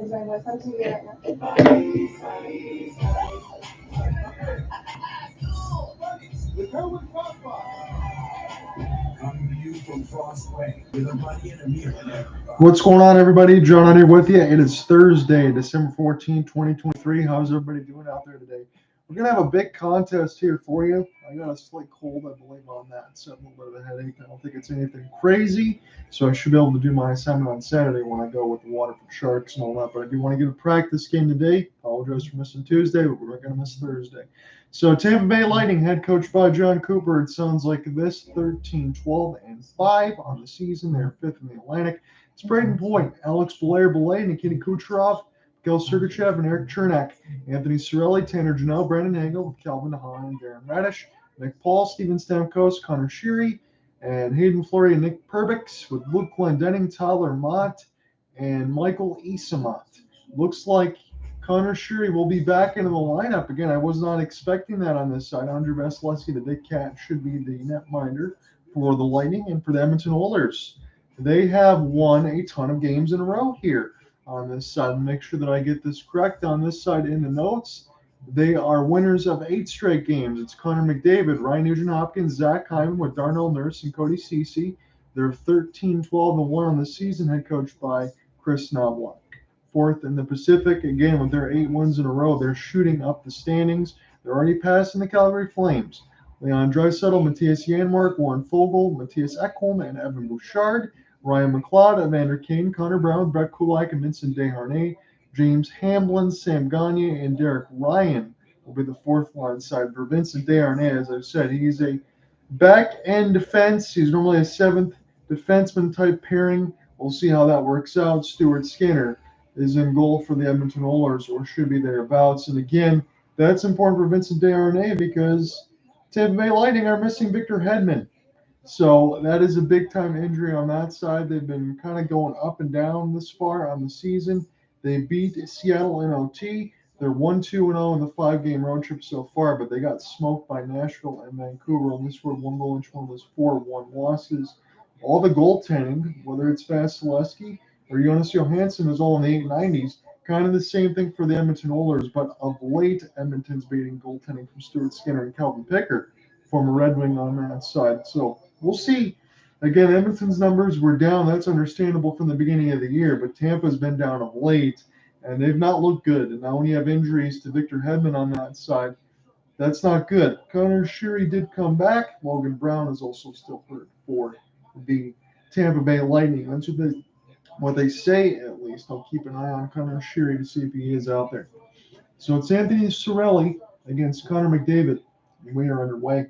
What's going on, everybody? John on here with you. It is Thursday, December 14, 2023. How's everybody doing out there today? We're going to have a big contest here for you. I got a slight cold, I believe, on that. So a little bit of a headache. I don't think it's anything crazy. So I should be able to do my assignment on Saturday when I go with the Waterford Sharks and all that. But I do want to get a practice game today. Apologize for missing Tuesday, but we're not going to miss Thursday. So Tampa Bay Lightning, head coached by John Cooper. It sounds like this: 13-12-5 on the season. They're fifth in the Atlantic. It's Braden Point, Alex Belay, Nikita Kucherov, Gil Sergachev, and Eric Chernak. Anthony Cirelli, Tanner Janelle, Brandon Hagel, Calvin DeHaan, and Darren Radish. Nick Paul, Steven Stamkos, Connor Sheary, and Hayden Fleury and Nick Perbix, with Luke Glendening, Tyler Mott, and Michael Esamont. Looks like Connor Sheary will be back into the lineup again. I was not expecting that on this side. Andrew Vasilevsky, the big cat, should be the netminder for the Lightning and for the Edmonton Oilers. They have won a ton of games in a row here on this side. Make sure that I get this correct on this side in the notes. They are winners of 8 straight games. It's Connor McDavid, Ryan Nugent-Hopkins, Zach Hyman with Darnell Nurse and Cody Ceci. They're 13-12-1 on the season, head coached by Chris Knobloch. Fourth in the Pacific, again, with their 8 wins in a row. They're shooting up the standings. They're already passing the Calgary Flames. Leon Draisaitl, Matthias Janmark, Warren Foegele, Matthias Ekholm, and Evan Bouchard. Ryan McLeod, Evander Kane, Connor Brown, Brett Kulak, and Vincent Desharnais. James Hamblin, Sam Gagne, and Derek Ryan will be the fourth line side for Vincent Desharnais. As I said, he's a back-end defense. He's normally a seventh defenseman type pairing. We'll see how that works out. Stuart Skinner is in goal for the Edmonton Oilers, or should be thereabouts. And again, that's important for Vincent Desharnais because Tampa Bay Lightning are missing Victor Hedman. So that is a big-time injury on that side. They've been kind of going up and down this far on the season. They beat Seattle in OT. They're 1-2-0 in the 5-game road trip so far, but they got smoked by Nashville and Vancouver. Only scored 1 goal, each one was 4-1 losses. All the goaltending, whether it's Vasilevsky or Jonas Johansson, is all in the 890s. Kind of the same thing for the Edmonton Oilers, but of late, Edmonton's beating goaltending from Stuart Skinner and Calvin Pickard, former Red Wing on that side. So we'll see. Again, Edmonton's numbers were down. That's understandable from the beginning of the year, but Tampa's been down of late, and they've not looked good. And now when you have injuries to Victor Hedman on that side, that's not good. Connor Sheary did come back. Logan Brown is also still hurt for the Tampa Bay Lightning. That's what they say, at least. I'll keep an eye on Connor Sheary to see if he is out there. So it's Anthony Cirelli against Connor McDavid, and we are underway.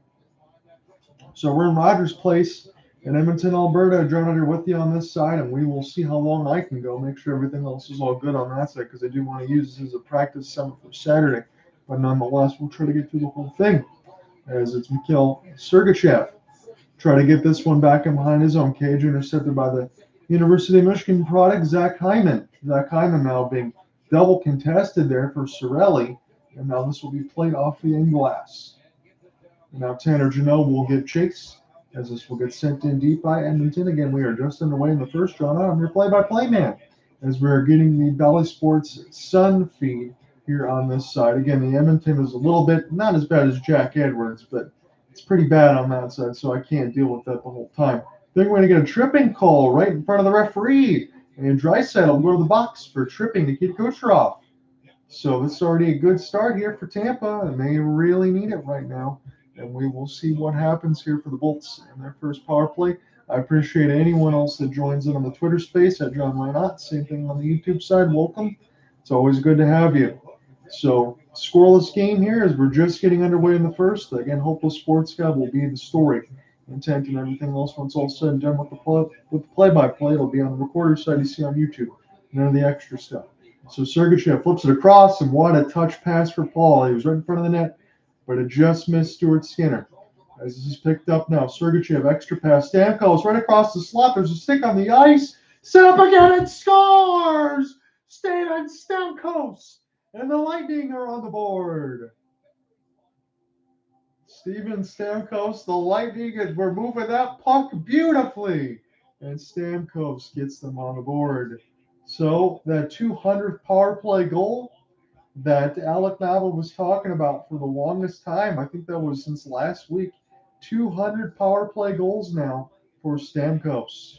So we're in Rogers Place in Edmonton, Alberta. John under with you on this side, and we will see how long I can go. Make sure everything else is all good on that side, because I do want to use this as a practice summit for Saturday. But nonetheless, we'll try to get through the whole thing. As it's Mikhail Sergachev. Try to get this one back in behind his own cage, intercepted by the University of Michigan product, Zach Hyman. Zach Hyman now being double contested there for Cirelli, and now this will be played off the end glass. Now Tanner Janelle will give chase as this will get sent in deep by Edmonton. Again, we are just underway in the first round. I'm your play-by-play man as we're getting the Bally Sports Sun feed here on this side. Again, the Edmonton is a little bit, not as bad as Jack Edwards, but it's pretty bad on that side, so I can't deal with that the whole time. I think we're going to get a tripping call right in front of the referee, and Draisaitl will go to the box for tripping Nikita Kucherov. So this is already a good start here for Tampa, and they really need it right now. And we will see what happens here for the Bolts in their first power play. I appreciate anyone else that joins in on the Twitter space at John Lynott. Same thing on the YouTube side. Welcome. It's always good to have you. So scoreless game here as we're just getting underway in the first. Again, Hopeless Sports Guy will be the story, intent, and everything else. Once all said and done with the play-by-play, it'll be on the recorder side you see on YouTube. None of the extra stuff. So Sergachev flips it across, and what a touch pass for Paul. He was right in front of the net, but it just missed Stuart Skinner. As this is picked up now, Sergachev, extra pass. Stamkos right across the slot. There's a stick on the ice. Set up again and scores! Steven Stamkos. And the Lightning are on the board. Steven Stamkos, the Lightning, and we're moving that puck beautifully. And Stamkos gets them on the board. So that 200th power play goal that Alec Nava was talking about for the longest time, I think that was since last week. 200 power play goals now for Stamkos.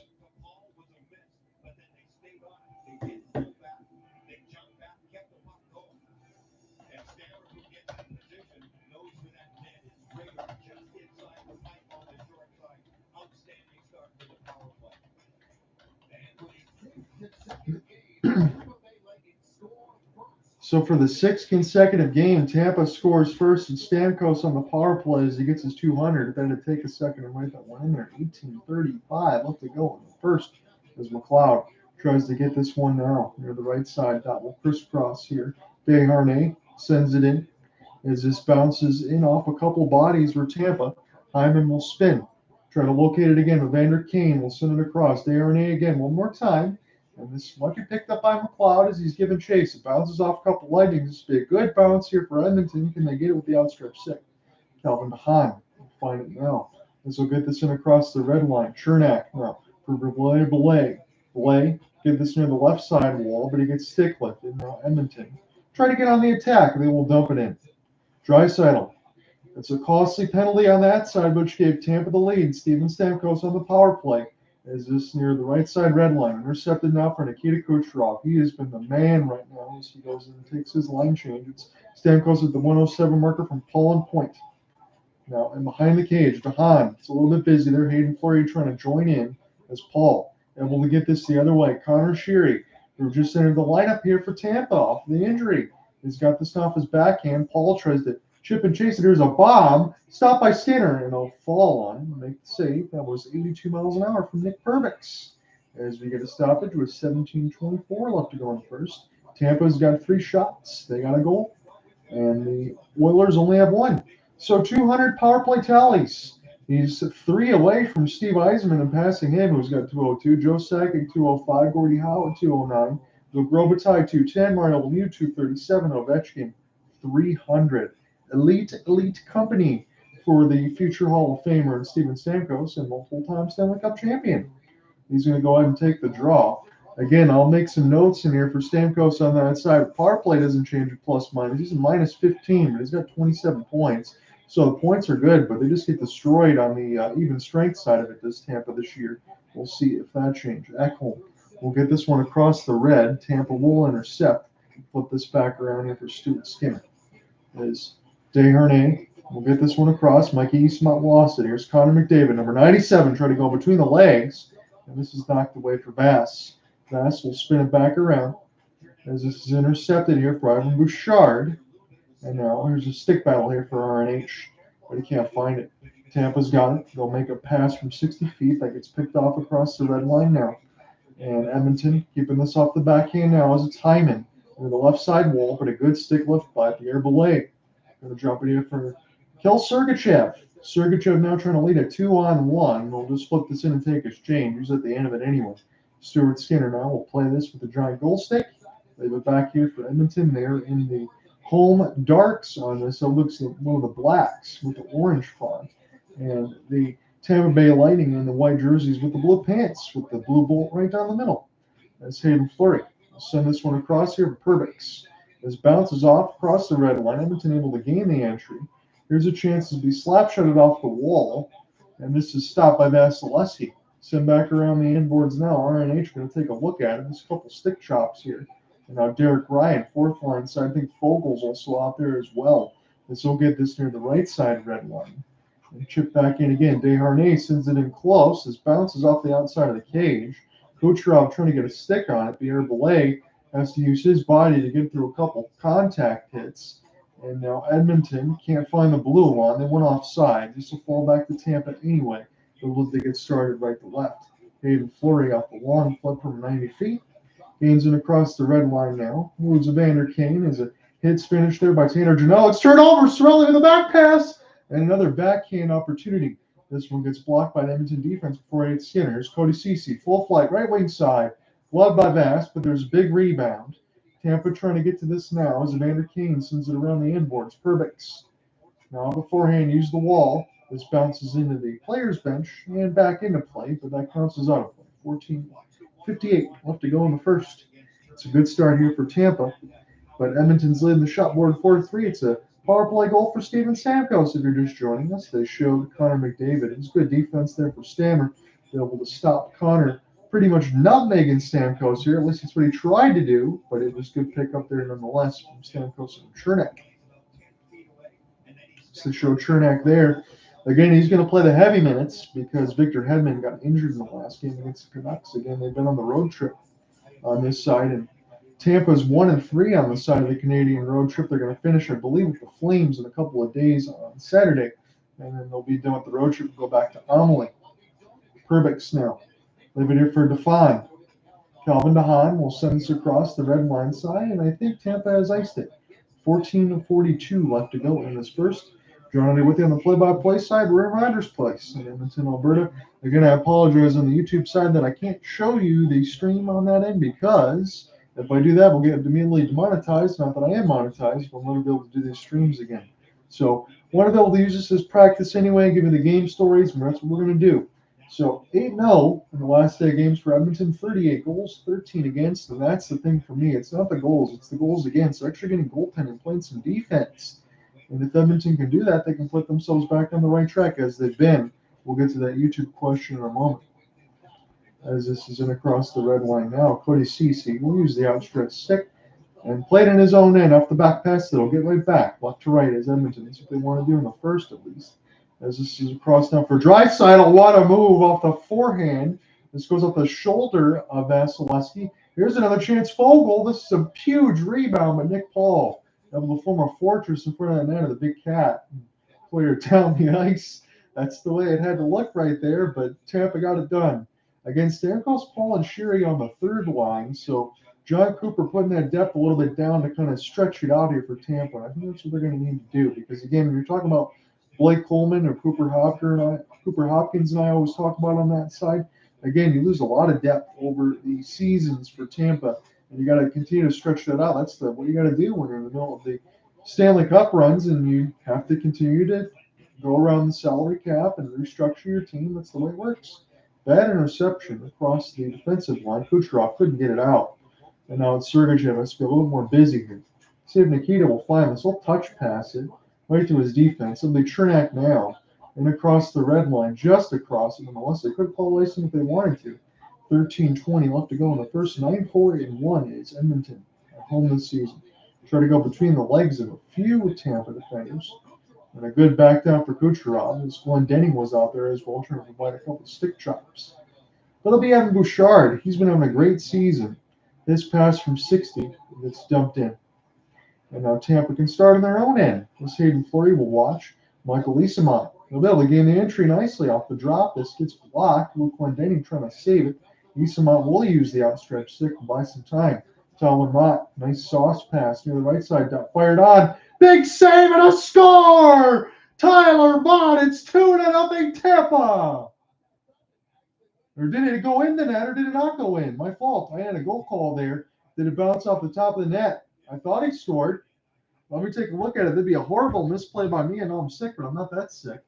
So for the sixth consecutive game, Tampa scores first and Stamkos on the power play as he gets his 200. Then to take a second and write that one in there. 18:35 left to go in the first as McLeod tries to get this one now near the right side. That will crisscross here. Desharnais sends it in as this bounces in off a couple bodies for Tampa. Hyman will spin. Try to locate it again. Evander Kane will send it across. Desharnais again one more time. And this might be picked up by McLeod as he's given chase. It bounces off a couple lightnings. This will be a good bounce here for Edmonton. Can they get it with the outstretched stick? Calvin DeHaan will find it now. This will get this in across the red line. Chernak now for Bally. Bally get this near the left side wall, but he gets stick lifted. Now Edmonton try to get on the attack. They will dump it in. Draisaitl. It's a costly penalty on that side, which gave Tampa the lead. Steven Stamkos on the power play. Is this near the right side red line? Intercepted now for Nikita Kucherov. He has been the man right now as he goes in and takes his line change. It's Stamkos at the 107 marker from Paul and Point. Now, and behind the cage, DeHaan. It's a little bit busy there. Hayden Fleury trying to join in as Paul. Able to get this the other way. Connor Sheary, who just entered the lineup here for Tampa off the injury. He's got this off his backhand. Paul tries to chip and chase it. There's a bomb. Stopped by Skinner, and it'll fall on. Make the save. That was 82 miles an hour from Nick Perbix. As we get a stoppage with 17:24 left to go in the first. Tampa's got 3 shots. They got a goal. And the Oilers only have 1. So 200 power play tallies. He's 3 away from Steve Yzerman and passing him, who's got 202. Joe Sakic, 205. Gordie Howe, 209. Luke Robitaille, 210. Mario Lemieux, 237. Ovechkin, 300. Elite company for the future Hall of Famer Steven Stamkos and multiple-time Stanley Cup champion. He's going to go ahead and take the draw. Again, I'll make some notes in here for Stamkos on that side. Power play doesn't change at plus minus. He's a minus 15, but he's got 27 points. So the points are good, but they just get destroyed on the even strength side of it this Tampa this year. We'll see if that changes. Ekholm will get this one across the red. Tampa will intercept. Flip this back around here for Stuart Skinner. As Desharnais will get this one across. Mikey Eastmont lost it. Here's Connor McDavid, number 97, trying to go between the legs. And this is knocked away for Bass. Bass will spin it back around as this is intercepted here for Ivan Bouchard. And now there's a stick battle here for RNH, but he can't find it. Tampa's got it. They'll make a pass from 60 feet that gets picked off across the red line now. And Edmonton keeping this off the backhand now as it's Hyman near the left side wall, but a good stick lift by Pierre Bally. Going to drop it here for Kel Sergachev. Sergachev now trying to lead a 2-on-1. We'll just flip this in and take his change. He's at the end of it anyway. Stuart Skinner now will play this with the giant goal stick. Leave it back here for Edmonton. They're in the home darks on this. So it looks like one of the blacks with the orange font. And the Tampa Bay Lightning in the white jerseys with the blue pants with the blue bolt right down the middle. That's Hayden Fleury. I'll send this one across here for Perbix. This bounces off across the red line. Edmonton able to gain the entry. Here's a chance to be slap-shotted off the wall. And this is stopped by Vasilevsky. Send back around the inboards now. RNH going to take a look at it. There's a couple stick chops here. And now Derek Ryan, fourth line side. I think Fogel's also out there as well. This will get this near the right side red line. And chip back in again. Desharnais sends it in close. This bounces off the outside of the cage. Kucherov trying to get a stick on it. Pierre Bally has to use his body to get through a couple contact hits. And now Edmonton can't find the blue one. They went offside. This will fall back to Tampa anyway. They get started right to left. Hayden Fleury off the long flip from 90 feet. Gains it across the red line now. Moves Evander Kane as a hits finished there by Tanner Janelle. It's turned over. Sorelli with the back pass. And another backhand opportunity. This one gets blocked by the Edmonton defense before it hits Skinner. Here's Cody Ceci. Full flight, right wing side. Gloved by Bass, but there's a big rebound. Tampa trying to get to this now as Evander Kane sends it around the inboards. Perbix. Now beforehand, use the wall. This bounces into the player's bench and back into play, but that counts as out of play. 14:58 left to go in the first. It's a good start here for Tampa, but Edmonton's leading the shot board 4-3. It's a power play goal for Steven Stamkos if you're just joining us. They showed Connor McDavid. It was good defense there for Stammer, be able to stop Connor pretty much nutmegging Stamkos here. At least that's what he tried to do, but it was good pickup there nonetheless from Stamkos and Chernak. So show Chernak there. Again, he's going to play the heavy minutes because Victor Hedman got injured in the last game against the Canucks. Again, they've been on the road trip on this side, and Tampa's 1-3 on the side of the Canadian road trip. They're going to finish, I believe, with the Flames in a couple of days on Saturday, and then they'll be done with the road trip and go back to Amelie. Perbix now. Leave it here for DeFaan. Calvin DeHaan will send us across the red line side, and I think Tampa has iced it. 14:42 left to go in this first. Joining with you on the play-by-play side, we're in Rogers Place in Edmonton, Alberta. Again, I apologize on the YouTube side that I can't show you the stream on that end because if I do that, we'll get immediately demonetized. Not that I am monetized, but we'll never be able to do these streams again. So I want to be able to use this as practice anyway, give you the game stories, and that's what we're going to do. So 8-0 in the last day of games for Edmonton, 38 goals, 13 against, and that's the thing for me. It's not the goals, it's the goals against. They're actually getting goaltending, playing some defense. And if Edmonton can do that, they can put themselves back on the right track as they've been. We'll get to that YouTube question in a moment. As this is in across the red line now, Cody Ceci will use the outstretched stick and play it in his own end off the back pass. That'll get right back, left to right as Edmonton. That's what they want to do in the first at least. As this is across now for Draisaitl, what a move off the forehand. This goes off the shoulder of Vasilevsky. Here's another chance. Fogle. This is a huge rebound by Nick Paul. Able to form a fortress in front of the net of the big cat. Clear down the ice. That's the way it had to look right there, but Tampa got it done. Against Stamkos, Paul, and Sherry on the third line. So John Cooper putting that depth a little bit down to kind of stretch it out here for Tampa. I think that's what they're going to need to do because, again, when you're talking about Blake Coleman or Cooper Hopkins and I always talk about on that side, again, you lose a lot of depth over the seasons for Tampa, and you got to continue to stretch that out. That's what you got to do when you're in the middle of the Stanley Cup runs, and you have to continue to go around the salary cap and restructure your team. That's the way it works. Bad interception across the defensive line. Kucherov couldn't get it out. And now it's Sergachev has to be a little more busy here. See if Nikita will find this. He'll touch pass it right to his defense. It'll be Chernak now. And across the red line, just across it. Unless they could call racing if they wanted to. 13:20 left to go in the first. 9-4-1 is Edmonton at home this season. Try to go between the legs of a few Tampa defenders. And a good back down for Kucherov. As Glenn Denning was out there as well, trying to provide a couple of stick chops. But it'll be Evan Bouchard. He's been having a great season. This pass from 60 gets dumped in. And now Tampa can start on their own end. This Hayden Fleury will watch. Michael Eyssimont. He'll be able to gain the entry nicely off the drop. This gets blocked. Luke Glendening trying to save it. Eyssimont will use the outstretched stick and buy some time. Tyler Mott, nice sauce pass near the right side. Fired on. Big save and a score! Tyler Mott, it's 2-0 Tampa. Or did it go in the net or did it not go in? My fault. I had a goal call there. Did it bounce off the top of the net? I thought he scored. Let me take a look at it. That'd be a horrible misplay by me. I know I'm sick, but I'm not that sick.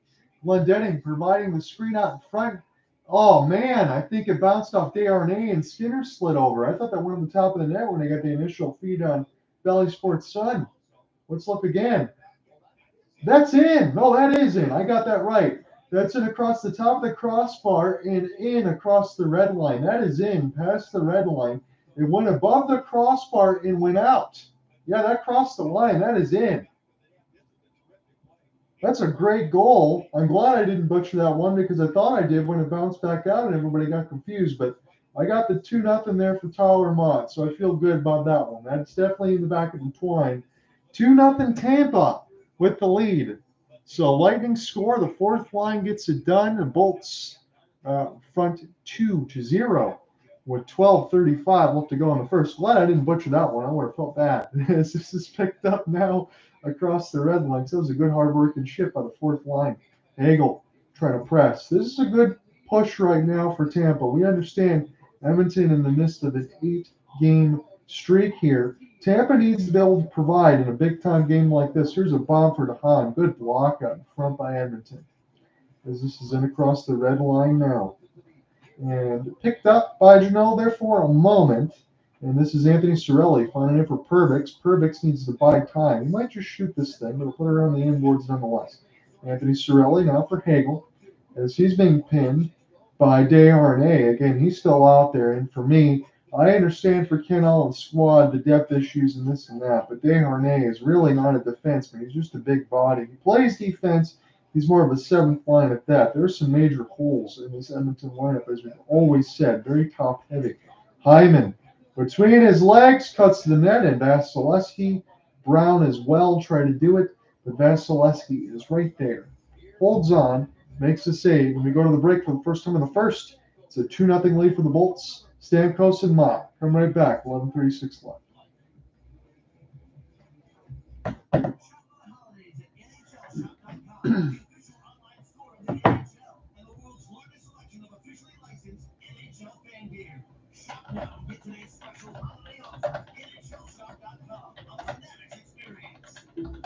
Glendening providing the screen out in front. Oh, man, I think it bounced off Desharnais and Skinner slid over. I thought that went on the top of the net when they got the initial feed on Bally Sports Sun. Let's look again. That's in. No, that is in. I got that right. That's in across the top of the crossbar and in across the red line. That is in past the red line. It went above the crossbar and went out. Yeah, that crossed the line. That is in. That's a great goal. I'm glad I didn't butcher that one because I thought I did when it bounced back out and everybody got confused. But I got the 2-0 there for Tyler Mott, so I feel good about that one. That's definitely in the back of the twine. 2-0 Tampa with the lead. So Lightning score. The fourth line gets it done. And Bolts front 2-0 with 12:35 left to go in the first. Glad I didn't butcher that one. I would have felt bad. This is picked up now across the red line. So it was a good hard-working shift by the fourth line. Hagel trying to press. This is a good push right now for Tampa. We understand Edmonton in the midst of an 8-game streak here. Tampa needs to be able to provide in a big-time game like this. Here's a bomb for DeHaan. Good block out in front by Edmonton. As this is in across the red line now. And picked up by Janelle there for a moment. And this is Anthony Cirelli finding it for Perbix. Perbix needs to buy time. He might just shoot this thing, but he'll put it around the inboards nonetheless. Anthony Cirelli now for Hagel, as he's being pinned by Desharnais. Again, he's still out there. And for me, I understand for Kennel and the squad the depth issues and this and that, but Desharnais is really not a defenseman. He's just a big body. He plays defense. He's more of a seventh line at that. There are some major holes in this Edmonton lineup, as we've always said, very top heavy. Hyman between his legs cuts to the net, and Vasilevsky, Brown as well try to do it, but Vasilevsky is right there. Holds on, makes the save. When we go to the break for the first time in the first, it's a 2-0 lead for the Bolts. Stamkos and Mott come right back. 11:36 left.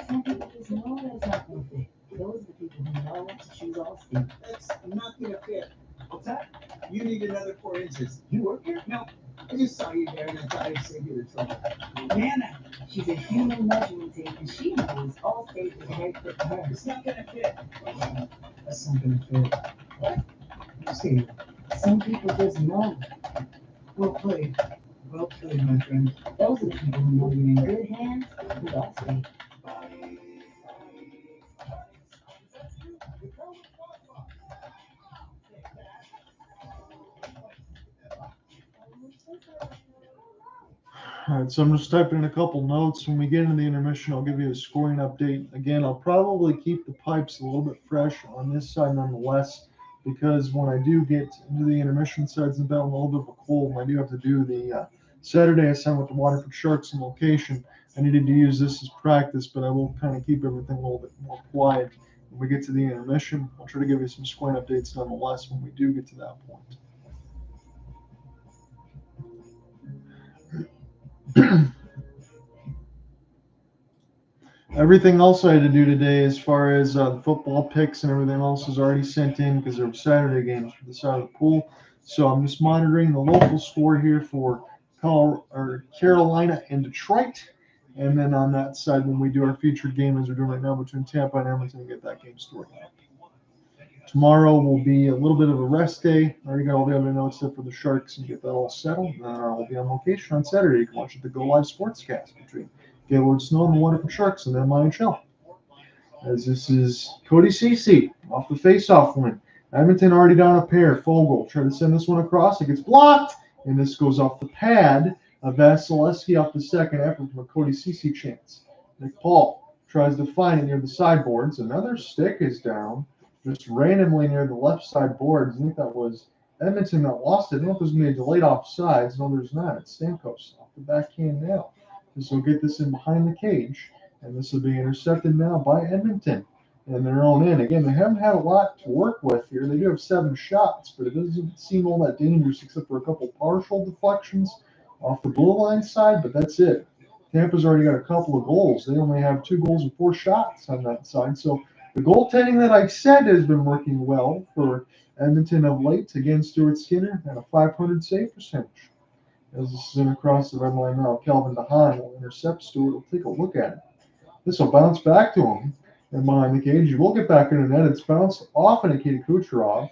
Some people just know that's not going to fit. Those are the people who know to choose Allstate. That's not going to fit. What's that? You need another 4 inches. You work here? No. I just saw you there and I thought I'd save you the trouble. Nana, she's a human measuring tape and she knows Allstate is the right fit for her. It's not going to fit. That's not going to fit. What? See, Some people just know. well played. Well played, my friend. Those are the people who know you're in good hands with Allstate. All right, so I'm just typing in a couple notes. When we get into the intermission, I'll give you a scoring update. Again, I'll probably keep the pipes a little bit fresh on this side nonetheless, because when I do get into the intermission sides and battle a little bit of a cold, I do have to do the Saturday assignment with the Waterford Sharks in location. I needed to use this as practice, but I will kind of keep everything a little bit more quiet. When we get to the intermission, I'll try to give you some scoring updates nonetheless when we do get to that point. Everything else I had to do today, as far as the football picks and everything else, is already sent in because there were Saturday games for the side of the pool. So I'm just monitoring the local score here for Carolina and Detroit. And then on that side, when we do our featured game, as we're doing right now between Tampa and Edmonton, get that game story out. Tomorrow will be a little bit of a rest day. I already got all the other notes set for the Sharks and get that all settled. And then I'll be on location on Saturday. You can watch the Go Live Sportscast between Gaylord Snow and the Waterford Sharks and then my NHL. As this is Cody Ceci off the face-off win. Edmonton already down a pair. Fogle try to send this one across. It gets blocked, and this goes off the pad of Vasilevsky off the second effort from a Cody Ceci chance. Nick Paul tries to find it near the sideboards. Another stick is down, just randomly near the left side boards. I think that was Edmonton that lost it. I don't know if there's going to be a delayed offsides. No, there's not. It's Stamkos off the backhand now. This will get this in behind the cage, and this will be intercepted now by Edmonton in their own end. Again, they haven't had a lot to work with here. They do have 7 shots, but it doesn't seem all that dangerous except for a couple partial deflections off the blue line side, but that's it. Tampa's already got a couple of goals. They only have 2 goals and 4 shots on that side. So the goaltending that I said has been working well for Edmonton of late. Again, Stuart Skinner had a .500 save percentage. As this is in across the red line now, Kelvin DeHaan will intercept Stewart. We'll take a look at it. This will bounce back to him and behind the cage. We'll get back in the net. It's bounced off Nikita Kucherov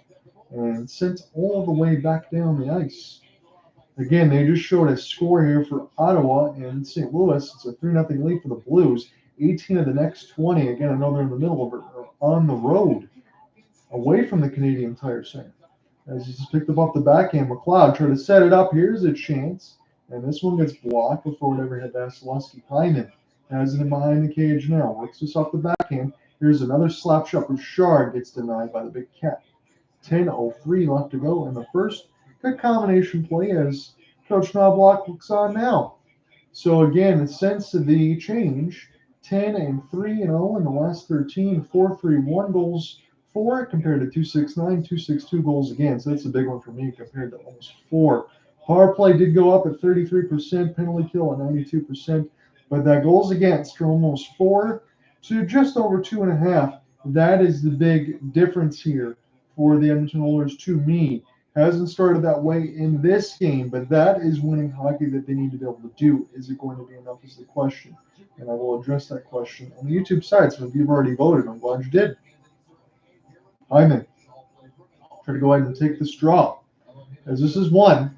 and sent all the way back down the ice. Again, they just showed a score here for Ottawa and St. Louis. It's a 3-0 lead for the Blues. 18 of the next 20. Again, I know they're in the middle of it, are on the road, away from the Canadian Tire Center. As this is picked up off the backhand, McLeod tried to set it up. Here's a chance. And this one gets blocked before it ever hit Vasilevsky. Hyman has it in behind the cage now. Works this off the backhand. Here's another slap shot. Bouchard gets denied by the Big Cat. 10:03 left to go in the first. Good combination play as Coach Knobloch looks on now. So again, the sense of the change. 10-3-0 in the last 13. 4-3-1 goals for it compared to 269, 262 goals again. So that's a big one for me compared to almost 4. Power play did go up at 33%, penalty kill at 92%, but that goals against from almost 4 to just over 2.5. That is the big difference here for the Edmonton Oilers to me. Hasn't started that way in this game, but that is winning hockey that they need to be able to do. Is it going to be enough is the question. And I will address that question on the YouTube side. So if you've already voted, I'm glad you did. Hyman, try to go ahead and take this draw. As this is one,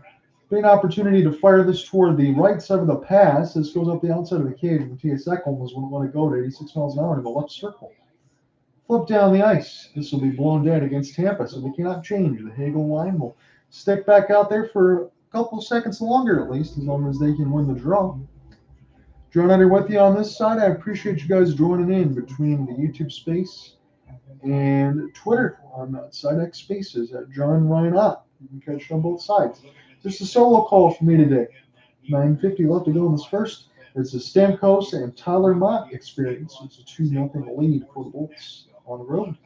great opportunity to fire this toward the right side of the pass. This goes up the outside of the cage. Matthias Ekholm was going to let it go to 86 miles an hour to the left circle. Flip down the ice. This will be blown dead against Tampa, so they cannot change. The Hagel line will stick back out there for a couple seconds longer, at least, as long as they can win the draw. John Under with you on this side. I appreciate you guys joining in between the YouTube space and Twitter on that side. X Spaces at John Ryan Ott. You can catch it on both sides. Just a solo call for me today. 9:50 left to go in this first. It's a Stamkos and Tyler Mott experience. It's a 2-0 lead for the Bolts on the road.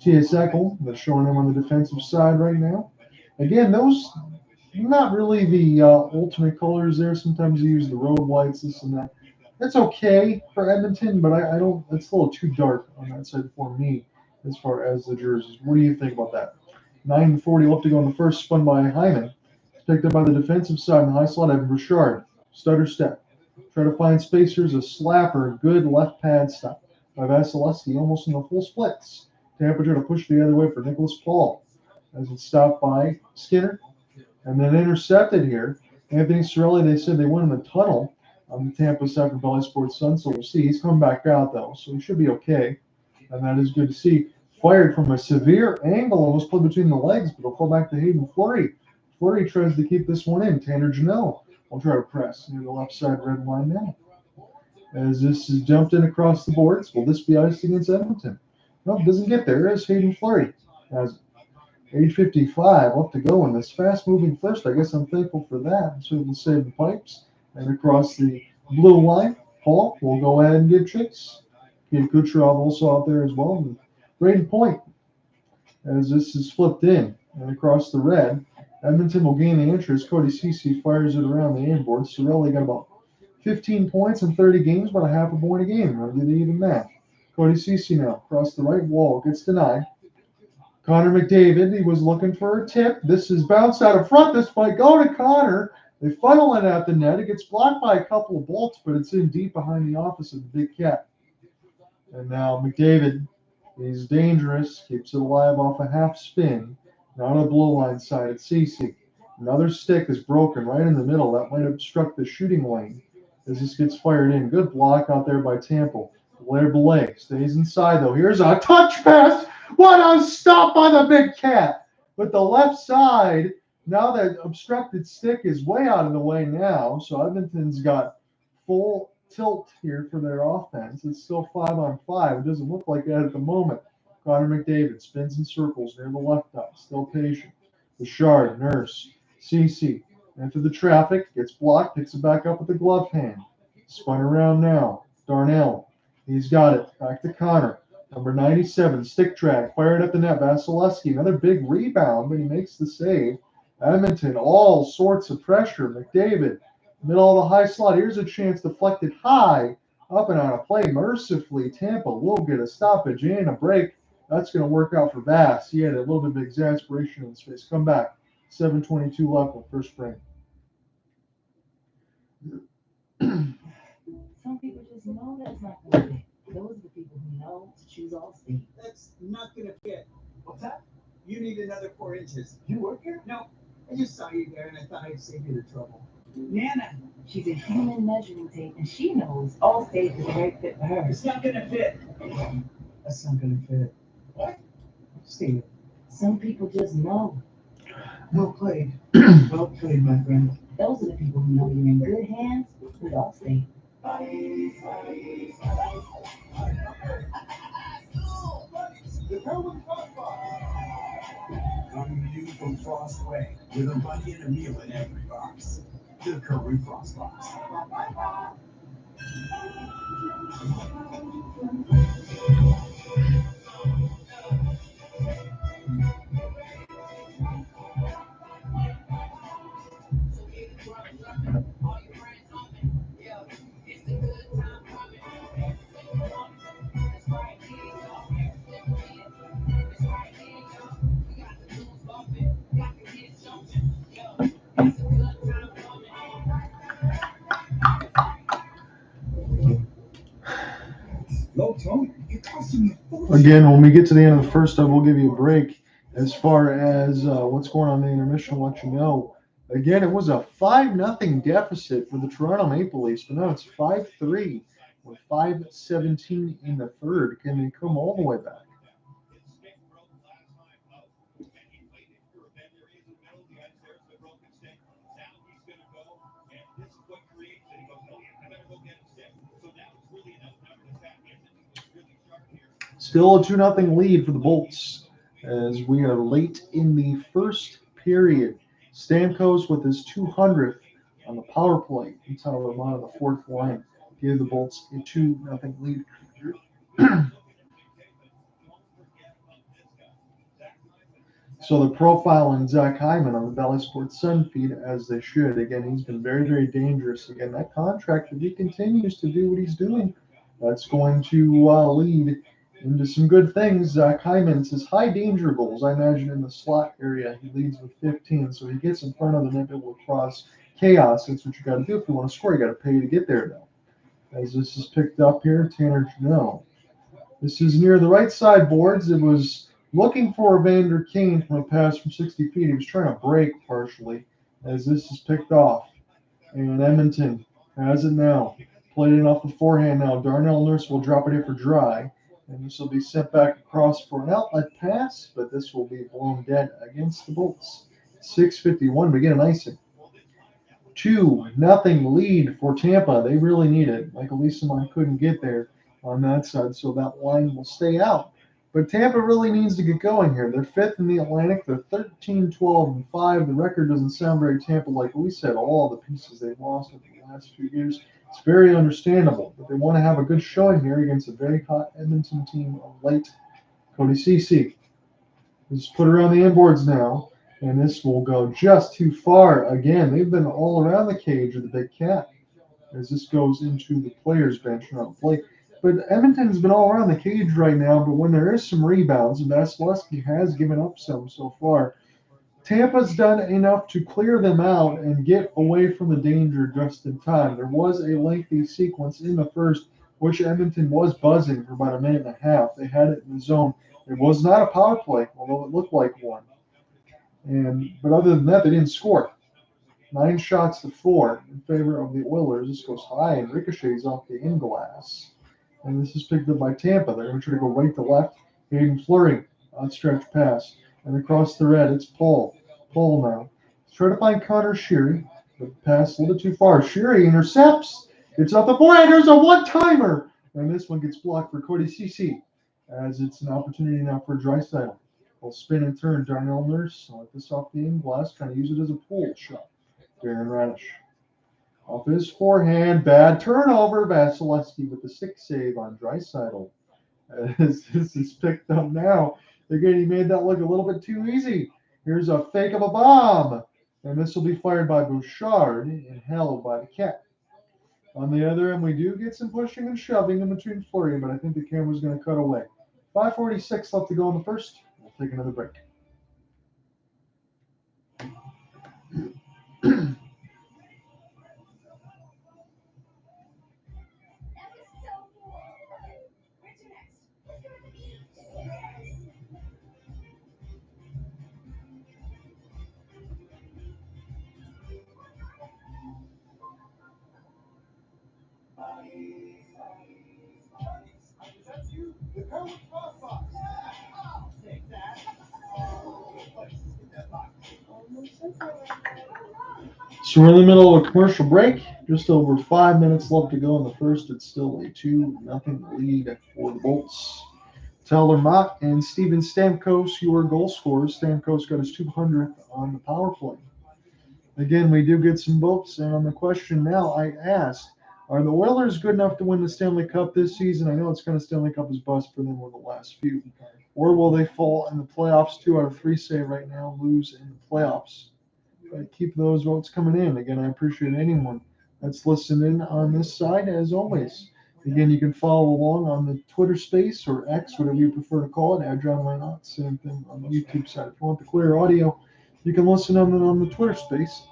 T.S. Eckel, they're showing him on the defensive side right now. Again, those not really the ultimate colors there. Sometimes you use the road whites, this and that. That's okay for Edmonton, but I don't. It's a little too dark on that side for me as far as the jerseys. What do you think about that? 9:40 left to go in the first, spun by Hyman. Picked up by the defensive side in the high slot, Evan Bouchard. Stutter step. Try to find spacers, a slapper, good left pad stop by Vasilevsky, almost in the full splits. Tampa try to push the other way for Nicholas Paul as it's stopped by Skinner and then intercepted here. Anthony Cirelli, they said they went in the tunnel on the Tampa side for Bally Sports Sun, so we'll see. He's coming back out, though, so he should be okay, and that is good to see. Fired from a severe angle, almost put between the legs, but it'll fall back to Hayden Fleury. Fleury tries to keep this one in. Tanner Janelle will try to press near the left side red line now. As this is jumped in across the boards, will this be iced against Edmonton? No, it doesn't get there. As Hayden Fleury has age 55 left to go in this fast-moving first. I guess I'm thankful for that. So we'll save the pipes. And across the blue line, Paul will go ahead and give chase. Kid Kucherov also out there as well. And Braden Point, as this is flipped in and across the red. Edmonton will gain the interest. Cody Ceci fires it around the aim board. Cirelli got about 15 points in 30 games, about a half a point a game. I'll do the even math. Cody Ceci now across the right wall, gets denied. Connor McDavid, he was looking for a tip. This is bounced out of front. This might go to Connor. They funnel it at the net. It gets blocked by a couple of bolts, but it's in deep behind the office of the Big Cat. And now McDavid, he's dangerous, keeps it alive off a half spin. Now on the blue line side, it's Ceci. Another stick is broken right in the middle. That might obstruct the shooting lane as this gets fired in. Good block out there by Tampa. Blair Belay stays inside, though. Here's a touch pass. What a stop by the Big Cat. But the left side, now that obstructed stick is way out of the way now. So Edmonton's got full tilt here for their offense. It's still 5-on-5. It doesn't look like that at the moment. Connor McDavid spins in circles near the left eye. Still patient. Bouchard, Nurse, Ceci. Into the traffic. Gets blocked. Picks it back up with the glove hand. Spun around now. Darnell. He's got it. Back to Connor. Number 97, stick drag, fired at the net. Vasilevsky, another big rebound, but he makes the save. Edmonton, all sorts of pressure. McDavid, middle of the high slot. Here's a chance deflected high, up and out of play. Mercifully, Tampa will get a stoppage and a break. That's going to work out for Vass. He had a little bit of exasperation in his face. Come back. 7:22 left in the first frame. Some people just know that's not going to fit. Those are the people who know to choose Allstate. That's not gonna fit. What's that? You need another 4 inches. You work here? No. I just saw you there and I thought I'd save you the trouble. Nana, she's a human measuring tape, and she knows Allstate is the right fit for her. It's not gonna fit. That's not gonna fit. What? Steve. Some people just know. Well played. Well played, my friend. Those are the people who know you're in good hands with Allstate. The Kerwin Crossbar. Coming to you from Frost Way, with a bunny and a meal in every box. The Kerwin Crossbox. Low tone, it costs you a fortune. Again, when we get to the end of the first, I will give you a break as far as what's going on in the intermission. I'll let you know. Again, it was a 5-0 deficit for the Toronto Maple Leafs, but now it's 5-3 with 5:17 in the third. Can they come all the way back? Still a 2-0 lead for the Bolts as we are late in the first period. Stamkos with his 200th on the power play. Tyler Mott on the fourth line gave the Bolts a 2-0 lead. So the profile on Zach Hyman on the Bally Sports Sun feed, as they should. Again, he's been very, very dangerous. Again, that contract, if he continues to do what he's doing, that's going to lead into some good things. Zach Hyman's his high danger goals, I imagine, in the slot area. He leads with 15, so he gets in front of the net, it will cross chaos. That's what you got to do if you want to score. You got to pay to get there now. As this is picked up here, Tanner Janelle. This is near the right side boards. It was looking for Evander Kane from a pass from 60 feet. He was trying to break partially as this is picked off. And Edmonton has it now. Played it off the forehand now. Darnell Nurse will drop it in for dry. And this will be sent back across for an outlet pass, but this will be blown dead against the Bolts. 6:51 to get an icing. 2-0 lead for Tampa. They really need it. Michael Leeseman couldn't get there on that side, so that line will stay out. But Tampa really needs to get going here. They're fifth in the Atlantic. They're 13-12-5. The record doesn't sound very Tampa like we said. All the pieces they've lost over the last few years. It's very understandable. But they want to have a good showing here against a very hot Edmonton team of late. Cody Ceci. Just put around the inboards now. And this will go just too far. Again, they've been all around the cage of the Big Cat as this goes into the players' bench, not the plate. But Edmonton's been all around the cage right now, but when there is some rebounds, and Vasilevsky has given up some so far, Tampa's done enough to clear them out and get away from the danger just in time. There was a lengthy sequence in the first, which Edmonton was buzzing for about a minute and a half. They had it in the zone. It was not a power play, although it looked like one. But other than that, they didn't score. 9 shots to 4 in favor of the Oilers. This goes high and ricochets off the in glass. And this is picked up by Tampa. They're going to try to go right to left. Hayden Fleury, outstretched pass. And across the red, it's Paul. Paul now. He's trying to find Connor Sheary. But the pass a little bit too far. Sheary intercepts. It's off the board. There's a one-timer. And this one gets blocked for Cody Ceci, as it's an opportunity now for Draisaitl. We'll spin and turn. Darnell Nurse. Let this off the in glass. Trying to use it as a pull shot. Darren Radish. Off his forehand, bad turnover. Vasilevsky with the 6 save on Draisaitl. As this is picked up now. Again, he made that look a little bit too easy. Here's a fake of a bomb. And this will be fired by Bouchard and held by the Cat. On the other end, we do get some pushing and shoving in between Fleury, but I think the camera's going to cut away. 5:46 left to go in the first. We'll take another break. So we're in the middle of a commercial break. Just over 5 minutes left to go in the first. It's still a 2-0 lead for the Bolts. Tyler Mott and Steven Stamkos, your goal scorers. Stamkos got his 200th on the power play. Again, we do get some votes. And on the question now, I asked, are the Oilers good enough to win the Stanley Cup this season? I know it's kind of Stanley Cup is bust for them over the last few. Or will they fall in the playoffs? 2 out of 3 say right now, lose in the playoffs. Keep those votes coming in. Again, I appreciate anyone that's listening on this side, as always. Again, you can follow along on the Twitter space or X, whatever you prefer to call it, at John Reynolds. Same thing on the YouTube side. If you want the clear audio, you can listen on the Twitter space.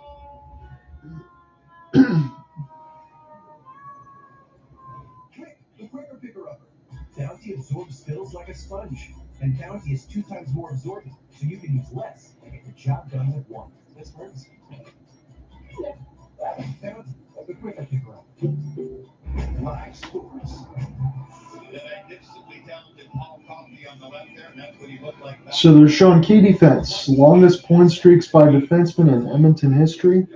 Bounty absorbs spills like a sponge, and Bounty is 2 times more absorbent, so you can use less and get the job done with one. This works. Bounty, the quick I can grow. Live sports. The magnificently talented Paul Coffey on the left there, and that's what he looked like. So they're showing key defense, longest point streaks by defenseman in Edmonton history.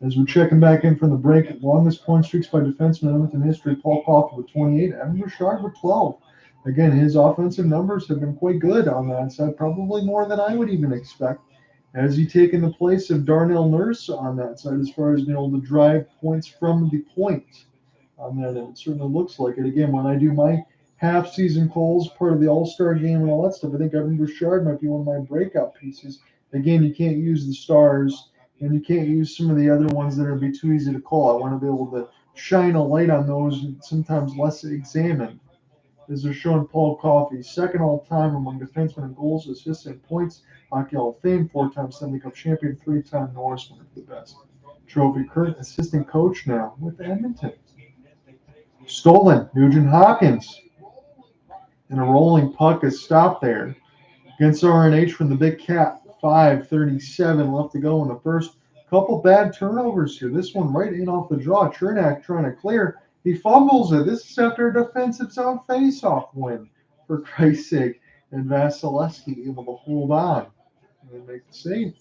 As we're checking back in from the break, longest point streaks by defenseman in Edmonton history, Paul Coffey with 28, Evan Bouchard with 12. Again, his offensive numbers have been quite good on that side, probably more than I would even expect. Has he taken the place of Darnell Nurse on that side as far as being able to drive points from the point on that? And it certainly looks like it. Again, when I do my half-season polls, part of the All-Star game and all that stuff, I think Evan Bouchard might be one of my breakout pieces. Again, you can't use the stars, and you can't use some of the other ones that would be too easy to call. I want to be able to shine a light on those and sometimes less examined. As they're showing Paul Coffey, second all-time among defensemen in goals, assists, and points. Hockey Hall of Fame, 4-time Stanley Cup champion, 3-time Norris winner for the best trophy. Current assistant coach now with Edmonton. Stolen, Nugent-Hopkins. And a rolling puck is stopped there. Against RNH from the Big Cat, 5:37 left to go in the first. Couple bad turnovers here. This one right in off the draw. Chernak trying to clear. He fumbles it. This is after a defensive zone faceoff win, for Christ's sake. And Vasilevsky able to hold on and make the save.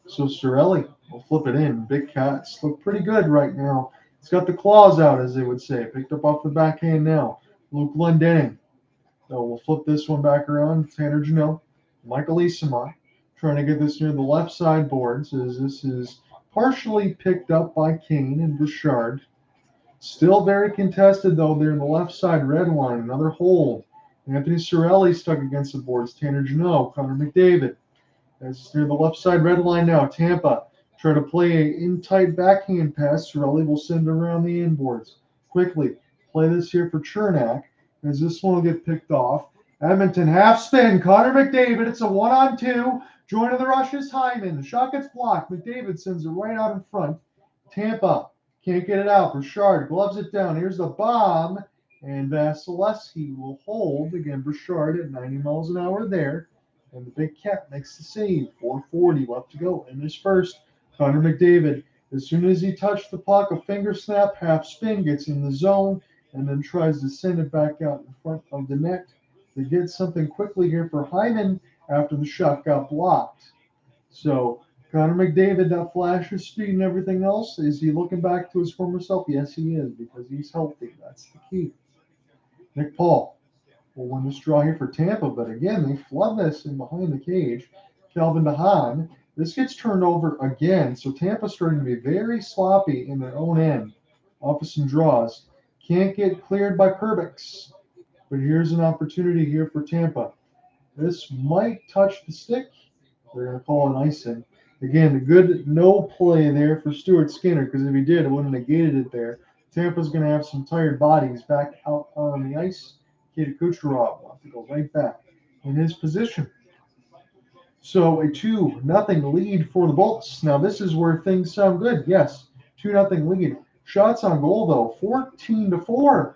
So Cirelli will flip it in. Big Cats look pretty good right now. He's got the claws out, as they would say. Picked up off the backhand now. Luke Glendening. So we'll flip this one back around. Tanner Janelle. Michael Easema trying to get this near the left side boards, as this is partially picked up by Kane and Bouchard. Still very contested, though, there in the left side red line. Another hold. Anthony Cirelli stuck against the boards. Tanner Janelle, Connor McDavid. As near the left side red line now. Tampa try to play a in-tight backhand pass. Cirelli will send it around the inboards. Quickly play this here for Chernak, as this one will get picked off. Edmonton half spin. Connor McDavid. It's a 1-on-2. Joining the rush is Hyman. The shot gets blocked. McDavid sends it right out in front. Tampa can't get it out. Bouchard gloves it down. Here's the bomb. And Vasilevsky will hold. Again, Bouchard at 90 miles an hour there. And the Big Cat makes the save. 4:40 left to go in this first. Connor McDavid, as soon as he touched the puck, a finger snap, half spin, gets in the zone, and then tries to send it back out in front of the net. They get something quickly here for Hyman after the shot got blocked. So Connor McDavid, that flash of speed and everything else, is he looking back to his former self? Yes, he is, because he's healthy. That's the key. Nick Paul will win this draw here for Tampa, but again, they flood this in behind the cage. Calvin DeHaan. This gets turned over again, so Tampa's starting to be very sloppy in their own end. Off of some draws. Can't get cleared by Perbix. But here's an opportunity here for Tampa. This might touch the stick. They're going to call an icing. Again, a good no play there for Stuart Skinner, because if he did, it would have negated it there. Tampa's going to have some tired bodies back out on the ice. Nikita Kucherov will have to go right back in his position. So a 2-0 lead for the Bolts. Now this is where things sound good. Yes, 2-0 lead. Shots on goal, though, 14-4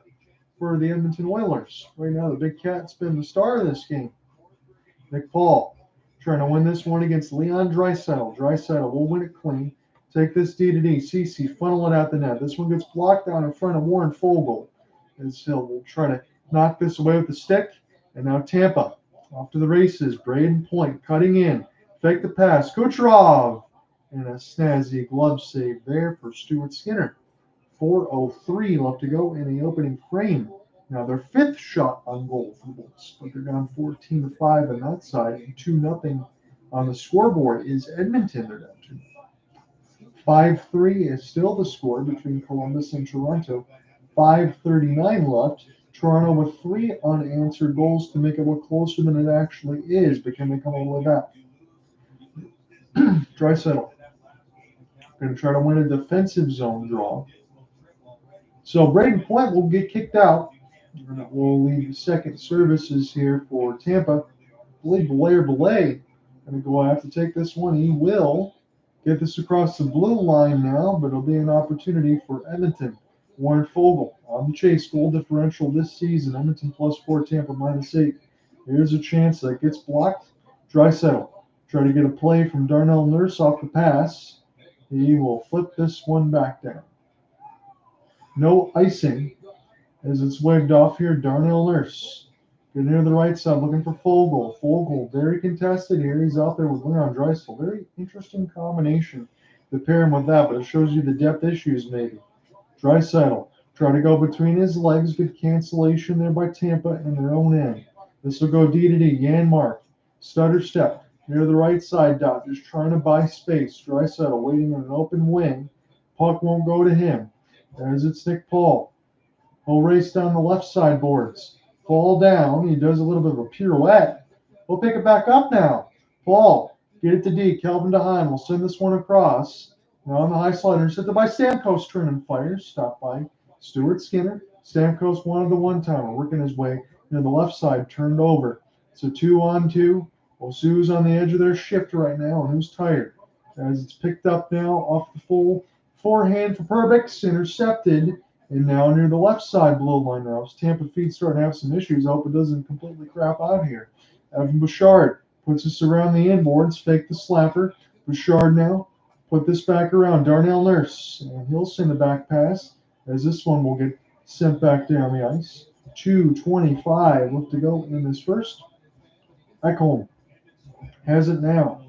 for the Edmonton Oilers. Right now, the Big Cat's been the star of this game. Nick Paul trying to win this one against Leon Draisaitl. Draisaitl will win it clean. Take this D-to-D. CC, funnel it out the net. This one gets blocked down in front of Warren Fogle. As Hill will try to knock this away with the stick. And now Tampa off to the races. Braden Point cutting in. Fake the pass. Kucherov. And a snazzy glove save there for Stuart Skinner. 4:03 left to go in the opening frame. Now their fifth shot on goal for the Bolts, but they're down 14-5 on that side, and 2-0 on the scoreboard is Edmonton. They're down to 5-3 is still the score between Columbus and Toronto. 5:39 left. Toronto with 3 unanswered goals to make it look closer than it actually is, but can they come all the way back? Draisaitl going to try to win a defensive zone draw. So Braden Point will get kicked out. We'll leave the second services here for Tampa. I believe Belay going to go have to take this one. He will get this across the blue line now, but it'll be an opportunity for Edmonton. Warren Fogle on the chase. Goal differential this season. Edmonton +4, Tampa -8. Here's a chance that gets blocked. Draisaitl try to get a play from Darnell Nurse off the pass. He will flip this one back down. No icing as it's waved off here. Darnell Nurse getting near the right side looking for Fogle. Fogle very contested here. He's out there with Leon Draisaitl. Very interesting combination to pair him with that, but it shows you the depth issues maybe. Draisaitl try to go between his legs. Good cancellation there by Tampa in their own end. This will go D to D. Janmark. Stutter step near the right side dot. Just trying to buy space. Draisaitl waiting in an open wing. Puck won't go to him. As it's Nick Paul. He'll race down the left side boards. Fall down. He does a little bit of a pirouette. We'll pick it back up now. Paul. Get it to D. Kelvin DeHaan will send this one across. Now on the high slide, intercepted by Stamkos, turn and fires. Stopped by Stuart Skinner. Stamkos wanted the one-timer, working his way near the left side, turned over. It's a 2-on-2. Well, Sue's on the edge of their shift right now, and who's tired? As it's picked up now off the full forehand for Perbix, intercepted, and now near the left side blue line now. As Tampa feet starting to have some issues. I hope it doesn't completely crap out here. Evan Bouchard puts this around the inboards, fake the slapper. Bouchard now put this back around. Darnell Nurse, and he'll send a back pass as this one will get sent back down the ice. 2:25 left to go in this first. Ekholm has it now.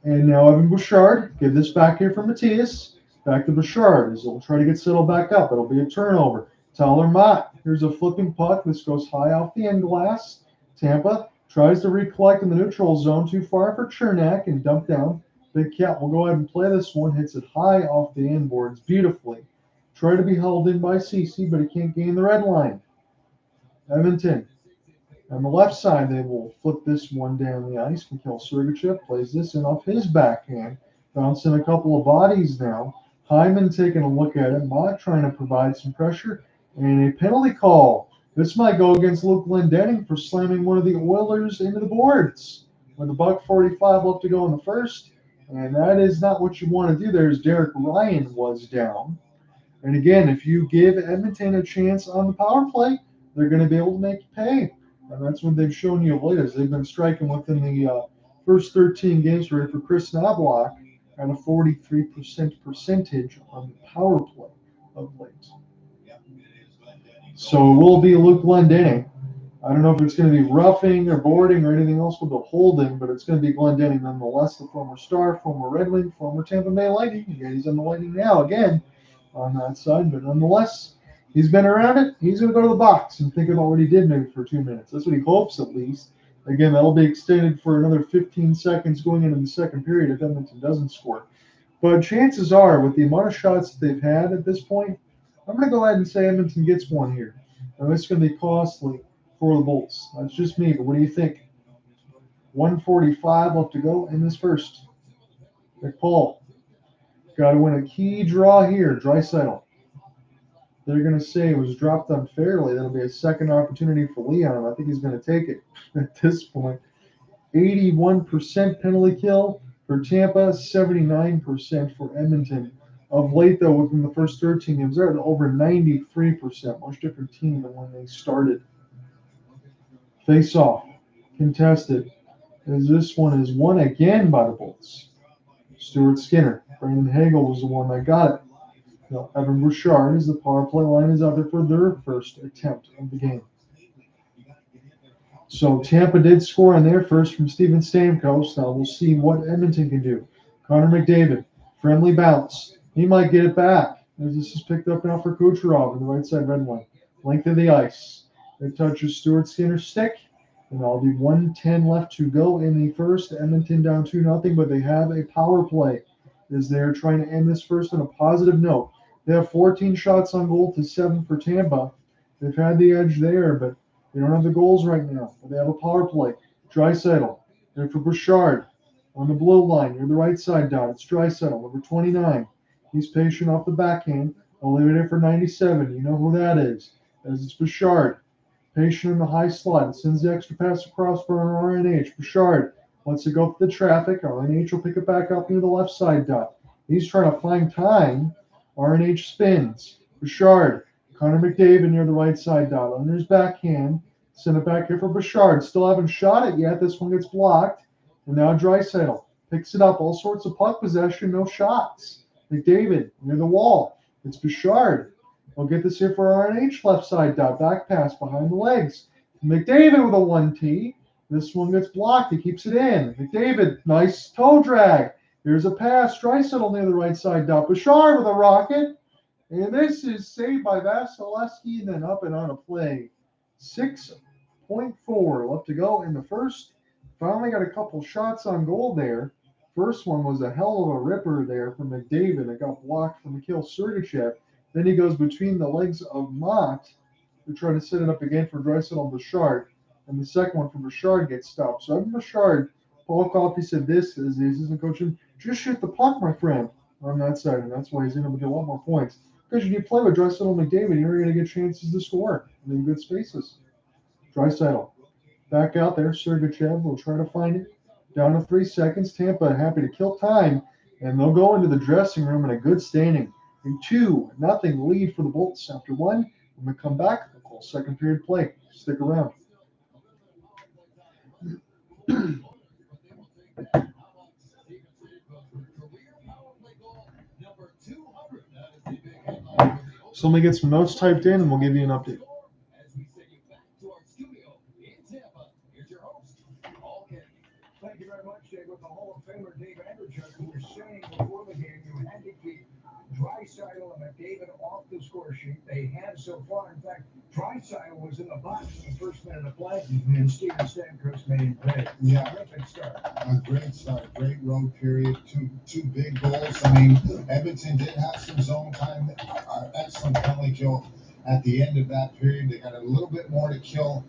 And now Evan Bouchard, give this back here for Matthias. Back to Bouchard as he'll try to get settled back up. It'll be a turnover. Tyler Mott, here's a flipping puck. This goes high off the end glass. Tampa tries to recollect in the neutral zone. Too far for Chernak and dumped down. Big Cat will go ahead and play this one. Hits it high off the end boards beautifully. Try to be held in by Cece, but he can't gain the red line. Edmonton. On the left side, they will flip this one down the ice. Mikhail Sergachev plays this in off his backhand. Bouncing a couple of bodies now. Hyman taking a look at it. Mott trying to provide some pressure. And a penalty call. This might go against Luke Glendening for slamming one of the Oilers into the boards. With $1:45 left to go in the first. And that is not what you want to do there, as Derek Ryan was down. And again, if you give Edmonton a chance on the power play, they're going to be able to make you pay. And that's what they've shown you of late, as they've been striking within the first 13 games for Chris Knobloch at a 43% percentage on the power play of late. So it will be Luke Glendening. I don't know if it's going to be roughing or boarding or anything else with the holding, but it's going to be Glendening nonetheless, the former Star, former Red Wing, former Tampa Bay Lightning. Again, he's on the Lightning now again on that side, but nonetheless, he's been around it. He's going to go to the box and think about what he did maybe for 2 minutes. That's what he hopes at least. Again, that'll be extended for another 15 seconds going into the second period if Edmonton doesn't score. But chances are, with the amount of shots that they've had at this point, I'm going to go ahead and say Edmonton gets one here. And it's going to be costly for the Bolts. That's just me, but what do you think? 1:45 left to go in this first. McPaul got to win a key draw here. Draisaitl. They're going to say it was dropped unfairly. That'll be a second opportunity for Leon. I think he's going to take it at this point. 81% penalty kill for Tampa, 79% for Edmonton. Of late, though, within the first 13 games, they're at over 93%. Much different team than when they started. Face-off, contested, as this one is won again by the Bolts. Stuart Skinner. Brandon Hagel was the one that got it. Now, Evan Bouchard is the power play line is out there for their first attempt of the game. So Tampa did score on their first from Steven Stamkos. Now we'll see what Edmonton can do. Connor McDavid, friendly bounce. He might get it back as this is picked up now for Kucherov on the right side red line. Length of the ice. It touches Stuart Skinner's stick. And that'll be 1:10 left to go in the first. Edmonton down 2-0, but they have a power play as they're trying to end this first on a positive note. They have 14 shots on goal to 7 for Tampa. They've had the edge there, but they don't have the goals right now. But they have a power play. Draisaitl, there for Bouchard on the blue line near the right side dot. It's Draisaitl, number 29. He's patient off the backhand. I'll leave it in for 97. You know who that is. As it's Bouchard. Patient in the high slot. Sends the extra pass across for an RNH. Bouchard lets it go for the traffic. RNH will pick it back up near the left side dot. He's trying to find time. RNH spins. Bouchard. Connor McDavid near the right side dot. Under his backhand. Send it back here for Bouchard. Still haven't shot it yet. This one gets blocked. And now Draisaitl picks it up. All sorts of puck possession, no shots. McDavid near the wall. It's Bouchard. We'll get this here for RNH left side dot. Back pass behind the legs. McDavid with a 1T. This one gets blocked. He keeps it in. McDavid, nice toe drag. Here's a pass. Draisaitl near the right side dot. Bouchard with a rocket. And this is saved by Vasilevsky and then up and on a play. 6.4 left to go in the first. Finally got a couple shots on goal there. First one was a hell of a ripper there from McDavid. It got blocked from Mikhail Sergachev. Then he goes between the legs of Mott to try to set it up again for Draisaitl and Bouchard. And the second one from Bouchard gets stopped. So Evan Bouchard, Paul Coffey said this as the assistant coach, just shoot the puck, my friend, on that side. And that's why he's able to get a lot more points. Because when you play with Draisaitl and McDavid, you're going to get chances to score in good spaces. Draisaitl back out there. Sergachev will try to find it. Down to 3 seconds. Tampa happy to kill time. And they'll go into the dressing room in a good standing. A 2-0 lead for the Bolts after one. When we come back, we'll call second period play. Stick around. So let me get some notes typed in and we'll give you an update. Thank you very much, Dave. With the Hall of Famer Dave Anderson, who was saying before the game, you had to keep Draisaitl and McDavid off the score sheet. They had so far. In fact, Draisaitl was in the box in the first minute of play, and Steven Stamkos made him pay. Yeah, Terrific start. a great start, great road period, two big goals. I mean, Edmonton did have some zone time, excellent penalty kill at the end of that period. They got a little bit more to kill,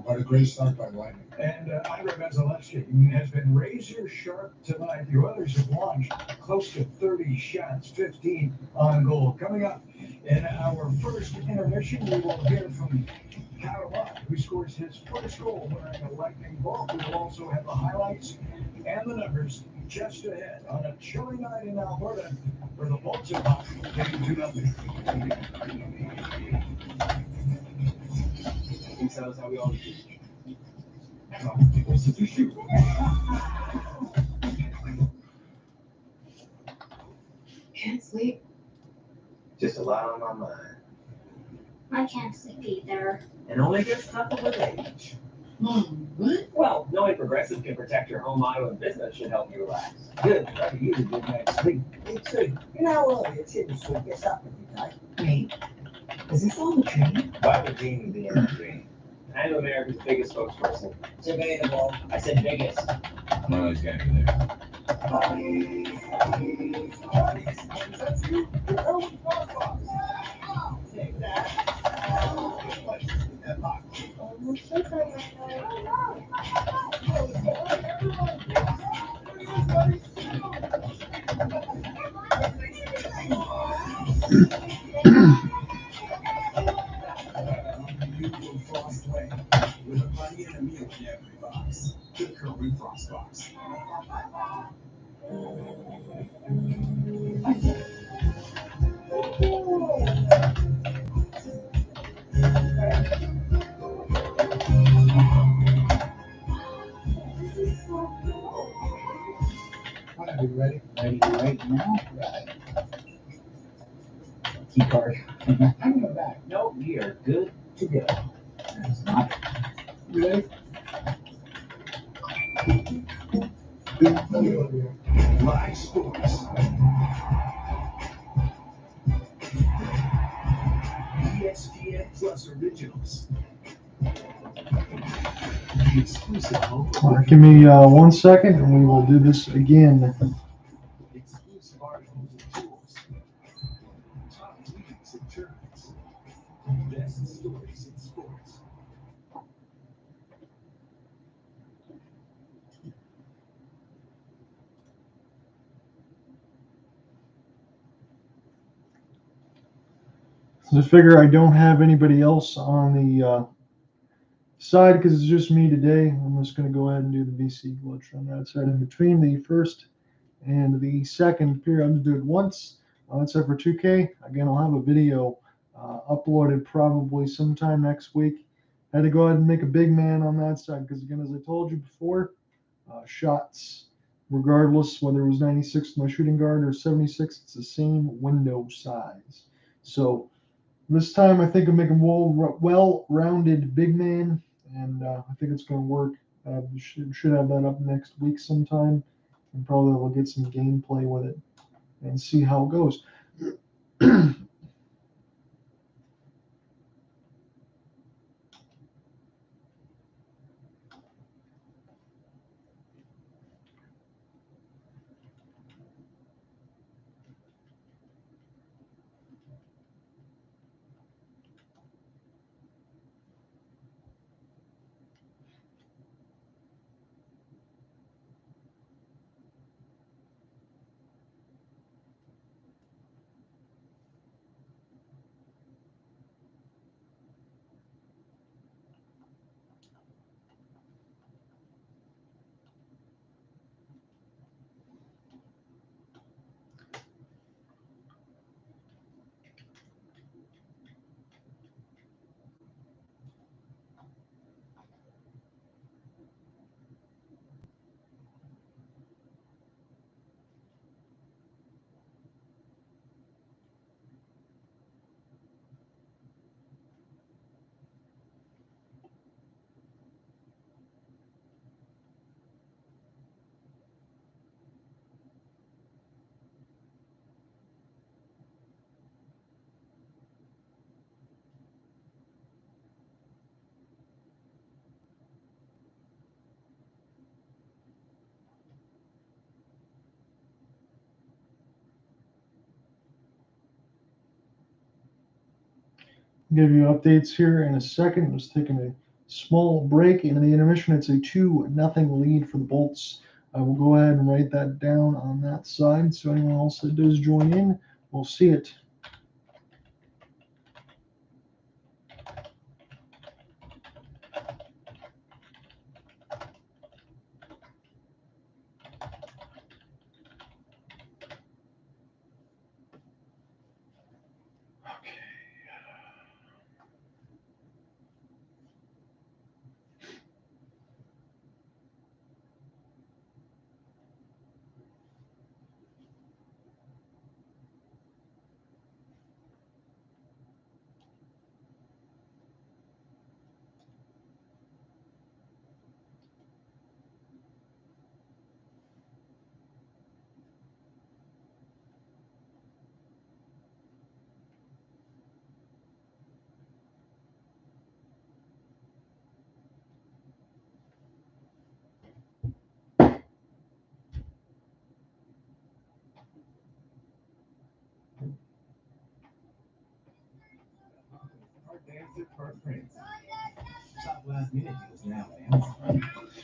but a great start by Lightning. And Andre Vasilevsky has been razor sharp tonight. The Oilers have launched close to 30 shots, 15 on goal. Coming up in our first intermission, we will hear from Kyle, who scores his first goal wearing a Lightning ball. We will also have the highlights and the numbers just ahead on a chilly night in Alberta where the Bolts are hot, getting 2-0. That's how we all do. Can't sleep. Just a lot on my mind. I can't sleep either. And only gets tougher with age. What? Well, knowing Progressive can protect your home, auto, and business should help you relax. Good. Try to use a good night's sleep. Me too. You know how early it's hitting sleep gets up every night. Me? Is this all a dream? Why would Jamie be in a dream? I'm America's biggest spokesperson. Debatable. I said biggest. One of those guys in there. That's you. You're Erwin Foxbox. Take that. With a buddy and a meal in every box. The Curry Frost Box. Are you ready? Ready right now? Right. Key card. I'm going back. No, we are good to go. That's not. You ready? Live sports. ESPN Plus Originals. The exclusive home All right, give me 1 second and we will do this again. exclusive articles and tools. Top leagues and tournaments. Best stories in sports. So just figure I don't have anybody else on the side because it's just me today. I'm just going to go ahead and do the BC glitch on that side in between the first and the second period. I'm going to do it once. That's it for 2K. Again, I'll have a video uploaded probably sometime next week. Had to go ahead and make a big man on that side because, again, as I told you before, shots, regardless whether it was 96 my shooting guard or 76, it's the same window size. So this time I think I'm making well-rounded big man, and I think it's going to work. Should have that up next week sometime, and probably we'll get some gameplay with it and see how it goes. Give you updates here in a second. Just taking a small break in the intermission. It's a 2-0 lead for the Bolts. I will go ahead and write that down on that side. So anyone else that does join in will see it.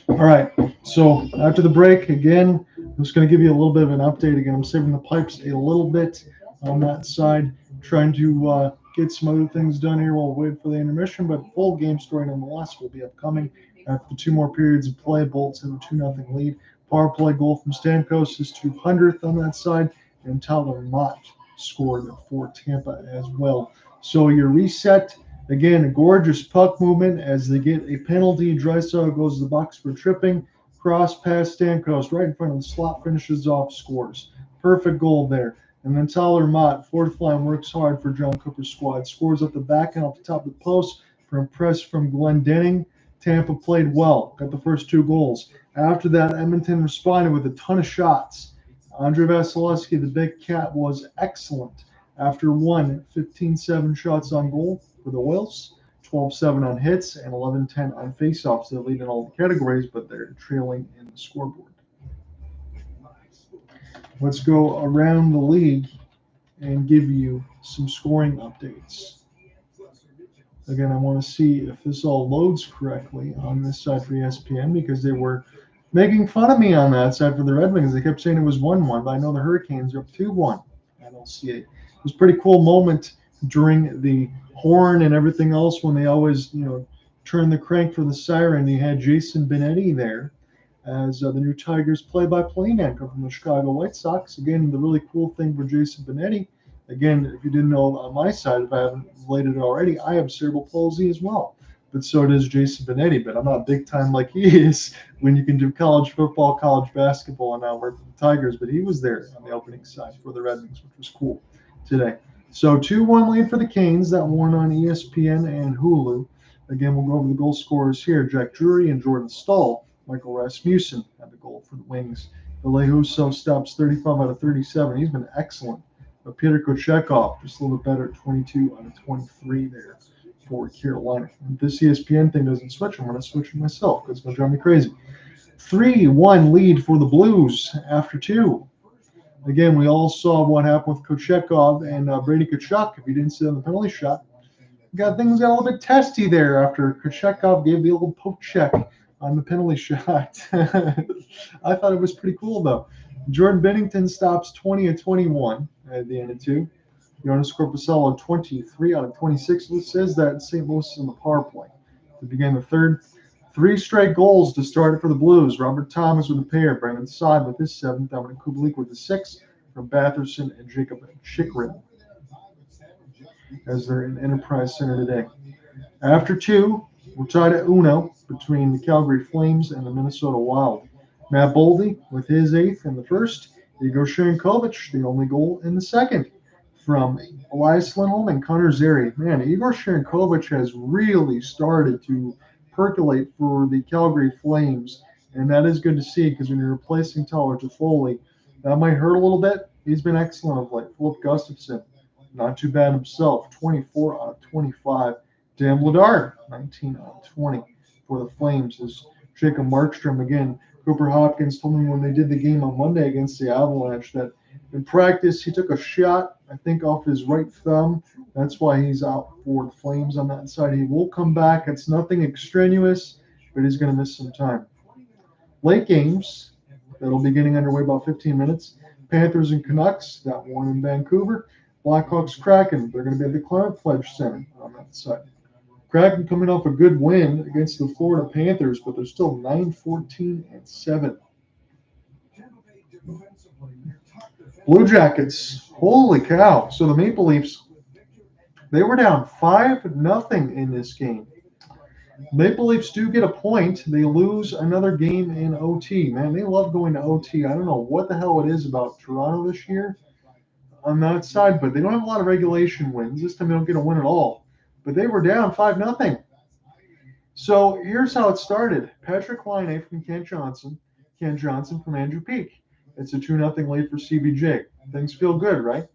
All right, so after the break, again, I'm just going to give you a little bit of an update. Again, I'm saving the pipes a little bit on that side, trying to get some other things done here while we wait for the intermission, but full game story nonetheless will be upcoming after 2 more periods of play. Bolts have a 2-0 lead. Power play goal from Stamkos, his 200th on that side, and Tyler Mott scored for Tampa as well. So your reset. Again, a gorgeous puck movement as they get a penalty. Draisaitl goes to the box for tripping. Cross pass Stamkos right in front of the slot, finishes off, scores. Perfect goal there. And then Tyler Mott, fourth line, works hard for John Cooper's squad. Scores up the back and off the top of the post for a press from Glenn Denning. Tampa played well, got the first 2 goals. After that, Edmonton responded with a ton of shots. Andrei Vasilevsky, the big cat, was excellent. After 15-7 shots on goal for the Oils, 12-7 on hits, and 11-10 on faceoffs. They lead in all the categories, but they're trailing in the scoreboard. Let's go around the league and give you some scoring updates. Again, I want to see if this all loads correctly on this side for ESPN because they were making fun of me on that side for the Red Wings. They kept saying it was 1-1, but I know the Hurricanes are up 2-1. I don't see it. It was a pretty cool moment during the horn and everything else when they always, turn the crank for the siren. They had Jason Benetti there as the new Tigers play-by-play man come from the Chicago White Sox. Again, the really cool thing for Jason Benetti Again, if you didn't know on my side, if I haven't related it already, I have cerebral palsy as well. But so does Jason Benetti, but I'm not big time like he is when you can do college football, college basketball, and now work with the Tigers. But he was there on the opening side for the Red Wings, which was cool today. So 2-1 lead for the Canes. That one on ESPN and Hulu. Again, we'll go over the goal scorers here. Jack Drury and Jordan Stahl. Michael Rasmussen had the goal for the Wings. Husso stops 35 out of 37. He's been excellent. But Peter Kochetkov, just a little bit better, 22 out of 23 there for Carolina. If this ESPN thing doesn't switch, I'm going to switch it myself because it's going to drive me crazy. 3-1 lead for the Blues after 2. Again, we all saw what happened with Kochetkov and Brady Tkachuk. If you didn't see it on the penalty shot, things got a little bit testy there after Kochetkov gave the old poke check on the penalty shot. I thought it was pretty cool, though. Jordan Binnington stops 20 of 21 at the end of 2. Jonas Corposello, 23 out of 26. This says that St. Louis is in the power play to begin the third. 3 straight goals to start it for the Blues. Robert Thomas with a pair. Brandon Saad with his 7th. Dominic Kubalik with the 6th from Batherson and Jacob Chikrin as they're in Enterprise Center today. After 2, we're tied at 1 between the Calgary Flames and the Minnesota Wild. Matt Boldy with his 8th in the first. Igor Sharankovich, the only goal in the second from Elias Lindholm and Connor Zary. Man, Igor Sharankovich has really started to percolate for the Calgary Flames, and that is good to see because when you're replacing Tyler Toffoli, that might hurt a little bit. He's been excellent of late. Philip Gustafsson, not too bad himself, 24 out of 25. Dan Vladar, 19 out of 20 for the Flames. As Jacob Markstrom again. Cooper Hopkins told me when they did the game on Monday against the Avalanche that in practice he took a shot, I think, off his right thumb. That's why he's out for the Flames on that side. He will come back. It's nothing extraneous, but he's going to miss some time. Late games, that'll be getting underway about 15 minutes. Panthers and Canucks, that one in Vancouver. Blackhawks Kraken, they're going to be at the Climate Pledge Center on that side. Kraken coming off a good win against the Florida Panthers, but they're still 9-14-7. Blue Jackets, holy cow. So the Maple Leafs, they were down 5-0 in this game. Maple Leafs do get a point. They lose another game in OT. Man, they love going to OT. I don't know what the hell it is about Toronto this year on that side, but they don't have a lot of regulation wins. This time they don't get a win at all. But they were down 5-0. So here's how it started. Patrick Laine from Kent Johnson from Andrew Peak. It's a 2-0 lead for CBJ. Things feel good, right?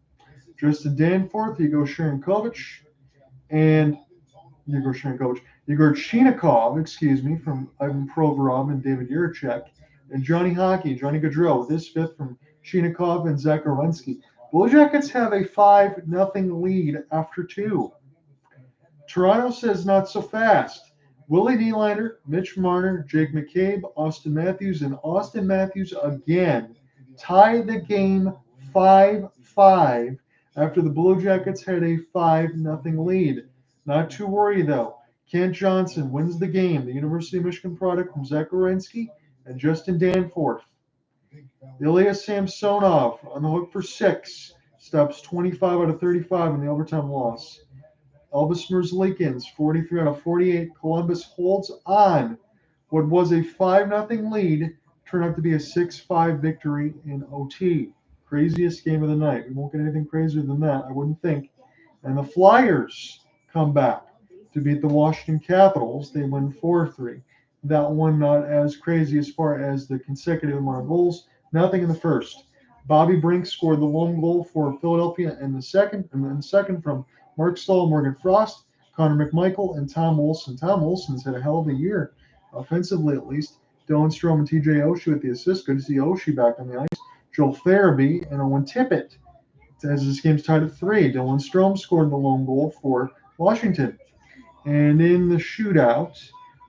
Justin Danforth, Igor Sharankovich, and Igor Chinikov, from Ivan Provorov and David Yurchek, and Johnny Gaudreau with his 5th from Chinikov and Zach Orensky. Blue Jackets have a 5-0 lead after 2. Toronto says not so fast. Willie Nylander, Mitch Marner, Jake McCabe, Austin Matthews, and Austin Matthews again tied the game 5-5 after the Blue Jackets had a 5-0 lead. Not too worried, though. Kent Johnson wins the game. The University of Michigan product from Zach Orensky and Justin Danforth. Ilya Samsonov on the hook for 6. Stops 25 out of 35 in the overtime loss. Elvis Merzlikins, 43 out of 48. Columbus holds on. What was a 5-0 lead turned out to be a 6-5 victory in OT. Craziest game of the night. We won't get anything crazier than that, I wouldn't think. And the Flyers come back to beat the Washington Capitals. They win 4-3. That one not as crazy as far as the consecutive amount of goals. Nothing in the first. Bobby Brink scored the lone goal for Philadelphia in the second, and then the second from Mark Stahl, Morgan Frost, Connor McMichael, and Tom Olsen. Tom Olsen's had a hell of a year, offensively at least. Dylan Strome and TJ Oshie with the assist. Good to see Oshie back on the ice. Joel Farabee and Owen Tippett. As this game's tied at 3, Dylan Strome scored the lone goal for Washington. And in the shootout,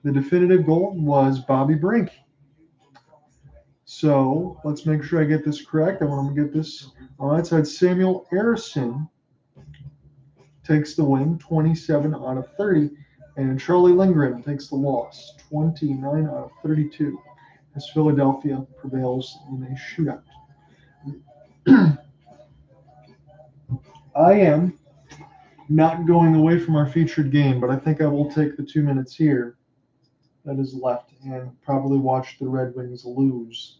the definitive goal was Bobby Brink. So let's make sure I get this correct. I want to get this on that side. Samuel Erison takes the win, 27 out of 30. And Charlie Lindgren takes the loss, 29 out of 32, as Philadelphia prevails in a shootout. I am not going away from our featured game, but I think I will take the 2 minutes here that is left and probably watch the Red Wings lose.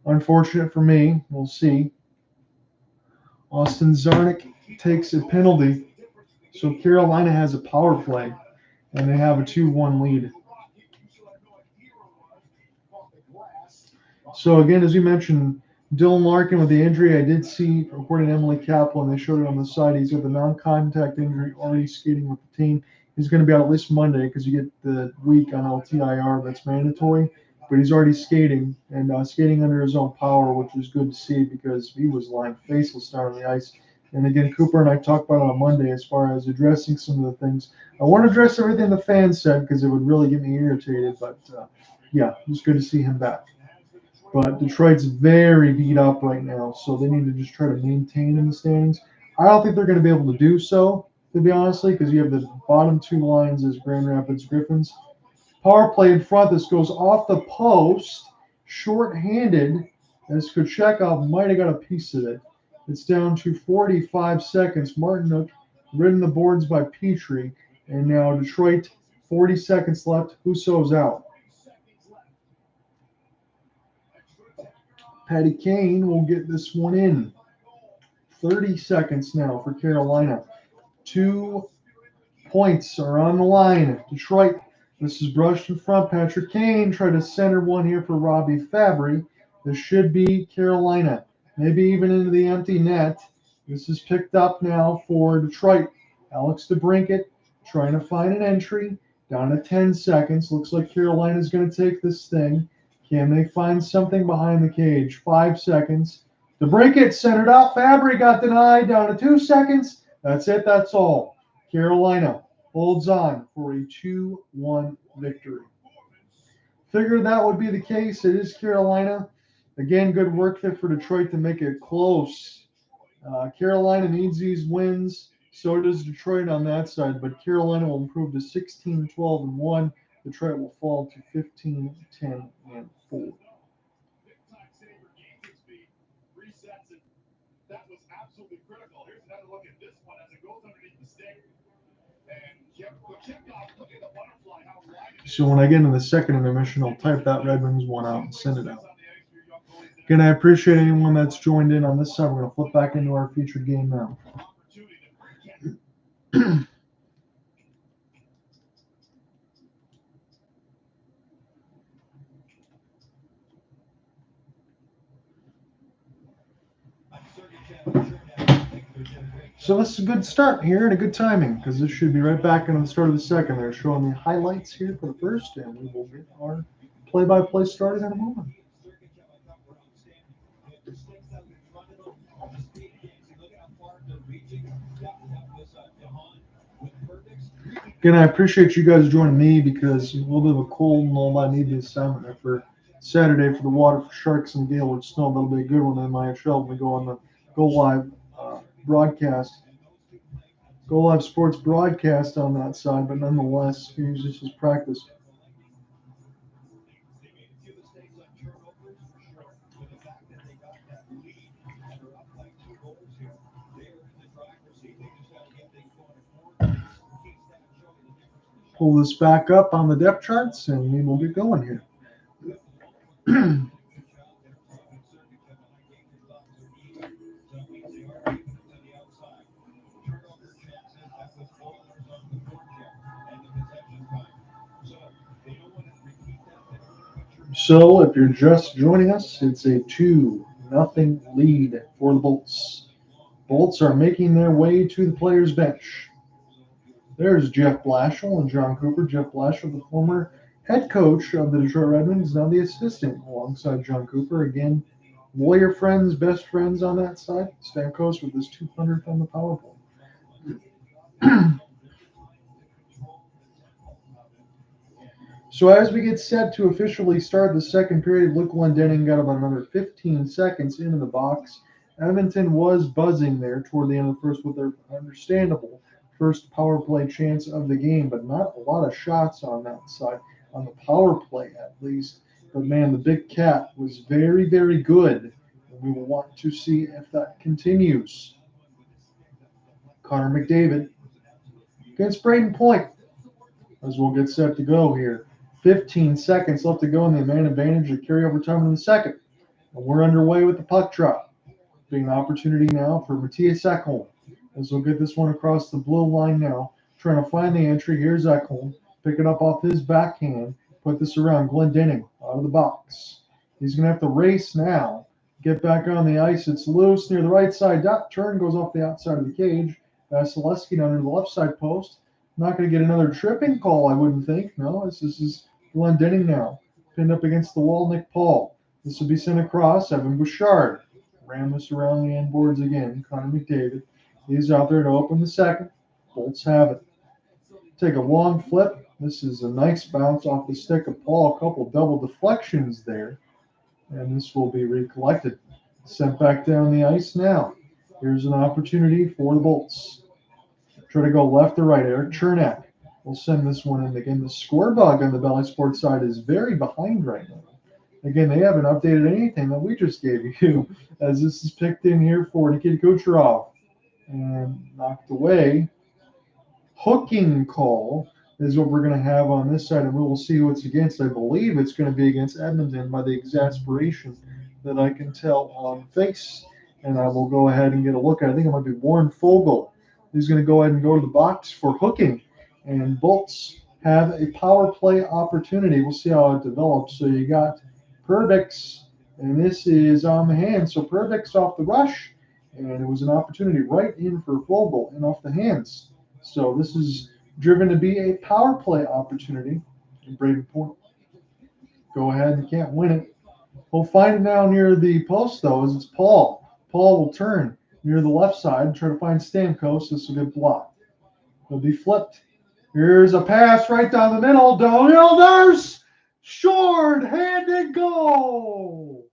Unfortunate for me. We'll see. Austin Zarnik takes a penalty, so Carolina has a power play, and they have a 2-1 lead. So again, as you mentioned, Dylan Larkin with the injury, I did see, according to Emily Kaplan, they showed it on the side, he's got the non-contact injury, already skating with the team. He's going to be out at least Monday because you get the week on LTIR that's mandatory, but he's already skating and skating under his own power, which is good to see because he was lying faceless down on the ice. And again, Cooper and I talked about it on Monday as far as addressing some of the things. I want to address everything the fans said because it would really get me irritated, but yeah, it was good to see him back. But Detroit's very beat up right now, so they need to just try to maintain in the standings. I don't think they're going to be able to do so, to be honestly, because you have the bottom two lines as Grand Rapids Griffins. Power play in front. This goes off the post, short-handed, as Kochekov might have got a piece of it. It's down to 45 seconds. Martinook ridden the boards by Petrie, and now Detroit, 40 seconds left. Husso's out. Patty Kane will get this one in. 30 seconds now for Carolina. 2 points are on the line. Detroit, this is brushed in front. Patrick Kane tried to center one here for Robbie Fabry. This should be Carolina. Maybe even into the empty net. This is picked up now for Detroit. Alex DeBrincat trying to find an entry. Down to 10 seconds. Looks like Carolina's going to take this thing. Can they find something behind the cage? 5 seconds. DeBrincat centered out. Fabry got denied. Down to 2 seconds. That's it. That's all. Carolina holds on for a 2-1 victory. Figured that would be the case. It is Carolina. Again, good work there for Detroit to make it close. Carolina needs these wins. So does Detroit on that side. But Carolina will improve to 16-12-1. Detroit will fall to 15-10-4. That was absolutely critical. Here's another look at this one as it goes underneath the stick. So when I get into the second intermission, I'll type that Red Wings one out and send it out. Again, I appreciate anyone that's joined in on this side. We're going to flip back into our featured game now. So this is a good start here and a good timing because this should be right back into the start of the second. They're showing the highlights here for the first, and we will get our play-by-play started in a moment. Again, I appreciate you guys joining me because a little bit of a cold and all I need the assignment there for Saturday for the Water for Sharks and Gaylord Snow. That'll be a good one in my NHL when we go on the Go Live broadcast. Go Live Sports broadcast on that side, but nonetheless, here's just his practice. Pull this back up on the depth charts, and we will get going here. So, if you're just joining us, it's a 2-0 lead for the Bolts. Bolts are making their way to the players' bench. There's Jeff Blashill and John Cooper. Jeff Blashill, the former head coach of the Detroit Red Wings, now the assistant alongside John Cooper. Again, lawyer friends, best friends on that side. Stamkos with his 200th on the power play. So as we get set to officially start the second period, Luke Glendening got about another 15 seconds into the box. Edmonton was buzzing there toward the end of the first with their understandable first power play chance of the game, but not a lot of shots on that side, on the power play at least. But man, the Big Cat was very, very good, and we will want to see if that continues. Connor McDavid against Braden Point. As we'll get set to go here. 15 seconds left to go in the man advantage to carry over time in the second. And we're underway with the puck drop. Being an opportunity now for Matthias Ekholm. As we'll get this one across the blue line now. Trying to find the entry. Here's Ekholm. Pick it up off his backhand. Put this around Glendening out of the box. He's going to have to race now. Get back on the ice. It's loose near the right side. That turn goes off the outside of the cage. Vasilevsky down into the left side post. Not going to get another tripping call, I wouldn't think. No, this is Glendening now. Pinned up against the wall, Nick Paul. This will be sent across. Evan Bouchard. Ram this around the end boards again. Connor McDavid. He's out there to open the second. Bolts have it. Take a long flip. This is a nice bounce off the stick of Paul. A couple double deflections there. And this will be recollected. Sent back down the ice now. Here's an opportunity for the Bolts. Try to go left or right. Eric Chernak will send this one in. Again, the score bug on the Bally Sports side is very behind right now. Again, they haven't updated anything that we just gave you, as this is picked in here for Nikita Kucherov. And knocked away. Hooking call is what we're going to have on this side, and we will see who it's against. I believe it's going to be against Edmonton by the exasperation that I can tell on face. And I will go ahead and get a look at it. I think it might be Warren Fogle. He's going to go ahead and go to the box for hooking. And Bolts have a power play opportunity. We'll see how it develops. So you got Perbix, and this is on the hand. So Perbix off the rush, and it was an opportunity right in for Fogle and off the hands. So this is driven to be a power play opportunity. And Braden Point, go ahead and can't win it. We'll find it now near the post, though, as it's Paul. Paul will turn near the left side and try to find Stamkos. This will get blocked. It'll be flipped. Here's a pass right down the middle. Darnell Nurse! Short-handed goal!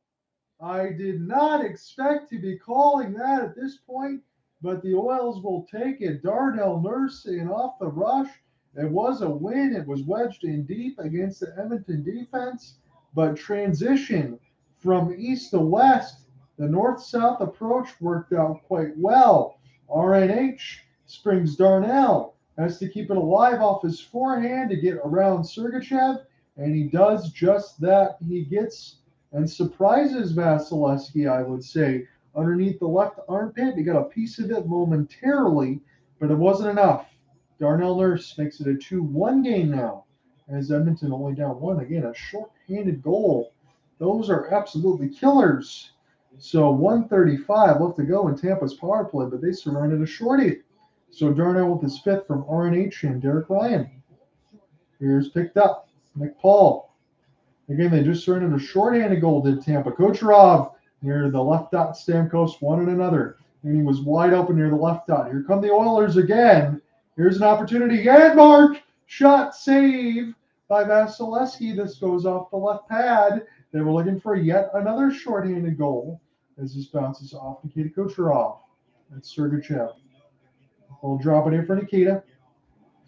I did not expect to be calling that at this point, but the Oils will take it. Darnell Nurse in off the rush. It was a win. It was wedged in deep against the Edmonton defense, but transition from east to west, the north-south approach worked out quite well. RNH springs Darnell, has to keep it alive off his forehand to get around Sergachev, and he does just that. He gets and surprises Vasilevsky, I would say, underneath the left armpit. He got a piece of it momentarily, but it wasn't enough. Darnell Nurse makes it a 2-1 game now, as Edmonton only down one. Again, a short-handed goal. Those are absolutely killers. So 1:35 left to go in Tampa's power play, but they surrounded a shorty. So Darnell with his fifth from RNH and Derek Ryan. Here's picked up. Nick Paul. Again, they just surrendered a shorthanded goal, did Tampa. Kucherov near the left dot. Stamkos one and another. And he was wide open near the left dot. Here come the Oilers again. Here's an opportunity. And Mark! Shot save by Vasilevsky. This goes off the left pad. They were looking for yet another shorthanded goal as this bounces off Nikita Kucherov. That's Sergachev. We'll drop it in for Nikita.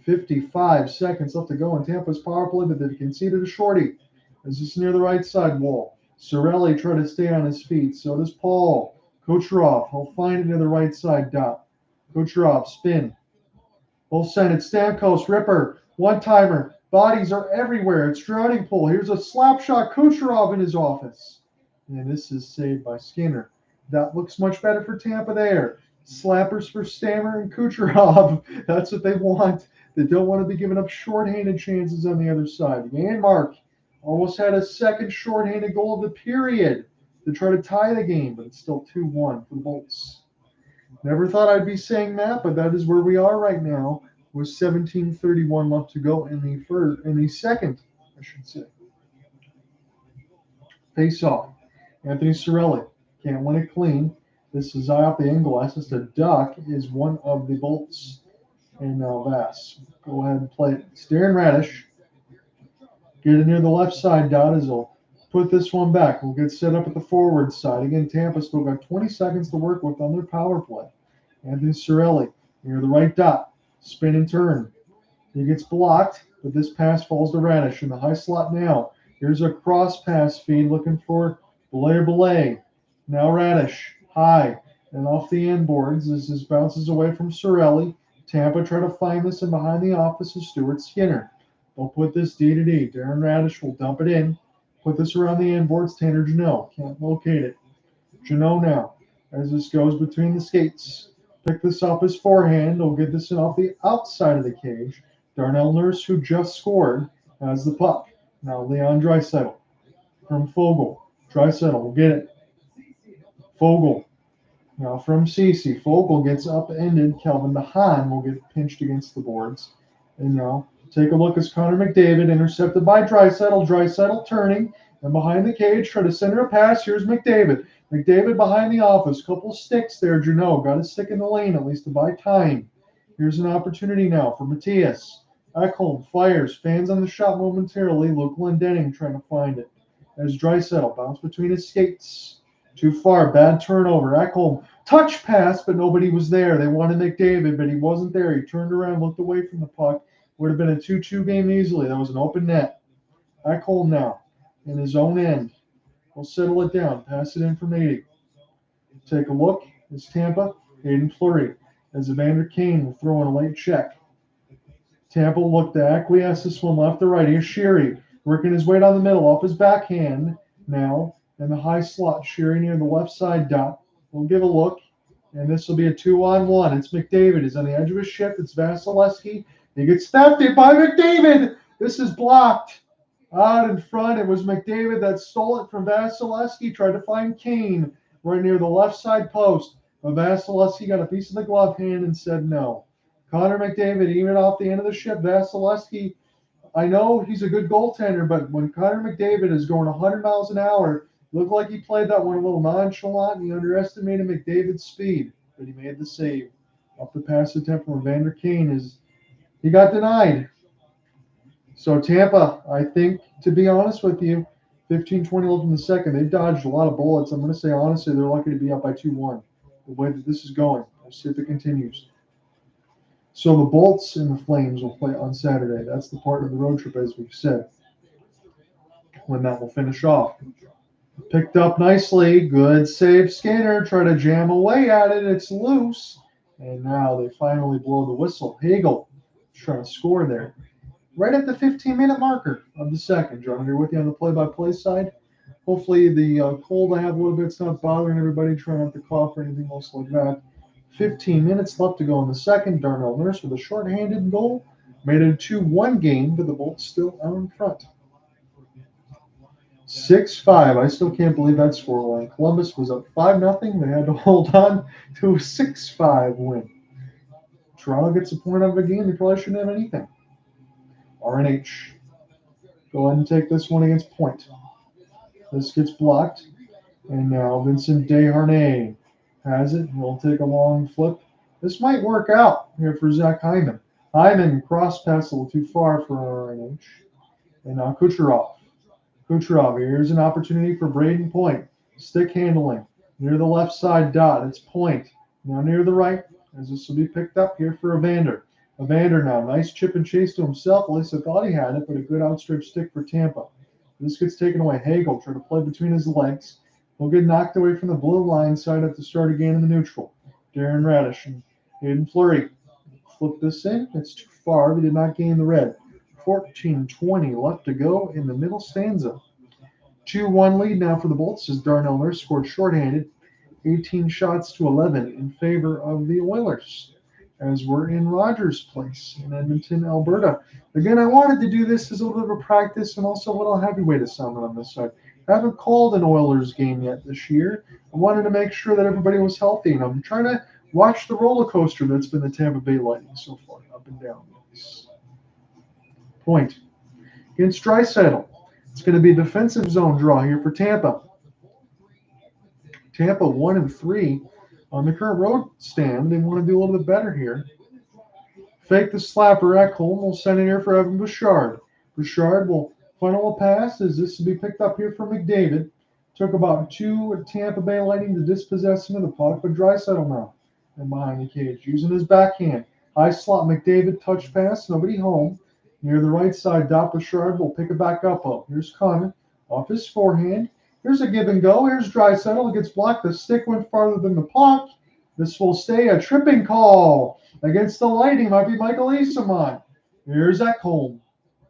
55 seconds left to go in Tampa's power play, but they conceded a shorty. This is near the right side wall. Cirelli tried to stay on his feet. So does Paul. Kucherov. He'll find it near the right side dot. Kucherov spin. We'll send it. Stamkos, Ripper. One-timer. Bodies are everywhere. It's drowning pool. Here's a slap shot. Kucherov in his office. And this is saved by Skinner. That looks much better for Tampa there. Slappers for Stammer and Kucherov. That's what they want. They don't want to be giving up shorthanded chances on the other side. Janmark almost had a second shorthanded goal of the period to try to tie the game, but it's still 2-1 for the Bolts. Never thought I'd be saying that, but that is where we are right now with 17:31 left to go in the second, I should say. Face off. Anthony Cirelli can't win it clean. This is eye off the angle. Assist to duck is one of the Bolts. And now Vass. Go ahead and play it. It's Darren Radish. Get it near the left side. Dot as he'll put this one back. We'll get set up at the forward side. Again, Tampa still got 20 seconds to work with on their power play. Anthony Cirelli near the right dot. Spin and turn. He gets blocked, but this pass falls to Radish in the high slot now. Here's a cross pass feed looking for Belay. Now Radish. High. And off the end boards as this bounces away from Sorelli. Tampa try to find this, and behind the office is Stuart Skinner. They'll put this D to D. Darren Radish will dump it in. Put this around the end boards. Tanner Janot can't locate it. Janot now, as this goes between the skates. Pick this up his forehand. He'll get this in off the outside of the cage. Darnell Nurse, who just scored, has the puck. Now Leon Draisaitl from Fogle. Draisaitl will get it. Fogle. Now from Cece. Fogle gets upended. Kelvin DeHaan will get pinched against the boards. And now take a look as Connor McDavid intercepted by Draisaitl. Draisaitl turning. And behind the cage, try to center a pass. Here's McDavid. McDavid behind the office. Couple sticks there. Janot got a stick in the lane, at least to buy time. Here's an opportunity now for Matthias. Ekholm fires. Fans on the shot momentarily. Luke Glendening trying to find it. As Draisaitl bounce between his skates. Too far. Bad turnover. Ekholm. Touch pass, but nobody was there. They wanted McDavid, but he wasn't there. He turned around, looked away from the puck. Would have been a 2-2 game easily. That was an open net. Ekholm now in his own end. We'll settle it down. Pass it in from 80. Take a look. It's Tampa. Hayden Fleury. As Evander Kane will throw in a late check. Tampa will look to acquiesce this one left to right. Here's Sheary working his way down the middle off his backhand now. In the high slot, Sheary near the left side dot. We'll give a look. And this will be a 2-on-1. It's McDavid. He's on the edge of his shift. It's Vasilevsky. He gets staffed by McDavid. This is blocked. Out in front, it was McDavid that stole it from Vasilevsky. Tried to find Kane right near the left side post. But Vasilevsky got a piece of the glove hand and said no. Connor McDavid, even off the end of the ship, Vasilevsky, I know he's a good goaltender, but when Connor McDavid is going 100 miles an hour, looked like he played that one a little nonchalant and he underestimated McDavid's speed. But he made the save. Off the pass attempt from Evander Kane he got denied. So Tampa, I think, to be honest with you, 15-20 left in the second. They dodged a lot of bullets. I'm going to say, honestly, they're lucky to be up by 2-1. The way that this is going. We'll see if it continues. So the Bolts and the Flames will play on Saturday. That's the part of the road trip, as we've said, when that will finish off. Picked up nicely. Good save, Skinner. Try to jam away at it. It's loose. And now they finally blow the whistle. Hagel trying to score there. Right at the 15-minute marker of the second. John, you're with you on the play-by-play side. Hopefully the cold I have a little bit, it's not bothering everybody. Trying not to cough or anything else like that. 15 minutes left to go in the second. Darnell Nurse with a shorthanded goal. Made it a 2-1 game, but the Bolts still out in front. 6-5. I still can't believe that scoreline. Columbus was up 5-0. They had to hold on to a 6-5 win. Toronto gets a point out of a game. They probably shouldn't have anything. RNH. Go ahead and take this one against Point. This gets blocked. And now Vincent Desharnais has it. He'll take a long flip. This might work out here for Zach Hyman. Hyman cross pass a little too far for RNH. And now Kucherov. Here's an opportunity for Braden Point. Stick handling. Near the left side dot. It's Point. Now near the right. As this will be picked up here for Evander. Evander now. Nice chip and chase to himself. At least I thought he had it, but a good outstretched stick for Tampa. This gets taken away. Hagel trying to play between his legs. He'll get knocked away from the blue line side at the start again in the neutral. Darren Radish and Hayden Fleury. Flip this in. It's too far. They did not gain the red. 14-20 left to go in the middle stanza. 2-1 lead now for the Bolts as Darnell Nurse scored shorthanded. 18 shots to 11 in favor of the Oilers. As we're in Rogers Place in Edmonton, Alberta. Again, I wanted to do this as a little bit of a practice and also a little heavyweight assignment on this side. I haven't called an Oilers game yet this year. I wanted to make sure that everybody was healthy, and I'm trying to watch the roller coaster that's been the Tampa Bay Lightning so far, up and down. Point against Draisaitl. It's going to be a defensive zone draw here for Tampa. Tampa 1-3 on the current road stand. They want to do a little bit better here. Fake the slapper. Ekholm will send it here for Evan Bouchard. Bouchard will funnel a pass as this will be picked up here from McDavid. Took about 2 Tampa Bay Lightning to dispossess him of the puck, but Draisaitl now and behind the cage using his backhand. High slot McDavid touch pass. Nobody home. Near the right side, Dot Bouchard will pick it back up. Here's Connor off his forehand. Here's a give and go. Here's Draisaitl. It gets blocked. The stick went farther than the puck. This will stay a tripping call against the Lightning. Might be Michael Easemont. Here's Ekholm.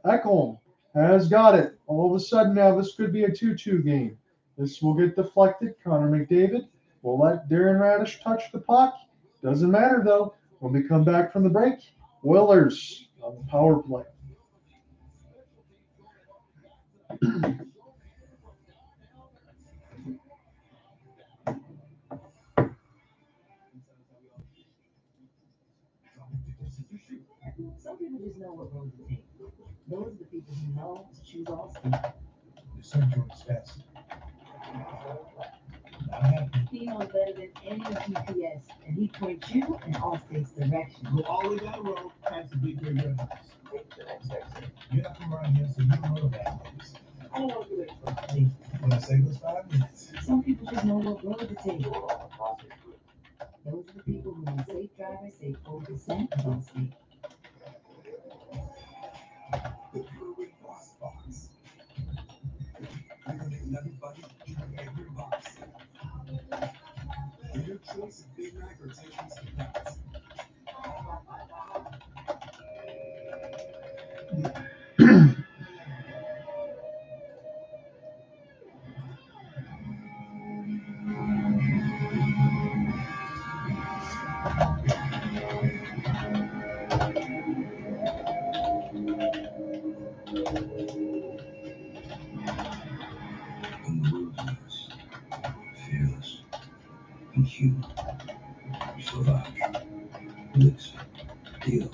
Ekholm has got it. All of a sudden now this could be a 2-2 game. This will get deflected. Connor McDavid will let Darren Radish touch the puck. Doesn't matter though. When we come back from the break, Oilers on the power play. Some people just know what road to take. Those are the people who know to choose Allstate. The surgery is fast. He knows better than any GPS, and he points you in Allstate's direction. Go all the way down the road, past the big red house. You're not from around here, so you don't know the bad ways. I don't want to do it for me. When I say those 5 minutes, Some people just know what road to take. Those are the people who know safe drivers save 40% of Allstate. the Pruitt Boss Box. Eliminate everybody in every box. For your choice of Big Mac or 10 piece of nuts. In the wilderness, fearless and human. Survive. Listen. Deal.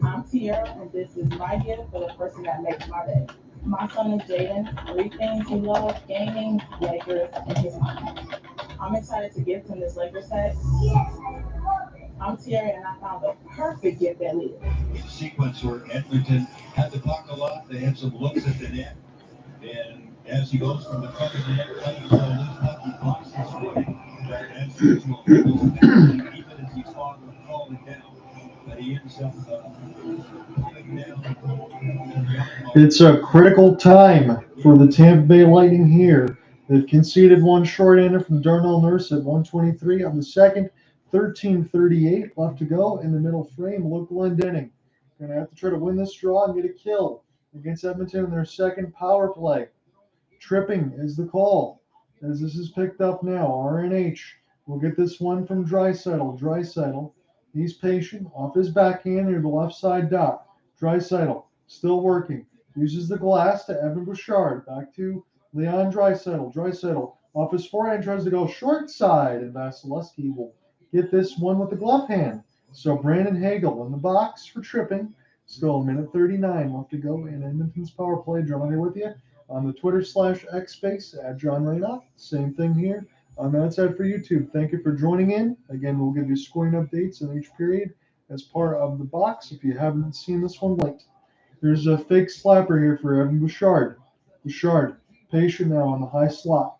I'm Tiara, and this is my gift for the person that makes my day. My son is Jaden. 3 things he loves: gaming, Lakers, and his mom. I'm excited to gift him this Lakers set. I'm Tiara, and I found the perfect gift that lives. It's a sequence where Edmonton had the puck a lot. They had some looks at the net. And as he goes from the front of the net, playing for a loose puck, he blocks his footing. But as usual, even as he's fought with falling down, but he ends up falling down. It's a critical time for the Tampa Bay Lightning here. They've conceded one shorthander from Darnell Nurse at 123 on the second. 13:38 left to go in the middle frame. Luke Glendening going to have to try to win this draw and get a kill against Edmonton in their second power play. Tripping is the call as this is picked up now. RNH will get this one from Draisaitl. Draisaitl, he's patient off his backhand near the left side dot. Draisaitl still working. Uses the glass to Evan Bouchard. Back to Leon Draisaitl. Draisaitl off his forehand tries to go short side, and Vasilevsky will get this one with the glove hand. So Brandon Hagel in the box for Tripping. Still a minute 39 left to go in Edmonton's power play. John here with you on the Twitter/X space at John Raynoff. Same thing here on that side for YouTube. Thank you for joining in. Again, we'll give you scoring updates in each period as part of the box if you haven't seen this one late. There's a fake slapper here for Evan Bouchard. Bouchard, patient now on the high slot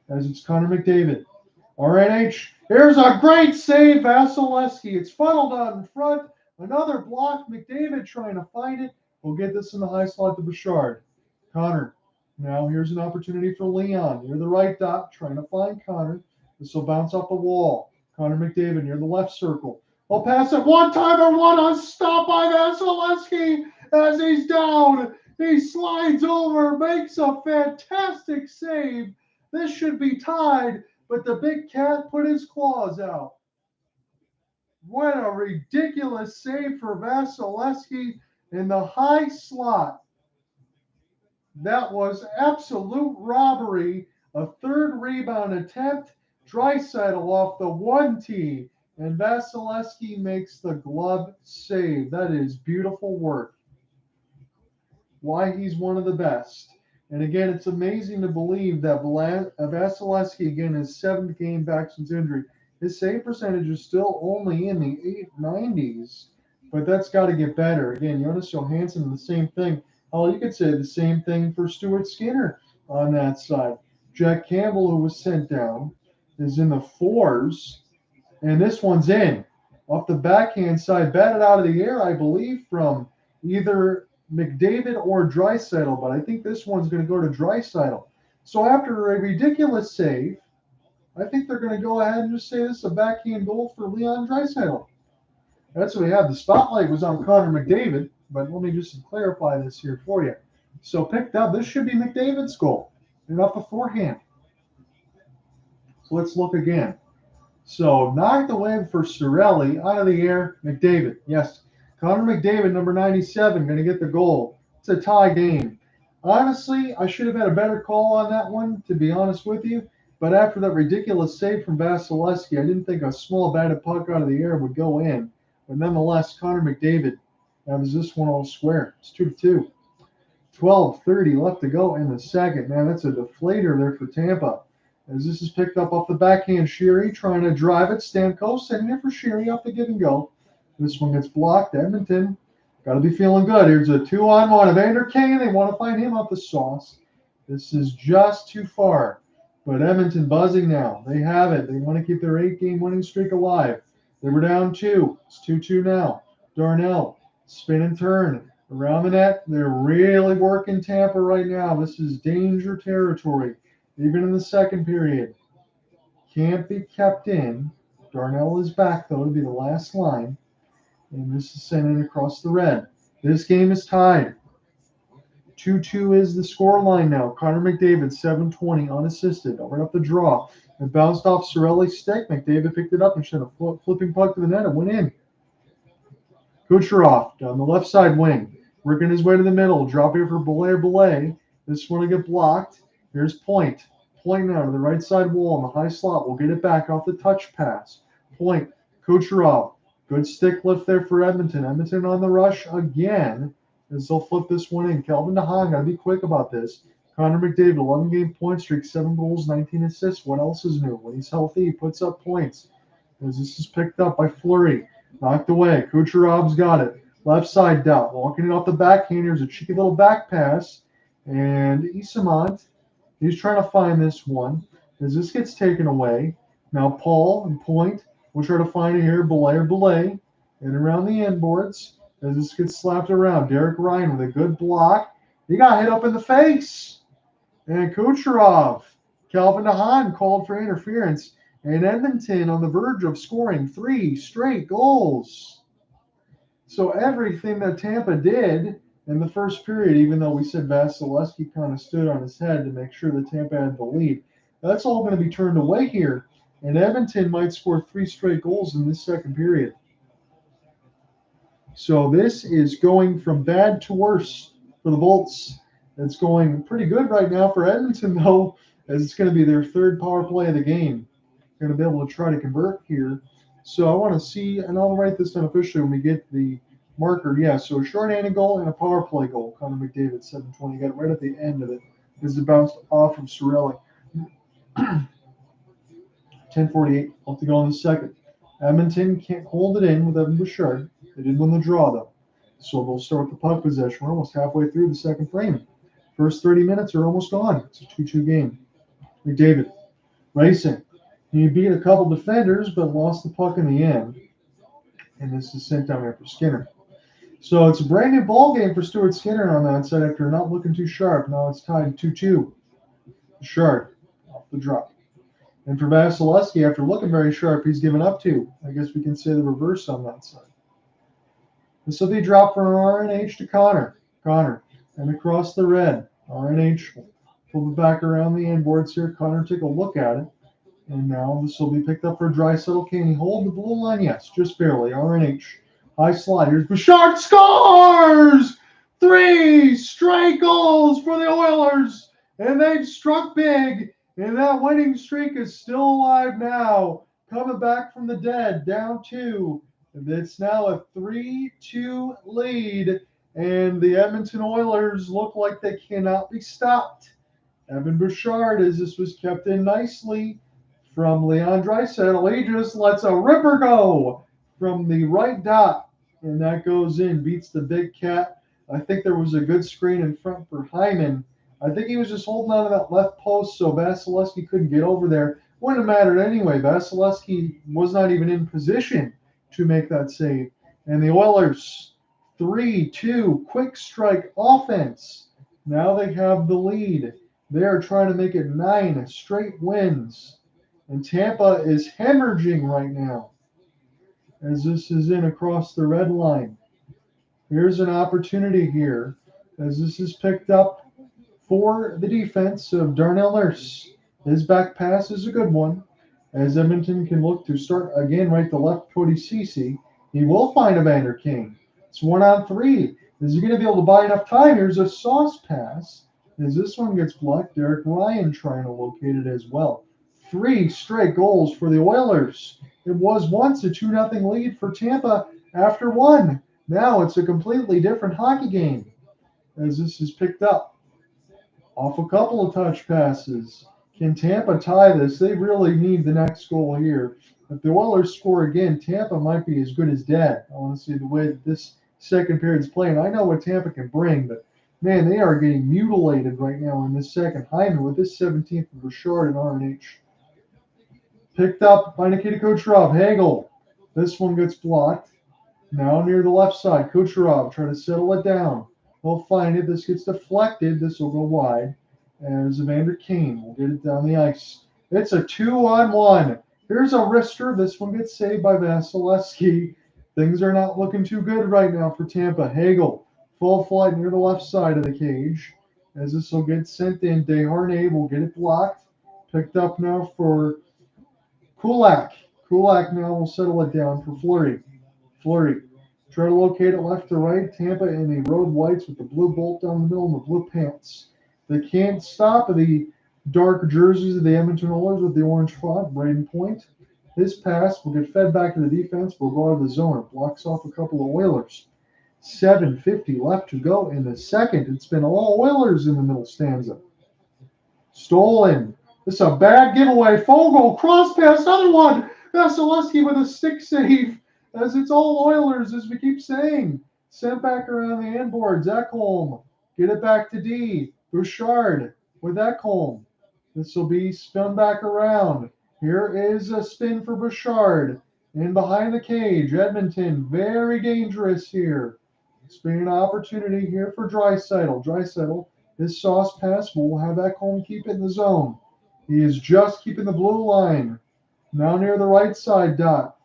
as it's Connor McDavid. RNH, here's a great save, Vasilevsky. It's funneled out in front. Another block. McDavid trying to find it. We'll get this in the high slot to Bouchard. Connor. Now here's an opportunity for Leon near the right dot, trying to find Connor. This will bounce off the wall. Connor McDavid near the left circle. I'll pass it one time or one on stop by Vasilevsky as he's down. He slides over, makes a fantastic save. This should be tied, but the big cat put his claws out. What a ridiculous save for Vasilevsky in the high slot. That was absolute robbery. A third rebound attempt. Draisaitl off the 1T, and Vasilevsky makes the glove save. That is beautiful work. Why he's one of the best. And again, it's amazing to believe that Vasilevsky, again, his 7th game back since injury, his save percentage is still only in the 890s, but that's got to get better. Again, Jonas Johansson, the same thing. Oh, you could say the same thing for Stuart Skinner on that side. Jack Campbell, who was sent down, is in the 4s, and this one's in. Off the backhand side, batted out of the air, I believe, from either McDavid or Draisaitl, but I think this one's going to go to Draisaitl. So after a ridiculous save, I think they're going to go ahead and just say this is a backhand goal for Leon Draisaitl. That's what we have. The spotlight was on Connor McDavid, but let me just clarify this here for you. So picked up, this should be McDavid's goal. And up beforehand. So let's look again. So knocked away for Cirelli, out of the air, McDavid. Yes, Connor McDavid, number 97, going to get the goal. It's a tie game. Honestly, I should have had a better call on that one, to be honest with you. But after that ridiculous save from Vasilevsky, I didn't think a small batted puck out of the air would go in. But nonetheless, Connor McDavid has this one all square. It's 2-2. 12:30 left to go in the second. Man, that's a deflator there for Tampa. As this is picked up off the backhand, Sheary trying to drive it. Stamkos sending it for Sheary off the give and go. This one gets blocked. Edmonton got to be feeling good. Here's a 2-on-1. Evander Kane, they want to find him off the sauce. This is just too far. But Edmonton buzzing now. They have it. They want to keep their 8-game winning streak alive. They were down 2. It's 2-2 now. Darnell, spin and turn. Around the net. They're really working Tampa right now. This is danger territory. Even in the second period. Can't be kept in. Darnell is back, though, to be the last line. And this is sent in across the red. This game is tied. 2-2 is the scoreline now. Connor McDavid, 720, unassisted. Right up the draw. It bounced off Cirelli's stick. McDavid picked it up and sent a flipping puck to the net. It went in. Kucherov down the left side wing. Working his way to the middle. Drop here for Bally. This one will get blocked. Here's Point. Point now to the right side wall in the high slot. We'll get it back off the touch pass. Point. Kucherov. Good stick lift there for Edmonton. Edmonton on the rush again as they'll flip this one in. Calvin DeHaan, got to be quick about this. Connor McDavid, 11-game point streak, 7 goals, 19 assists. What else is new? When he's healthy, he puts up points. As this is picked up by Fleury. Knocked away. Kucherov's got it. Left side down. Walking it off the backhand. Here's a cheeky little back pass. And Isamont, he's trying to find this one. As this gets taken away. Now Paul and Point will try to find it here. Bally. And around the end boards. As this gets slapped around. Derek Ryan with a good block. He got hit up in the face. And Kucherov. Calvin DeHaan called for interference. And Edmonton on the verge of scoring 3 straight goals. So everything that Tampa did in the first period, even though we said Vasilevsky kind of stood on his head to make sure that Tampa had the lead, that's all going to be turned away here. And Edmonton might score 3 straight goals in this second period. So this is going from bad to worse for the Bolts. It's going pretty good right now for Edmonton, though, as it's going to be their 3rd power play of the game. They're going to be able to try to convert here. So I want to see, and I'll write this down officially when we get the marker. Yeah, so a short-handed goal and a power play goal. Connor McDavid, 720. Got it right at the end of it as it bounced off of Cirelli. 10:48. Off to go in the second. Edmonton can't hold it in with Evan Bouchard. They did win the draw, though. So they'll start with the puck possession. We're almost halfway through the second frame. First 30 minutes are almost gone. It's a 2-2 game. McDavid racing. He beat a couple defenders, but lost the puck in the end. And this is sent down there for Skinner. So it's a brand new ball game for Stuart Skinner on that side after not looking too sharp. Now it's tied 2-2. Sharp off the drop. And for Vasilevsky, after looking very sharp, he's given up 2. I guess we can say the reverse on that side. This will be dropped from RNH to Connor. And across the red. RNH will pull it back around the end boards here. Connor take a look at it. And now this will be picked up for Draisaitl. Can he hold the blue line? Yes, just barely. RNH. High slide. Here's Bouchard. Scores! 3 straight goals for the Oilers. And they've struck big. And that winning streak is still alive now. Coming back from the dead. Down 2. It's now a 3-2 lead. And the Edmonton Oilers look like they cannot be stopped. Evan Bouchard, as this was kept in nicely from Leon Draisaitl, he just lets a ripper go from the right dot. And that goes in, beats the big cat. I think there was a good screen in front for Hyman. I think he was just holding on to that left post so Vasilevsky couldn't get over there. Wouldn't have mattered anyway. Vasilevsky was not even in position to make that save. And the Oilers, 3-2, quick strike offense. Now they have the lead. They are trying to make it 9 straight wins. And Tampa is hemorrhaging right now as this is in across the red line. Here's an opportunity here as this is picked up for the defense of Darnell Nurse. His back pass is a good one as Edmonton can look to start again right to left. Cody Cece. He will find Evander King. It's 1-on-3. Is he going to be able to buy enough time? Here's a sauce pass as this one gets blocked. Derek Ryan trying to locate it as well. 3 straight goals for the Oilers. It was once a 2-0 lead for Tampa after one. Now it's a completely different hockey game as this is picked up off a couple of touch passes. Can Tampa tie this? They really need the next goal here. If the Oilers score again, Tampa might be as good as dead. I want to see the way that this second period is playing. I know what Tampa can bring, but man, they are getting mutilated right now in this second. Hyman with his 17th for Bouchard and RNH. Picked up by Nikita Kucherov. Hagel. This one gets blocked. Now near the left side. Kucherov trying to settle it down. He'll find it. This gets deflected. This will go wide. As Evander Kane will get it down the ice. It's a 2-on-1. Here's a wrister. This one gets saved by Vasilevsky. Things are not looking too good right now for Tampa. Hagel, full flight near the left side of the cage. As this will get sent in, Desharnais will get it blocked. Picked up now for Kulak. Kulak now will settle it down for Fleury. Fleury. Try to locate it left to right. Tampa in the road whites with the blue bolt down the middle and the blue pants. They can't stop the dark jerseys of the Edmonton Oilers with the orange font. Braden Point. His pass will get fed back to the defense. Will go out of the zone. It blocks off a couple of Oilers. 7:50 left to go in the second. It's been all Oilers in the middle stanza. Stolen. This is a bad giveaway. Fogle, cross pass, another one. Vasilevsky with a stick save. As it's all Oilers, as we keep saying. Sent back around the end board. Ekholm. Get it back to D. Bouchard with Ekholm. This will be spun back around. Here is a spin for Bouchard. In behind the cage. Edmonton, very dangerous here. It's been an opportunity here for Draisaitl. Draisaitl, his sauce pass will have Ekholm keep it in the zone. He is just keeping the blue line. Now near the right side dot.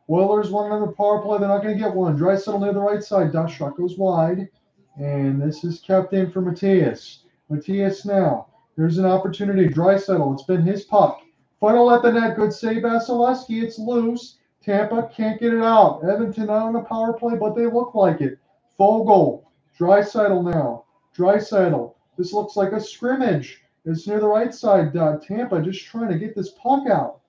Oilers want another power play. They're not going to get one. Draisaitl near the right side. Dot shot goes wide. And this is kept in for Matthias. Matthias now. Here's an opportunity. Draisaitl. It's been his puck. Final at the net. Good save, Vasilevsky. It's loose. Tampa can't get it out. Edmonton not on a power play, but they look like it. Fogle. Draisaitl now. Draisaitl. This looks like a scrimmage. It's near the right side. Tampa just trying to get this puck out.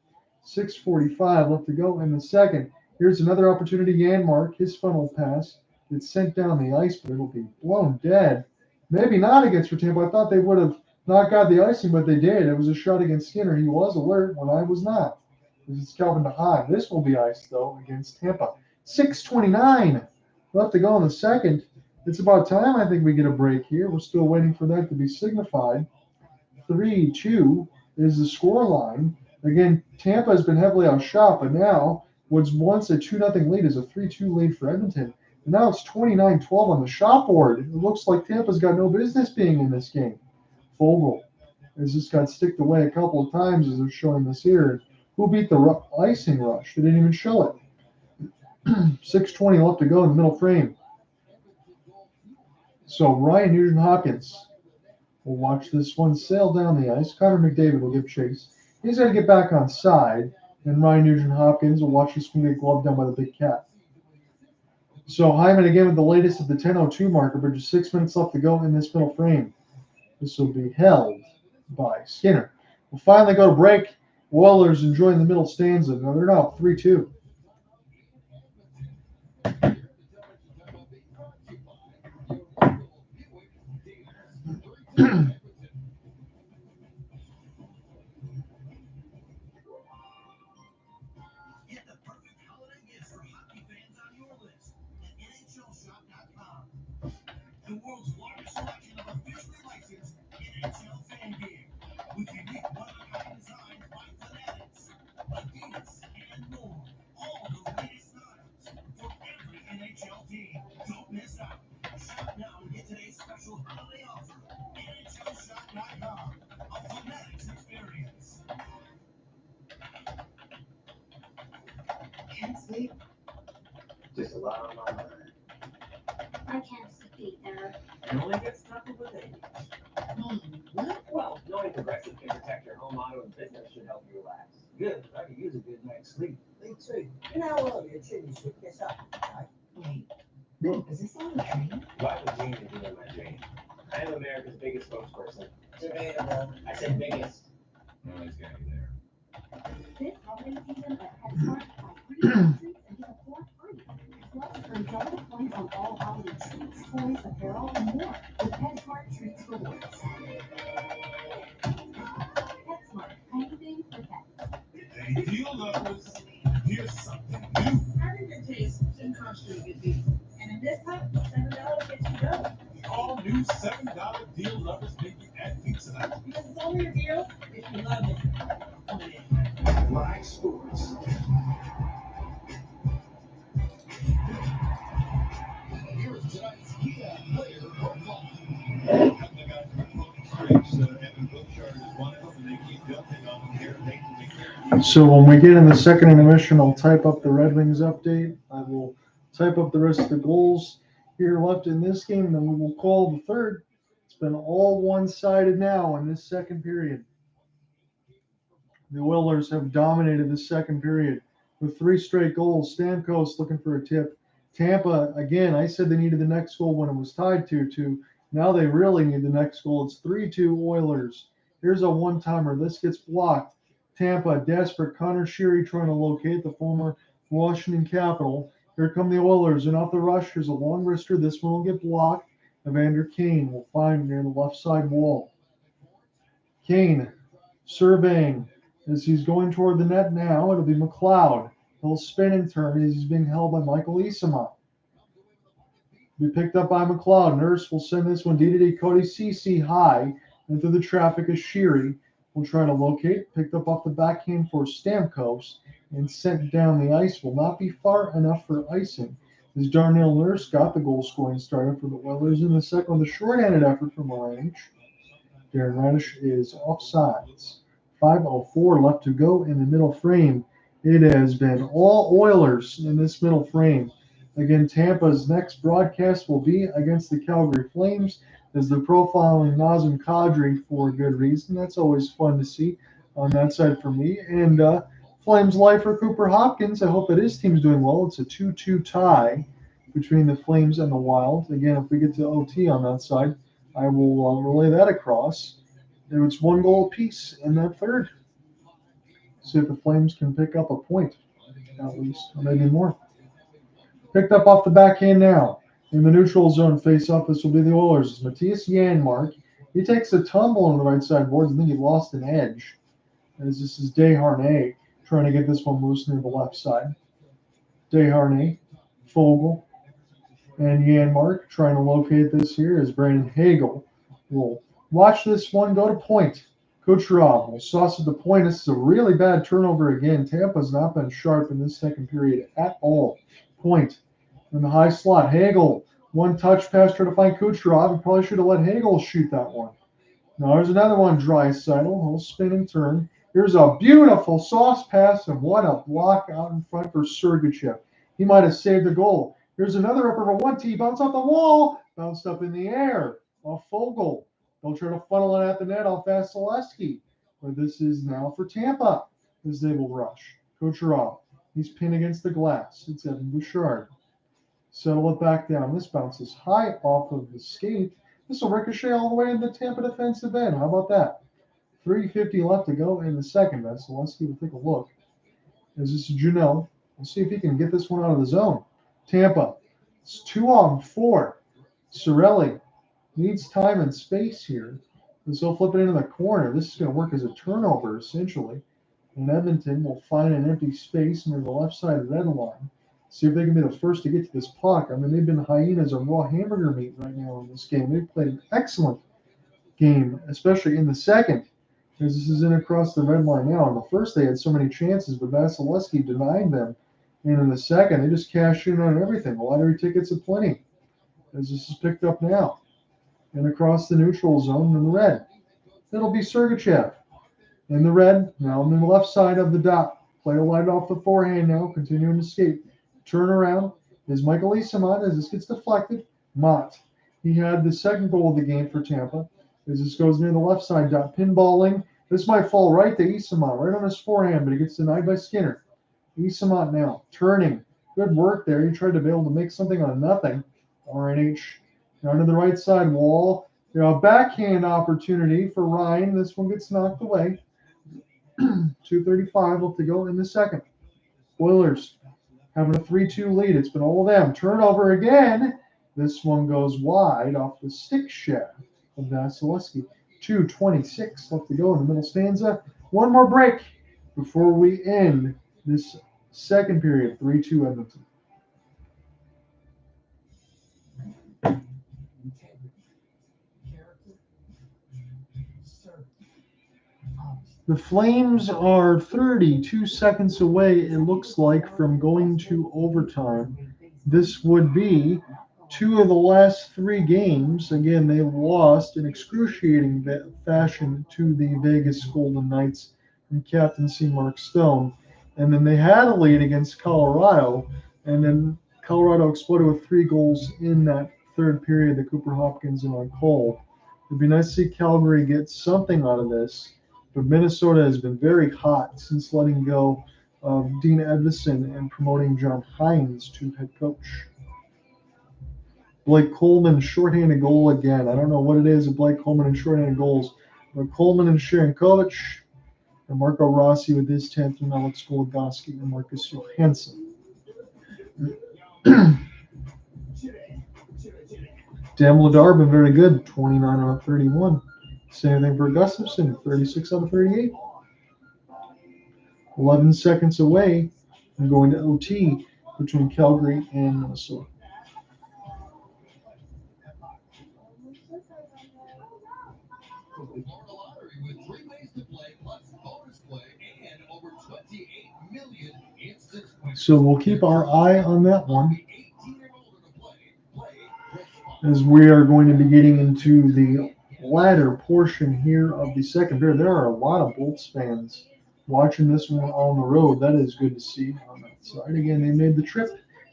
6:45 left to go in the second. Here's another opportunity. Janmark, his funnel pass. It's sent down the ice, but it'll be blown dead. Maybe not against for Tampa. I thought they would have not got the icing, but they did. It was a shot against Skinner. He was alert when I was not. This is Calvin DeHaan. This will be iced, though, against Tampa. 6:29 left to go in the second. It's about time I think we get a break here. We're still waiting for that to be signified. 3-2 is the score line. Again, Tampa has been heavily outshot, but now what's once a 2-0 lead is a 3-2 lead for Edmonton. And now it's 29-12 on the shot board. It looks like Tampa's got no business being in this game. Fogle has just got sticked away a couple of times as they're showing this here. Who beat the icing rush? They didn't even show it. 6:20 left to go in the middle frame. So Ryan Nugent-Hopkins will watch this one sail down the ice. Connor McDavid will give chase. He's got to get back on side. And Ryan Nugent-Hopkins will watch this one get gloved down by the big cat. So Hyman again with the latest at the 10:02 marker, but just 6 minutes left to go in this middle frame. This will be held by Skinner. We'll finally go to break. Oilers enjoying the middle stanza. Now they're now 3-2. The world's largest selection of officially licensed NHL fan gear with unique one-of-a-kind designs by fanatics, Adidas, and more. I can't succeed there. It only gets tougher with age. What? Well, knowing Progressive can protect your home, auto, and business should help you relax. Good. I could use a good night's sleep. Me too. You know how early a chimney sweep gets up at night? Wait, is this on the train? Why would Gene be in my dream? I am America's biggest spokesperson. Debatable. I said biggest. Well, he's got you there. This holiday season at PetSmart, buy 3 treats and get a 4th free. Plus, earn double points on all holiday treats, toys, apparel, and more with PetSmart Treats Rewards. PetSmart, anything for pets. Hey, deal lovers, here's something new. Having good taste shouldn't cost you a good deal. And in this cup, $7 gets you double. The all-new $7 deal lovers menu at Pizza Hut. Because it's only a deal if you love it. Live sports. Here is tonight's key player profile. A couple of guys with quoting streaks. Evan Bouchard is one of them, and they keep building on them here. So when we get in the second intermission, I'll type up the Red Wings update. I will type up the rest of the goals here left in this game, and then we will call the third. It's been all one-sided now in this second period. The Oilers have dominated the second period with 3 straight goals. Stamkos looking for a tip. Tampa, again, I said they needed the next goal when it was tied 2-2. Now they really need the next goal. It's 3-2 Oilers. Here's a one-timer. This gets blocked. Tampa, desperate. Connor Sheary trying to locate the former Washington Capital. Here come the Oilers, and off the rush, here's a long wrister. This one will get blocked. Evander Kane will find near the left side wall. Kane surveying as he's going toward the net now. It'll be McLeod. He'll spin and turn as he's being held by Michael Easama. Be picked up by McLeod. Nurse will send this one D-to-D. Cody Ceci high into the traffic as Sheary will try to locate. Picked up off the backhand for Stamkos and sent down the ice. Will not be far enough for icing. As Darnell Nurse got the goal scoring started for the Oilers in the second with a shorthanded effort from range. Darren Radish is offsides. 5:04 left to go in the middle frame. It has been all Oilers in this middle frame. Again, Tampa's next broadcast will be against the Calgary Flames as they're profiling Nazem Kadri for a good reason. That's always fun to see on that side for me. And Flames lifer Cooper Hopkins, I hope that his team's doing well. It's a 2-2 tie between the Flames and the Wild. Again, if we get to OT on that side, I will relay that across. It's 1 goal apiece in that third. See if the Flames can pick up a point, at least, or maybe more. Picked up off the backhand now. In the neutral zone face-off, this will be the Oilers. It's Matthias Janmark. He takes a tumble on the right side boards. I think he lost an edge. As this is Desharnais trying to get this one loose near the left side. Desharnais, Fogle, and Janmark trying to locate this here as Brandon Hagel will watch this one go to point. Kucherov will sauce it to point. This is a really bad turnover again. Tampa's not been sharp in this second period at all. Point in the high slot. Hagel, one touch pass trying to find Kucherov. He probably should have let Hagel shoot that one. Now there's another one, Draisaitl. He'll spin and turn. Here's a beautiful sauce pass, and what a block out in front for Sergachev. He might have saved the goal. Here's another upper for 1T. Bounce off the wall. Bounced up in the air off Fogle. They'll try to funnel it at the net off Vasilevsky. But this is now for Tampa as they will rush. Kucherov. He's pinned against the glass. It's Evan Bouchard. Settle it back down. This bounces high off of the skate. This will ricochet all the way in the Tampa defensive end. How about that? 3:50 left to go in the second. Vasilevsky will take a look. As this is Janelle. We'll see if he can get this one out of the zone. Tampa. It's 2-on-4. Cirelli needs time and space here. This will flip it into the corner. This is going to work as a turnover, essentially. And Edmonton will find an empty space near the left side of the red line. See if they can be the first to get to this puck. I mean, they've been hyenas of raw hamburger meat right now in this game. They've played an excellent game, especially in the second, because this is in across the red line now. In the first, they had so many chances, but Vasilevsky denied them. And in the second, they just cashed in on everything. The lottery tickets aplenty, as this is picked up now. And across the neutral zone in the red. It'll be Sergachev. In the red, now on the left side of the dot. Player light off the forehand now, continuing to skate. Turn around. is Michael Eassamont as this gets deflected. Mott. He had the second goal of the game for Tampa as this goes near the left side dot. Pinballing. This might fall right to Eassamont, right on his forehand, but it gets denied by Skinner. Eassamont now turning. Good work there. He tried to be able to make something on nothing. RNH down to the right side wall. A backhand opportunity for Ryan. This one gets knocked away. 2:35 left to go in the second. Oilers having a 3-2 lead. It's been all of them. Turnover again. This one goes wide off the stick shaft of Vasilevsky. 2:26 left to go in the middle stanza. One more break before we end this second period. 3-2 Edmonton. The Flames are 32 seconds away, it looks like, from going to overtime. This would be 2 of the last 3 games. Again, they lost in excruciating fashion to the Vegas Golden Knights from Captain C. Mark Stone. And then they had a lead against Colorado, and then Colorado exploded with 3 goals in that third period that Cooper Hopkins and on Cole. It'd be nice to see Calgary get something out of this. But Minnesota has been very hot since letting go of Dean Edvison and promoting John Hines to head coach. Blake Coleman, shorthanded goal again. I don't know what it is with Blake Coleman and shorthanded goals, but Coleman and Sharankovic, and Marco Rossi with his 10th, and Alex Goligoski and Marcus Johansson. Dan Vladar been very good, 29 out of 31. Same thing for Gustafsson, 36 out of 38. 11 seconds away from going to OT between Calgary and Minnesota. So we'll keep our eye on that one as we are going to be getting into the latter portion here of the second period. There are a lot of Bolts fans watching this one on the road. That is good to see on that side. Again, they made the trip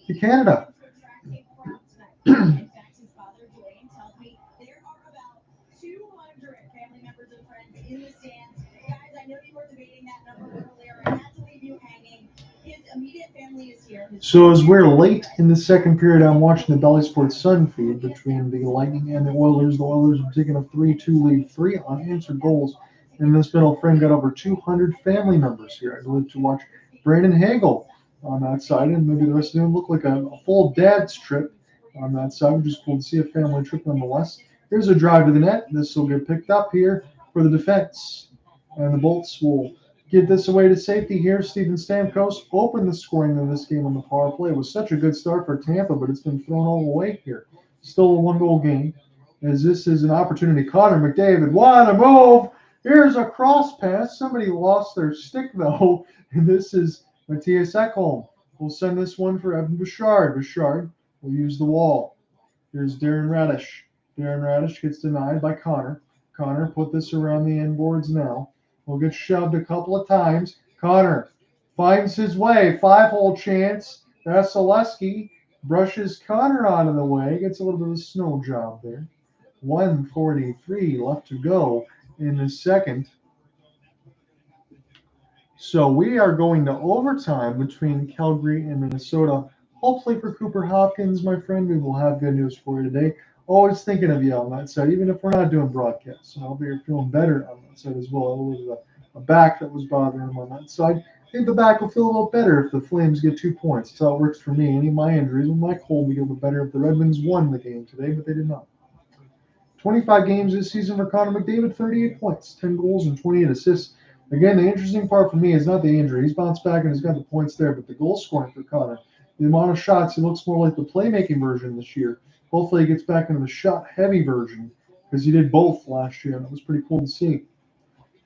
to Canada. So as we're late in the second period, I'm watching the Bally Sports Sun feed between the Lightning and the Oilers. The Oilers have taken a 3-2 lead, 3 unanswered goals. And this middle frame got over 200 family members here, I believe, to watch Brandon Hagel on that side. And maybe the rest of them look like a full dad's trip on that side, which is cool to see, a family trip nonetheless. Here's a drive to the net. This will get picked up here for the defense. And the Bolts will get this away to safety here. Steven Stamkos opened the scoring of this game on the power play. It was such a good start for Tampa, but it's been thrown all away here. Still a 1-goal game, as this is an opportunity. Connor McDavid, what a move! Here's a cross pass. Somebody lost their stick, though, and this is Matthias Ekholm. We'll send this one for Evan Bouchard. Bouchard will use the wall. Here's Darren Radish. Darren Radish gets denied by Connor. Connor put this around the end boards now. Will get shoved a couple of times. Connor finds his way. 5-hole chance. Vasilevsky brushes Connor out of the way. Gets a little bit of a snow job there. 1:43 left to go in the second. So we are going to overtime between Calgary and Minnesota. Hopefully for Cooper Hopkins, my friend, we will have good news for you today. Always thinking of you on that side, even if we're not doing broadcasts. And I'll be feeling better on that side as well. It was a back that was bothering him on that side. I think the back will feel a little better if the Flames get 2 points. That's how it works for me. Any of my injuries with my cold will be a little better if the Red Wings won the game today, but they did not. 25 games this season for Connor McDavid, 38 points, 10 goals, and 28 assists. Again, the interesting part for me is not the injury. He's bounced back and he's got the points there, but the goal scoring for Connor. The amount of shots, he looks more like the playmaking version this year. Hopefully he gets back into the shot-heavy version because he did both last year, and it was pretty cool to see.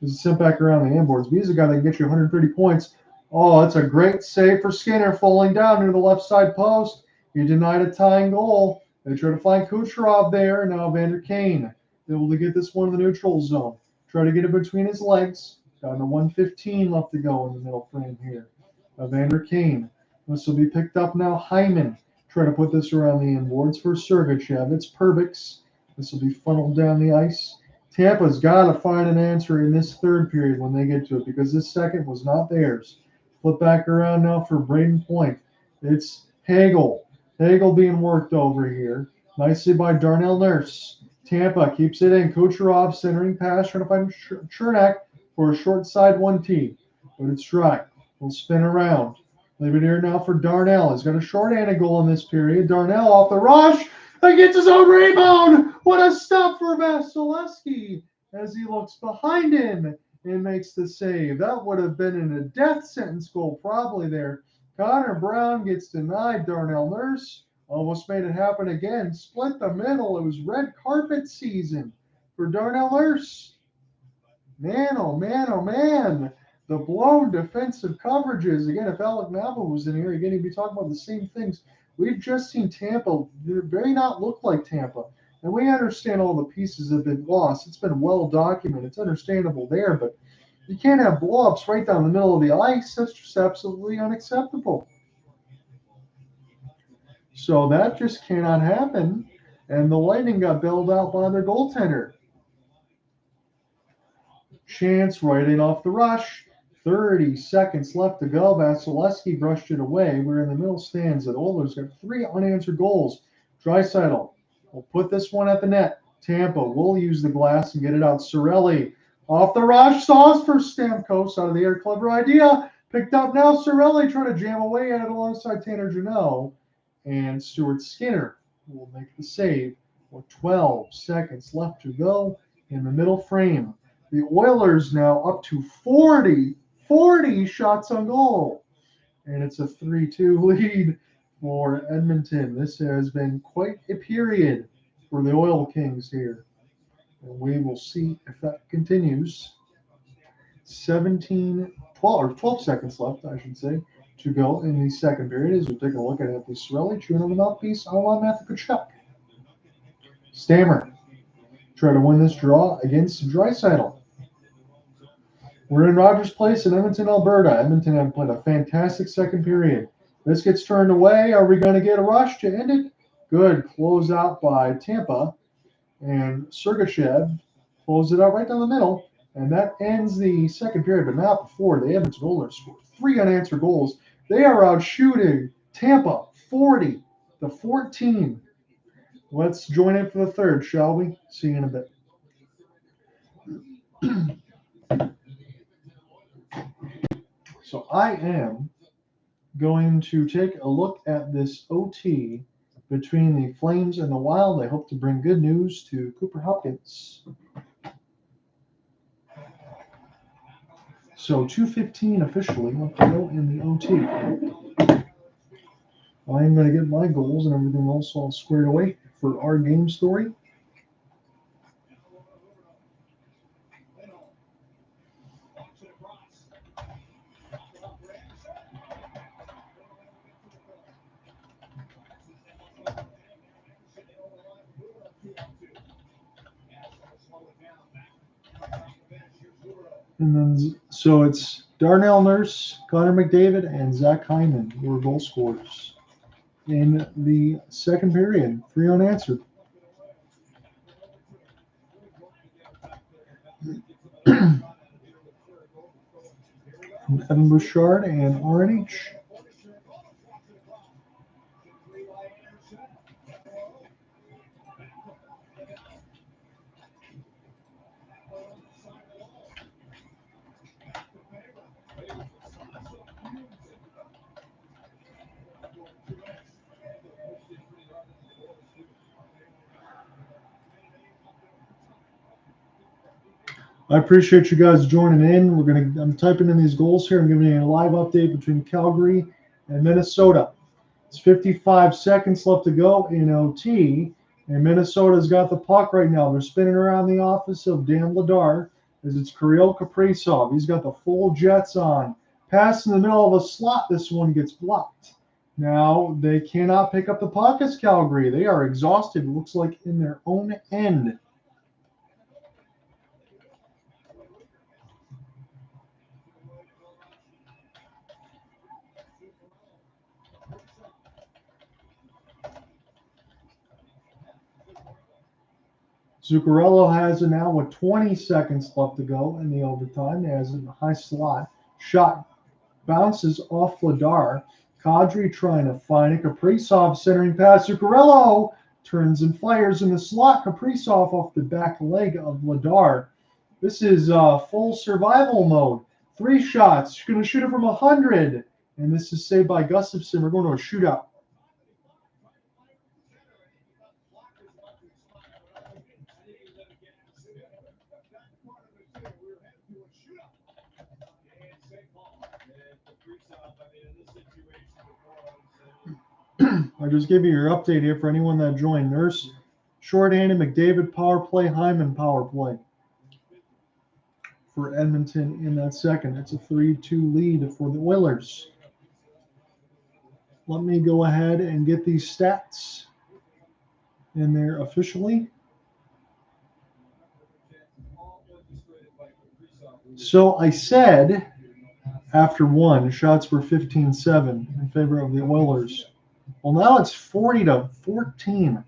He's sent back around the end boards. But he's a guy that can get you 130 points. Oh, that's a great save for Skinner, falling down near the left side post. He denied a tying goal. They try to find Kucherov there. Now Vander Kane able to get this one in the neutral zone. Try to get it between his legs. Down to 1:15 left to go in the middle frame here. Vander Kane. This will be picked up now. Hyman Try to put this around the inboards for Sergachev. It's Perbix. This will be funneled down the ice. Tampa's got to find an answer in this third period when they get to it because this second was not theirs. Flip back around now for Braden Point. It's Hagel. Hagel being worked over here. Nicely by Darnell Nurse. Tampa keeps it in. Kucherov centering pass, trying to find Chernak for a short side 1T. But it's dry. We'll spin around. Leave it here now for Darnell. He's got a short and a goal in this period. Darnell off the rush. He gets his own rebound. What a stop for Vasilevsky as he looks behind him and makes the save. That would have been in a death sentence goal probably there. Connor Brown gets denied. Darnell Nurse almost made it happen again. Split the middle. It was red carpet season for Darnell Nurse. Man, oh man, oh man. The blown defensive coverages. Again, if Alec Nava was in here, again, he'd be talking about the same things. We've just seen Tampa very not look like Tampa. And we understand all the pieces have been lost. It's been well documented. It's understandable there, but you can't have blow-ups right down the middle of the ice. That's just absolutely unacceptable. So that just cannot happen. And the Lightning got bailed out by their goaltender. Chance right in off the rush. 30 seconds left to go. Vasilevsky brushed it away. We're in the middle stands. The Oilers got 3 unanswered goals. Draisaitl will put this one at the net. Tampa will use the glass and get it out. Cirelli off the rush. Sauce for Stamkos out of the air. Clever idea. Picked up now. Cirelli trying to jam away at it alongside Tanner Janot. And Stuart Skinner will make the save with 12 seconds left to go in the middle frame. The Oilers now up to 40 shots on goal. And it's a 3-2 lead for Edmonton. This has been quite a period for the Oil Kings here. And we will see if that continues. 12 seconds left, I should say, to go in the second period as we take a look at Anthony Cirelli, chewing on the mouthpiece on Matthew Tkachuk. Stammer try to win this draw against Draisaitl. We're in Rogers Place in Edmonton, Alberta. Edmonton have played a fantastic second period. This gets turned away. Are we going to get a rush to end it? Good closeout by Tampa. And Sergachev closed it out right down the middle. And that ends the second period. But not before the Edmonton Oilers scored 3 unanswered goals. They are out shooting Tampa 40-14. Let's join in for the third, shall we? See you in a bit. So I am going to take a look at this OT between the Flames and the Wild. I hope to bring good news to Cooper Hopkins. So 2:15 officially left to go in the OT. I'm going to get my goals and everything else all squared away for our game story. And then, so it's Darnell Nurse, Connor McDavid, and Zach Hyman who are goal scorers in the second period. 3 unanswered. Evan Bouchard and RNH. I appreciate you guys joining in. I'm typing in these goals here. I'm giving you a live update between Calgary and Minnesota. It's 55 seconds left to go in OT, and Minnesota's got the puck right now. They're spinning around the office of Dan Vladar as it's Kirill Kaprizov. He's got the full Jets on. Pass in the middle of a slot. This one gets blocked. Now they cannot pick up the puck as Calgary. They are exhausted. It looks like in their own end. Zuccarello has it now with 20 seconds left to go in the overtime. He has it in the high slot. Shot bounces off Vladar. Kadri trying to find it. Kaprizov centering pass. Zuccarello turns and fires in the slot. Kaprizov off the back leg of Vladar. This is full survival mode. 3 shots. Going to shoot it from 100. And this is saved by Gustafsson. We're going to a shootout. I just give you your update here for anyone that joined. Nurse, shorthanded, McDavid power play, Hyman power play for Edmonton in that second. It's a 3-2 lead for the Oilers. Let me go ahead and get these stats in there officially. So I said after 1, shots were 15-7 in favor of the Oilers. Well, now it's 40-14.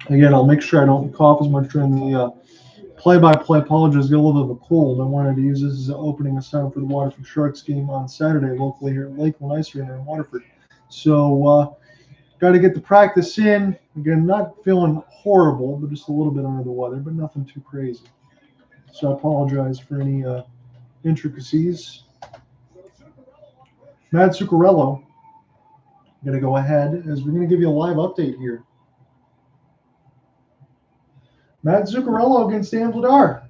Again, I'll make sure I don't cough as much during the play-by-play. Apologies, get a little bit of a cold. I wanted to use this as an opening assignment for the Waterford Sharks game on Saturday locally here at Lakeland Ice Arena in Waterford. So, got to get the practice in. Again, not feeling horrible, but just a little bit under the weather, but nothing too crazy. So I apologize for any intricacies. Matt Zuccarello, I'm going to go ahead as we're going to give you a live update here. Matt Zuccarello against Dan Vladar.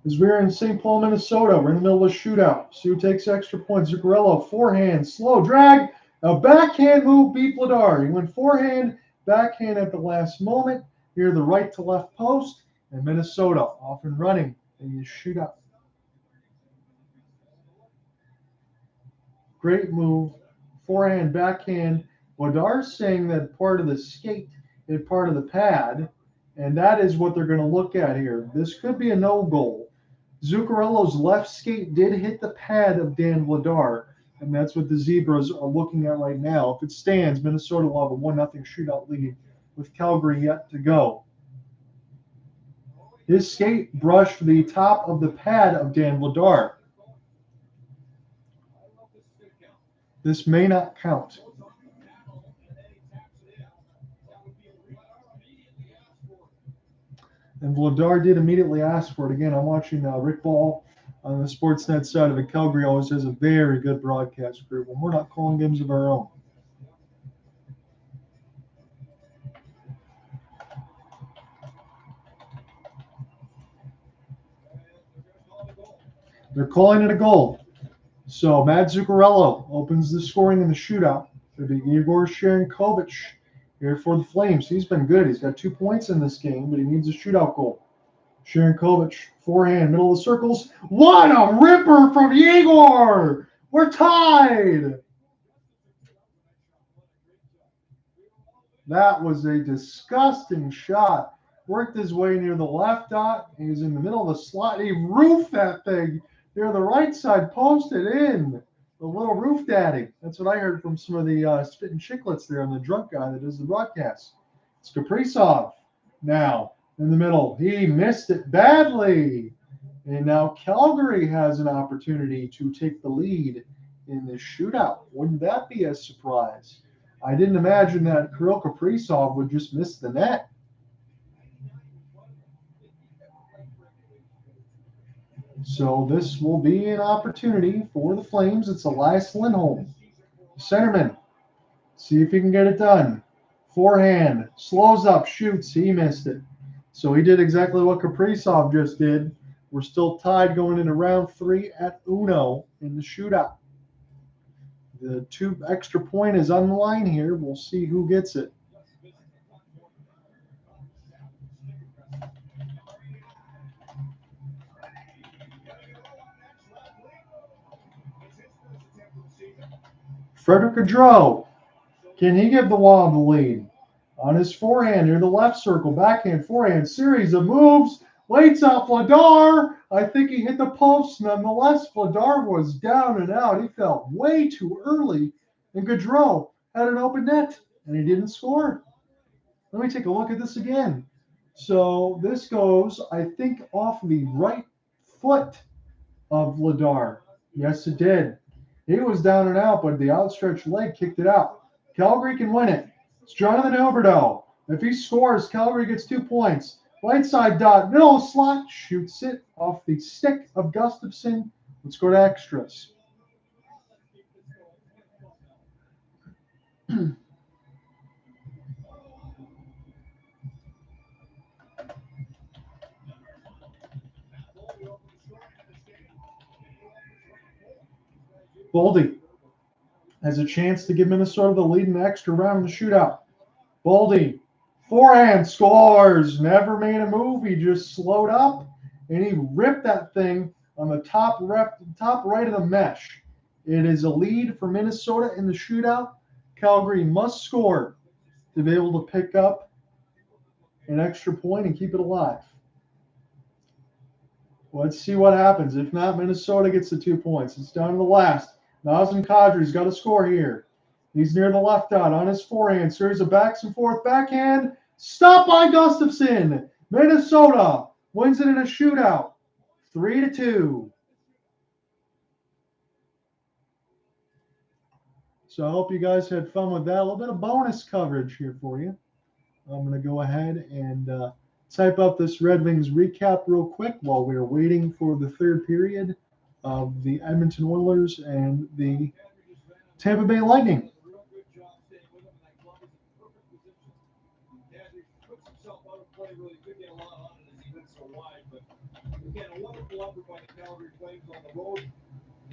As we're in St. Paul, Minnesota, we're in the middle of a shootout. Sioux takes extra points. Zuccarello, forehand, slow drag. A backhand move beat Vladar. He went forehand, backhand at the last moment. Near the right to left post. And Minnesota off and running in the shootout. Great move. Forehand, backhand. Vladar's saying that part of the skate is part of the pad. And that is what they're going to look at here. This could be a no goal. Zuccarello's left skate did hit the pad of Dan Vladar, and that's what the Zebras are looking at right now. If it stands, Minnesota will have a 1-0 shootout lead with Calgary yet to go. His skate brushed the top of the pad of Dan Vladar. This may not count. And Vladar did immediately ask for it. Again, I'm watching Rick Ball on the Sportsnet side of it. Calgary always has a very good broadcast crew when we're not calling games of our own. They're calling it a goal. So Matt Zuccarello opens the scoring in the shootout. It'll be Igor Sharankovich here for the Flames. He's been good. He's got 2 points in this game, but he needs a shootout goal. Sharankovich, forehand, middle of the circles. What a ripper from Igor! We're tied! That was a disgusting shot. Worked his way near the left dot. He's in the middle of the slot. He roofed that thing near the right side, posted in. The little roof daddy. That's what I heard from some of the spitting chicklets there on the drunk guy that does the broadcast. It's Kaprizov now in the middle. He missed it badly. And now Calgary has an opportunity to take the lead in this shootout. Wouldn't that be a surprise? I didn't imagine that Kirill Kaprizov would just miss the net. So this will be an opportunity for the Flames. It's Elias Lindholm, centerman. See if he can get it done. Forehand, slows up, shoots. He missed it. So he did exactly what Kaprizov just did. We're still tied going into round 3 at Uno in the shootout. The 2 extra point is on the line here. We'll see who gets it. Frederick Gaudreau Can he give the Wild the lead? On his forehand near the left circle, backhand, forehand, series of moves. Waits out Vladar. I think he hit the post. Nonetheless, Vladar was down and out. He fell way too early. And Gaudreau had an open net, and he didn't score. Let me take a look at this again. So this goes, I think, off the right foot of Vladar. Yes, it did. He was down and out, but the outstretched leg kicked it out. Calgary can win it. It's Jonathan Huberdeau. If he scores, Calgary gets 2 points. Right side dot, middle slot, shoots it off the stick of Gustafsson. Let's go to extras. Boldy has a chance to give Minnesota the lead in the extra round in the shootout. Boldy, forehand, scores. Never made a move. He just slowed up, and he ripped that thing on the top right of the mesh. It is a lead for Minnesota in the shootout. Calgary must score to be able to pick up an extra point and keep it alive. Let's see what happens. If not, Minnesota gets the 2 points. It's down to the last. Nazem Kadri's got to score here. He's near the left dot on his forehand. Series of backs and forth backhand. Stopped by Gustafsson. Minnesota wins it in a shootout. 3-2. So I hope you guys had fun with that. A little bit of bonus coverage here for you. I'm going to go ahead and type up this Red Wings recap real quick while we're waiting for the third period of the Edmonton Oilers and the Tampa Bay Lightning. Really could get a lot on it as he went so wide, but again, a wonderful effort by the Calgary Flames on the road.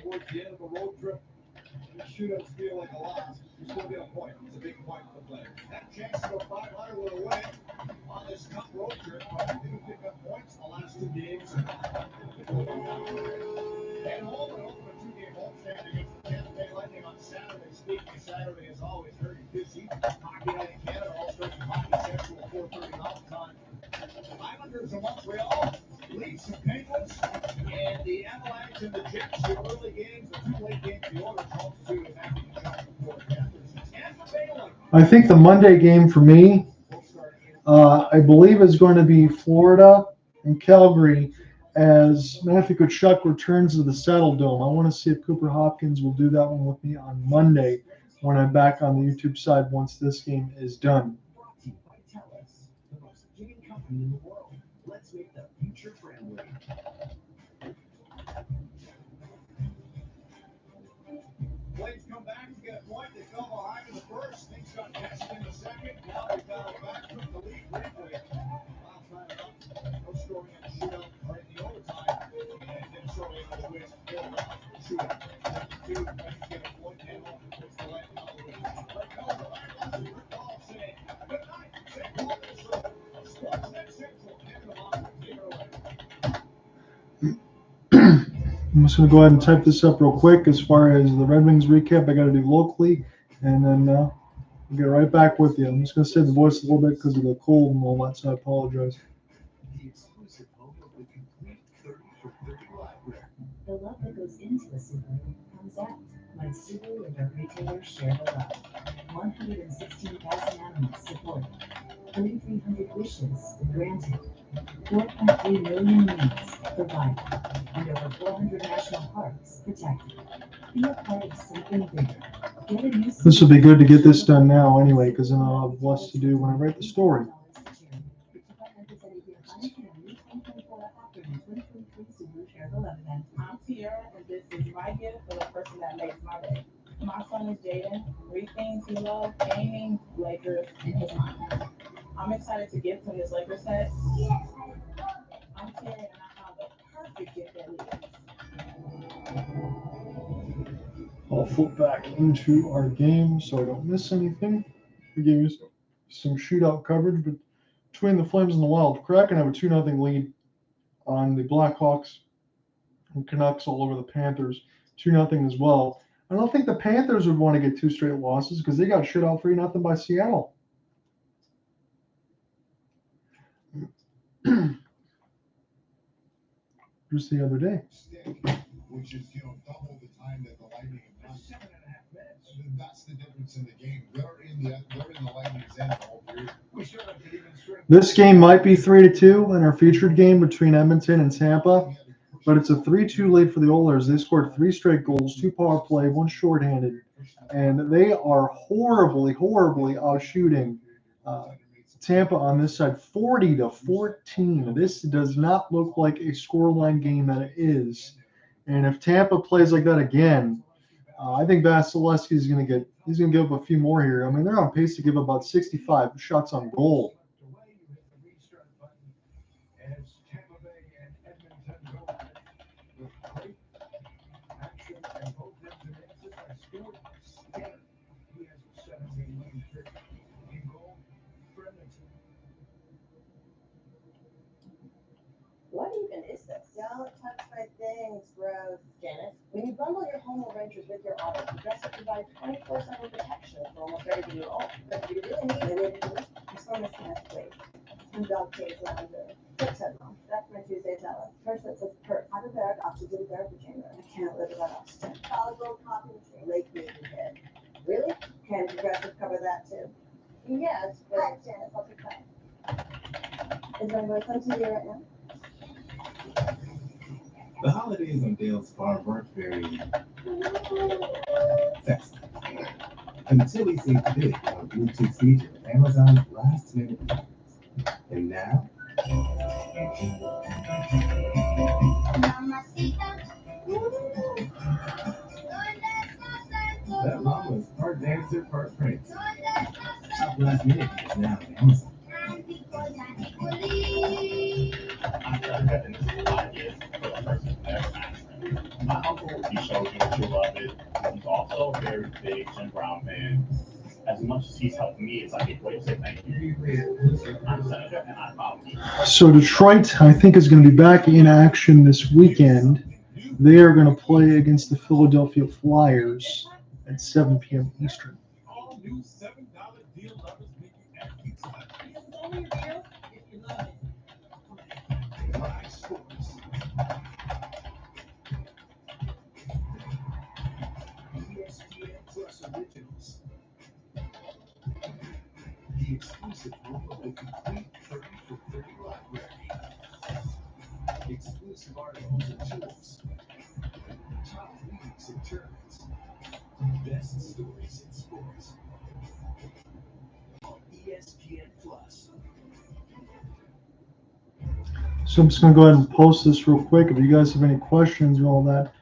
Towards the end of the road trip, the shootouts feel like a loss. You still get a point. It's a big point for the Flames. That chance to go 500 with a win on this tough road trip, but they didn't pick up points the last 2 games. And home and open a 2-game homestand against the Tampa Bay Lightning on Saturday. Speaking of Saturday, as always, very busy. Hockey night in Canada, all starts with Hockey Central, 4:30 Mountain Time. Islanders of Montreal, Leafs and Penguins, and the Avalanche and the Jets, the early games, the 2 late games, the Oilers home to Matthew John for Panthers. Tampa Bay Lightning. I think the Monday game for me, I believe, is going to be Florida and Calgary as Matthew Tkachuk returns to the Saddle Dome. I want to see if Cooper Hopkins will do that one with me on Monday when I'm back on the YouTube side once this game is done. In the world. Let's make the future friendly. Flames come back to get a point. They fell behind in the first. Things got tested in the second. Now they battle back, took the lead briefly. Last time up, no scoring in the shootout or in the overtime. And Minnesota able to win 4 rounds in the shootout. 2, Flames get a point and home puts the Lightning on the lead. Right now, the Lightning Rick Hall saying, good night, St. Paul, Minnesota. Sportsnet Central, I'm just going to go ahead and type this up real quick as far as the Red Wings recap. I got to do locally, and then we'll get right back with you. I'm just going to save the voice a little bit because of the cold and all that, so I apologize. The love that goes into a Subaru comes out when Subaru and our retailers share the love. 116,000 animals supported. 3,300 wishes granted. 4.3 million needs provided. And over 400 national parks protected. Be a part of something bigger. Get a new This will be good to get this done now anyway, because then I'll have less to do when I write the story. I'm Sierra, and this is my gift for the person that makes my day. My son is Jaden. 3 things he loves: gaming, Lakers, and his mom. I'm excited to gift him this Lakers set. I'm Sierra, and I found the perfect gift that he needs. I'll flip back into our game so I don't miss anything. We gave you some shootout coverage, but between the Flames and the Wild, Kraken have a 2-0 lead on the Blackhawks and Canucks all over the Panthers. 2-0 as well. I don't think the Panthers would want to get 2 straight losses because they got shit out 3-0 by Seattle. Just the other day. Which is, double the time that the Lightning have done. 7.5 minutes. That's the difference in the game. They're in the Lightning's end the whole period. This game might be 3-2 in our featured game between Edmonton and Tampa, but it's a 3-2 lead for the Oilers. They scored 3 straight goals, 2 power play, 1 shorthanded, and they are horribly out shooting Tampa on this side, 40-14. This does not look like a scoreline game that it is. And if Tampa plays like that again, I think Vasilevsky is going to give up a few more here. I mean, they're on pace to give about 65 shots on goal. What even is this? Don't touch my things, gross. Janice, when you bundle your home or renters with your auto, Progressive provides 24/7 protection for almost everything you own. But do you really need it? This one is nice place. Some dog taste lavender. Tip said mom. That's my Tuesday salad. First it says perk. Hyperbaric oxygen therapy chamber. I can't live without oxygen. Solid gold coffee machine. Lake Newton head. Really? Can Progressive cover that too? Yes, but hi, Janice, I'll take that. Is there anybody come to you right now? The holidays on Dale's Farm weren't very festive until we saved big on Bluetooth feature of Amazon's last minute deals. And now, that mama's part dancer, part prince. Shop last minute is now on Amazon. I'm sure that in this 5 years, for a person that's passionate. My uncle, he shows you that you love it. He's also a very big Jim Brown fan. As much as he's helped me, it's like a way to say thank you. I'm Senator and I follow you. So Detroit, I think, is going to be back in action this weekend. They are going to play against the Philadelphia Flyers at 7 p.m. Eastern. All new $7 deal lovers make you happy. It's only real if you love it. Live sports. ESPN Plus Originals. The exclusive home of the complete 30 for 30 library. Exclusive articles and tools. Top leagues and tournaments. Best stories in sports. On ESPN Plus. So I'm just going to go ahead and post this real quick. If you guys have any questions or all that,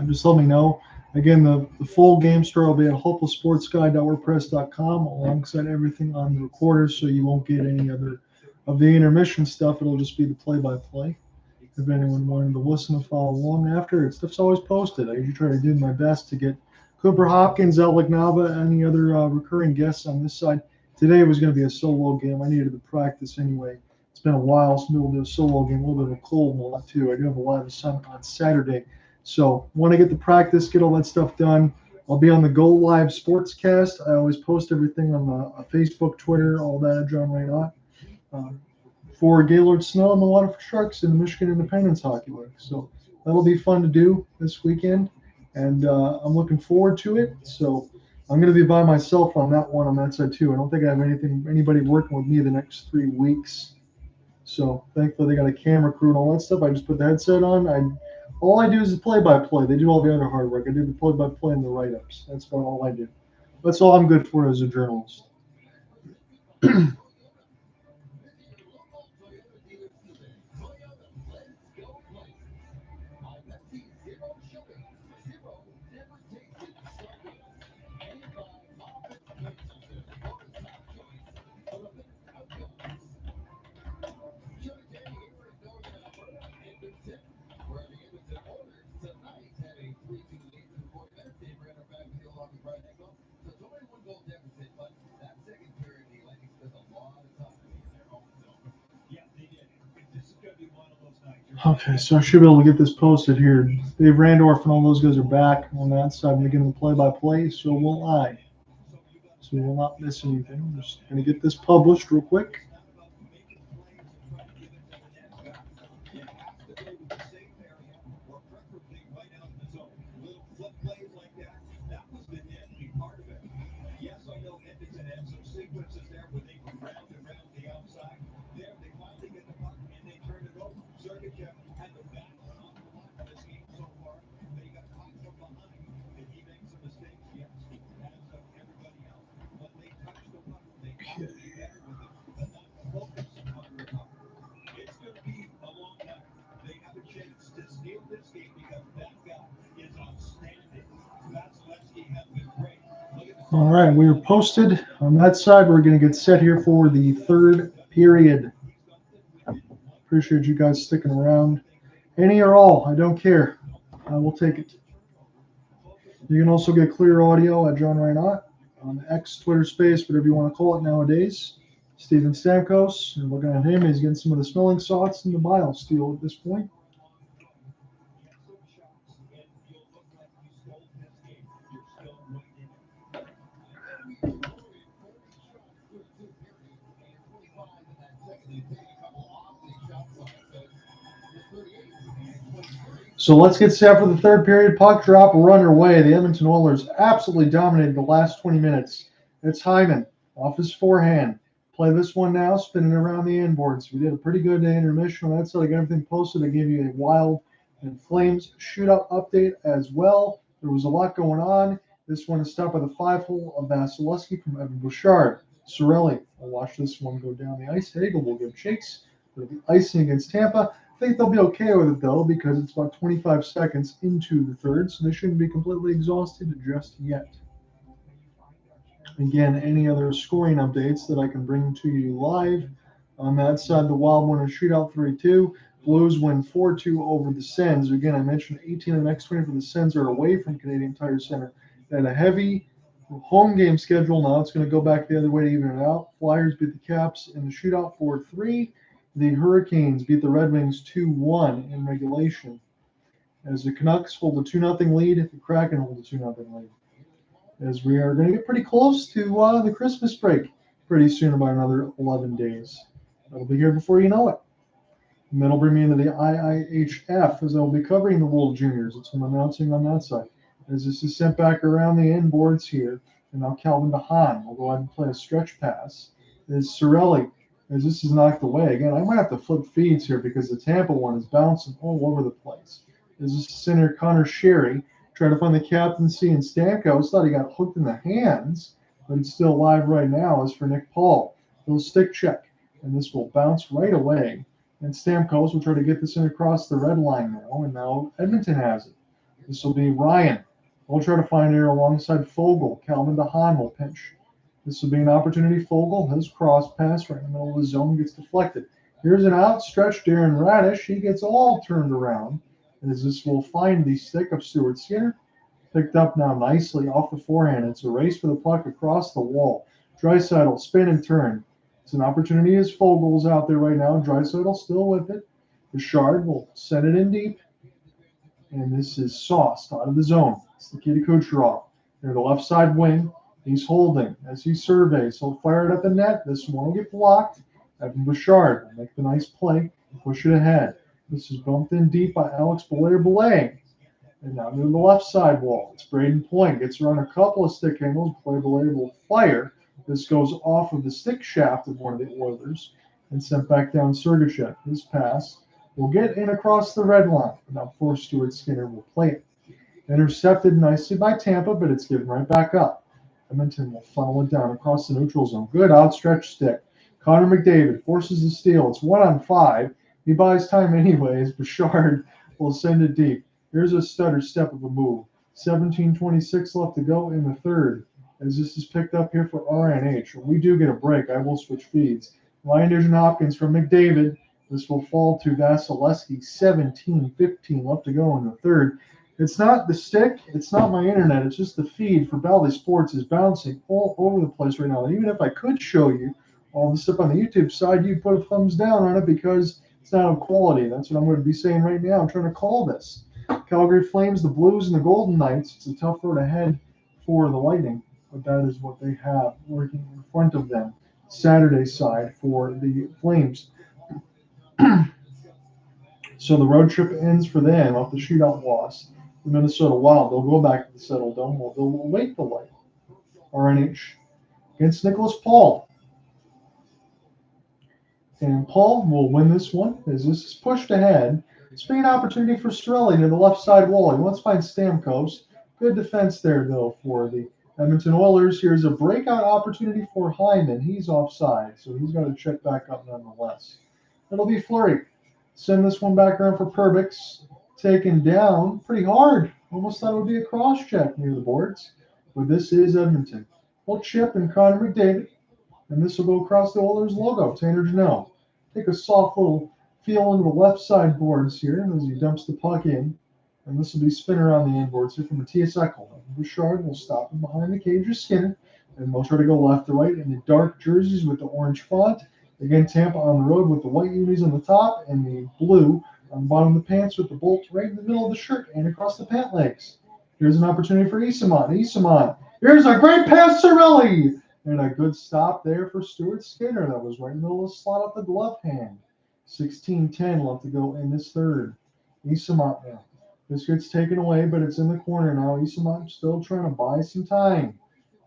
just let me know. Again, the full game story will be at hopelesssportsguy.wordpress.com alongside everything on the recorder, so you won't get any other of the intermission stuff. It'll just be the play-by-play. If anyone wanted to listen to follow along after, stuff's always posted. I usually try to do my best to get Cooper Hopkins, Alec Nava, any other recurring guests on this side. Today was going to be a solo game. I needed to practice anyway. It's been a while since we'll do a solo game, a little bit of a cold and a lot too. I do have a live assignment on Saturday. So want to get the practice, get all that stuff done. I'll be on the Go Live Sportscast. I always post everything on Facebook, Twitter, all that, John Raynaud. For Gaylord Snow and the Waterford Sharks in the Michigan Independence Hockey League. So that'll be fun to do this weekend, and I'm looking forward to it. So I'm going to be by myself on that one on that side too. I don't think I have anybody working with me the next 3 weeks. So thankfully they got a camera crew and all that stuff. I just put the headset on. All I do is the play-by-play. They do all the other hard work. I do the play-by-play and the write-ups. That's about all I do. That's all I'm good for as a journalist. Okay, so I should be able to get this posted here. Dave Randorf and all those guys are back on that side. I'm beginning the play-by-play, so will I. So we will not miss anything. I'm just going to get this published real quick. Yes, I know Edmonton had some sequences there where they were round and round the outside. There, they finally get the puck and they turn it over. Sergachev had the best on the line of this game so far. They got caught from behind. Did he make some mistakes? Yes, as everybody else. But they touched the puck. They got to be better with it. Enough focus on recovery. It's going to be a long night. They have a chance to steal this game because that guy is outstanding. Vasilevsky has been great. All right, we are posted on that side. We're going to get set here for the third period. Appreciate you guys sticking around. Any or all, I don't care. I will take it. You can also get clear audio at John Reinott on X, Twitter Space, whatever you want to call it nowadays. Steven Stamkos, you're looking at him. He's getting some of the smelling salts in the bile steel at this point. So let's get set for the third period. Puck drop, run underway. The Edmonton Oilers absolutely dominated the last 20 minutes. It's Hyman off his forehand. Play this one now, spinning around the inboards. We did a pretty good intermission on that side. I got everything posted. I gave you a Wild and Flames shootout update as well. There was a lot going on. This one is stopped by the 5-hole of Vasilevsky from Evan Bouchard. Cirelli will watch this one go down the ice. Hagel will give chase. It'll be icing against Tampa. I think they'll be okay with it, though, because it's about 25 seconds into the third, so they shouldn't be completely exhausted just yet. Again, any other scoring updates that I can bring to you live. On that side, the Wild win a shootout 3-2. Blues win 4-2 over the Sens. Again, I mentioned 18 of the next 20 for the Sens are away from Canadian Tire Center. They had a heavy home game schedule. Now it's going to go back the other way to even it out. Flyers beat the Caps in the shootout 4-3. The Hurricanes beat the Red Wings 2-1 in regulation. As the Canucks hold a 2-0 lead, the Kraken hold a 2-0 lead. As we are going to get pretty close to the Christmas break pretty soon, about another 11 days. That'll be here before you know it. And that'll bring me into the IIHF, as I'll be covering the World Juniors. It's what I'm announcing on that side. As this is sent back around the inboards here, and now Calvin DeHaan will go ahead and play a stretch pass. As Cirelli, as this is knocked away. Again, I might have to flip feeds here because the Tampa one is bouncing all over the place. As this center Connor Sherry trying to find the captaincy, and Stamkos thought he got hooked in the hands, but it's still live right now. As for Nick Paul, little stick check, and this will bounce right away. And Stamkos will try to get this in across the red line now, and now Edmonton has it. This will be Ryan. We'll try to find here alongside Fogle. Calvin DeHaan will pinch. This will be an opportunity. Fogle, his cross pass right in the middle of the zone gets deflected. Here's an outstretched Darren Radish. He gets all turned around. As this will find the stick of Stuart Skinner. Picked up now nicely off the forehand. It's a race for the puck across the wall. Draisaitl spin and turn. It's an opportunity as Fogel's out there right now. Draisaitl still with it. Bouchard will send it in deep. And this is sauced out of the zone. It's the kid Kucherov. Near the left side wing. He's holding as he surveys. He'll fire it at the net. This one will get blocked. Evan Bouchard will make the nice play. Push it ahead. This is bumped in deep by Alex Belay. And now to the left side wall. It's Braden Point. Gets around a couple of stick angles. Belay will fire. This goes off of the stick shaft of one of the Oilers and sent back down Sergachev. His pass will get in across the red line. Now poor Stuart Skinner will play it. Intercepted nicely by Tampa, but it's given right back up. Edmonton will funnel it down across the neutral zone. Good outstretched stick. Connor McDavid forces the steal. It's 1-on-5. He buys time anyways. Bouchard will send it deep. Here's a stutter step of a move. 17:26 left to go in the third. As this is picked up here for RNH. When we do get a break, I will switch feeds. Ryan Nugent-Hopkins from McDavid. This will fall to Vasilevsky. 17:15 left to go in the third. It's not the stick. It's not my internet. It's just the feed for Bally Sports is bouncing all over the place right now. And even if I could show you all the stuff on the YouTube side, you'd put a thumbs down on it because It's not of quality. That's what I'm going to be saying right now. I'm trying to call this. Calgary Flames, the Blues, and the Golden Knights. It's a tough road ahead for the Lightning, but that is what they have working in front of them. Saturday side for the Flames. So the road trip ends for them off the shootout loss. The Minnesota Wild, they'll go back to the Settle Dome. Well, they'll await the Light. RNH against Nicholas Paul. And Paul will win this one as this is pushed ahead. Screen opportunity for Strelly near the left side wall. He wants to find Stamkos. Good defense there, though, for the Edmonton Oilers. Here's a breakout opportunity for Hyman. He's offside, so he's got to check back up nonetheless. It'll be Fleury. Send this one back around for Perbix. Taken down pretty hard. Almost thought it would be a cross check near the boards. But this is Edmonton. Well, Chip and Connor McDavid. And this will go across the Oilers logo. Tanner Janelle. Take a soft little feel into the left side boards here as he dumps the puck in. And this will be spin around the end boards here for Matthias Ekholm. Bouchard will stop him behind the cage of Skinner. And they'll try to go left to right in the dark jerseys with the orange font. Again, Tampa on the road with the white unis on the top and the blue on the bottom of the pants with the bolt right in the middle of the shirt and across the pant legs. Here's an opportunity for Isamont. Isamont. Here's a great pass to Cirelli. And a good stop there for Stuart Skinner. That was right in the middle of the slot off the glove hand. 16-10 left to go in this third. Isamont now. This gets taken away, but it's in the corner now. Isamont still trying to buy some time.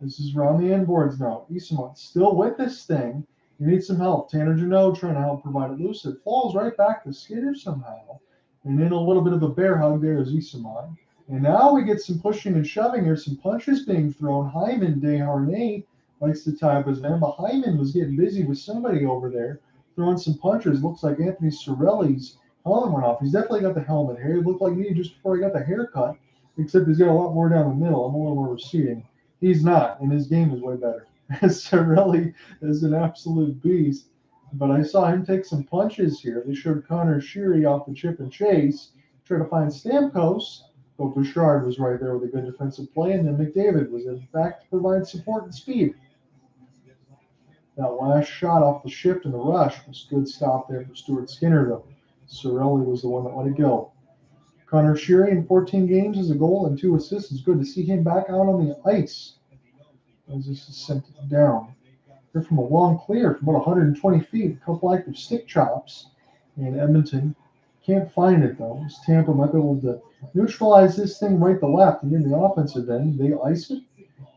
This is around the end boards now. Isamont still with this thing. He needs some help. Tanner Janot trying to help provide it loose. It falls right back to Skinner somehow. And then a little bit of a bear hug there is Isamont. And now we get some pushing and shoving here. Some punches being thrown. Hyman Desharnais likes to tie up his man, but Hyman was getting busy with somebody over there throwing some punches. Looks like Anthony Cirelli's helmet went off. He's definitely got the helmet here. He looked like me just before he got the haircut, except he's got a lot more down the middle. I'm a little more receding. He's not, and his game is way better. Cirelli is an absolute beast, but I saw him take some punches here. They showed Connor Sheary off the chip and chase, try to find Stamkos, but Bouchard was right there with a good defensive play, and then McDavid was in fact to provide support and speed. That last shot off the shift and the rush was a good stop there for Stuart Skinner, though. Cirelli was the one that let it go. Connor Sheary in 14 games is a goal and 2 assists. It's good to see him back out on the ice as this is sent down. They're from a long clear from about 120 feet, a couple active stick chops. And Edmonton can't find it, though. As Tampa might be able to neutralize this thing right to left. And in the offensive end, they ice it.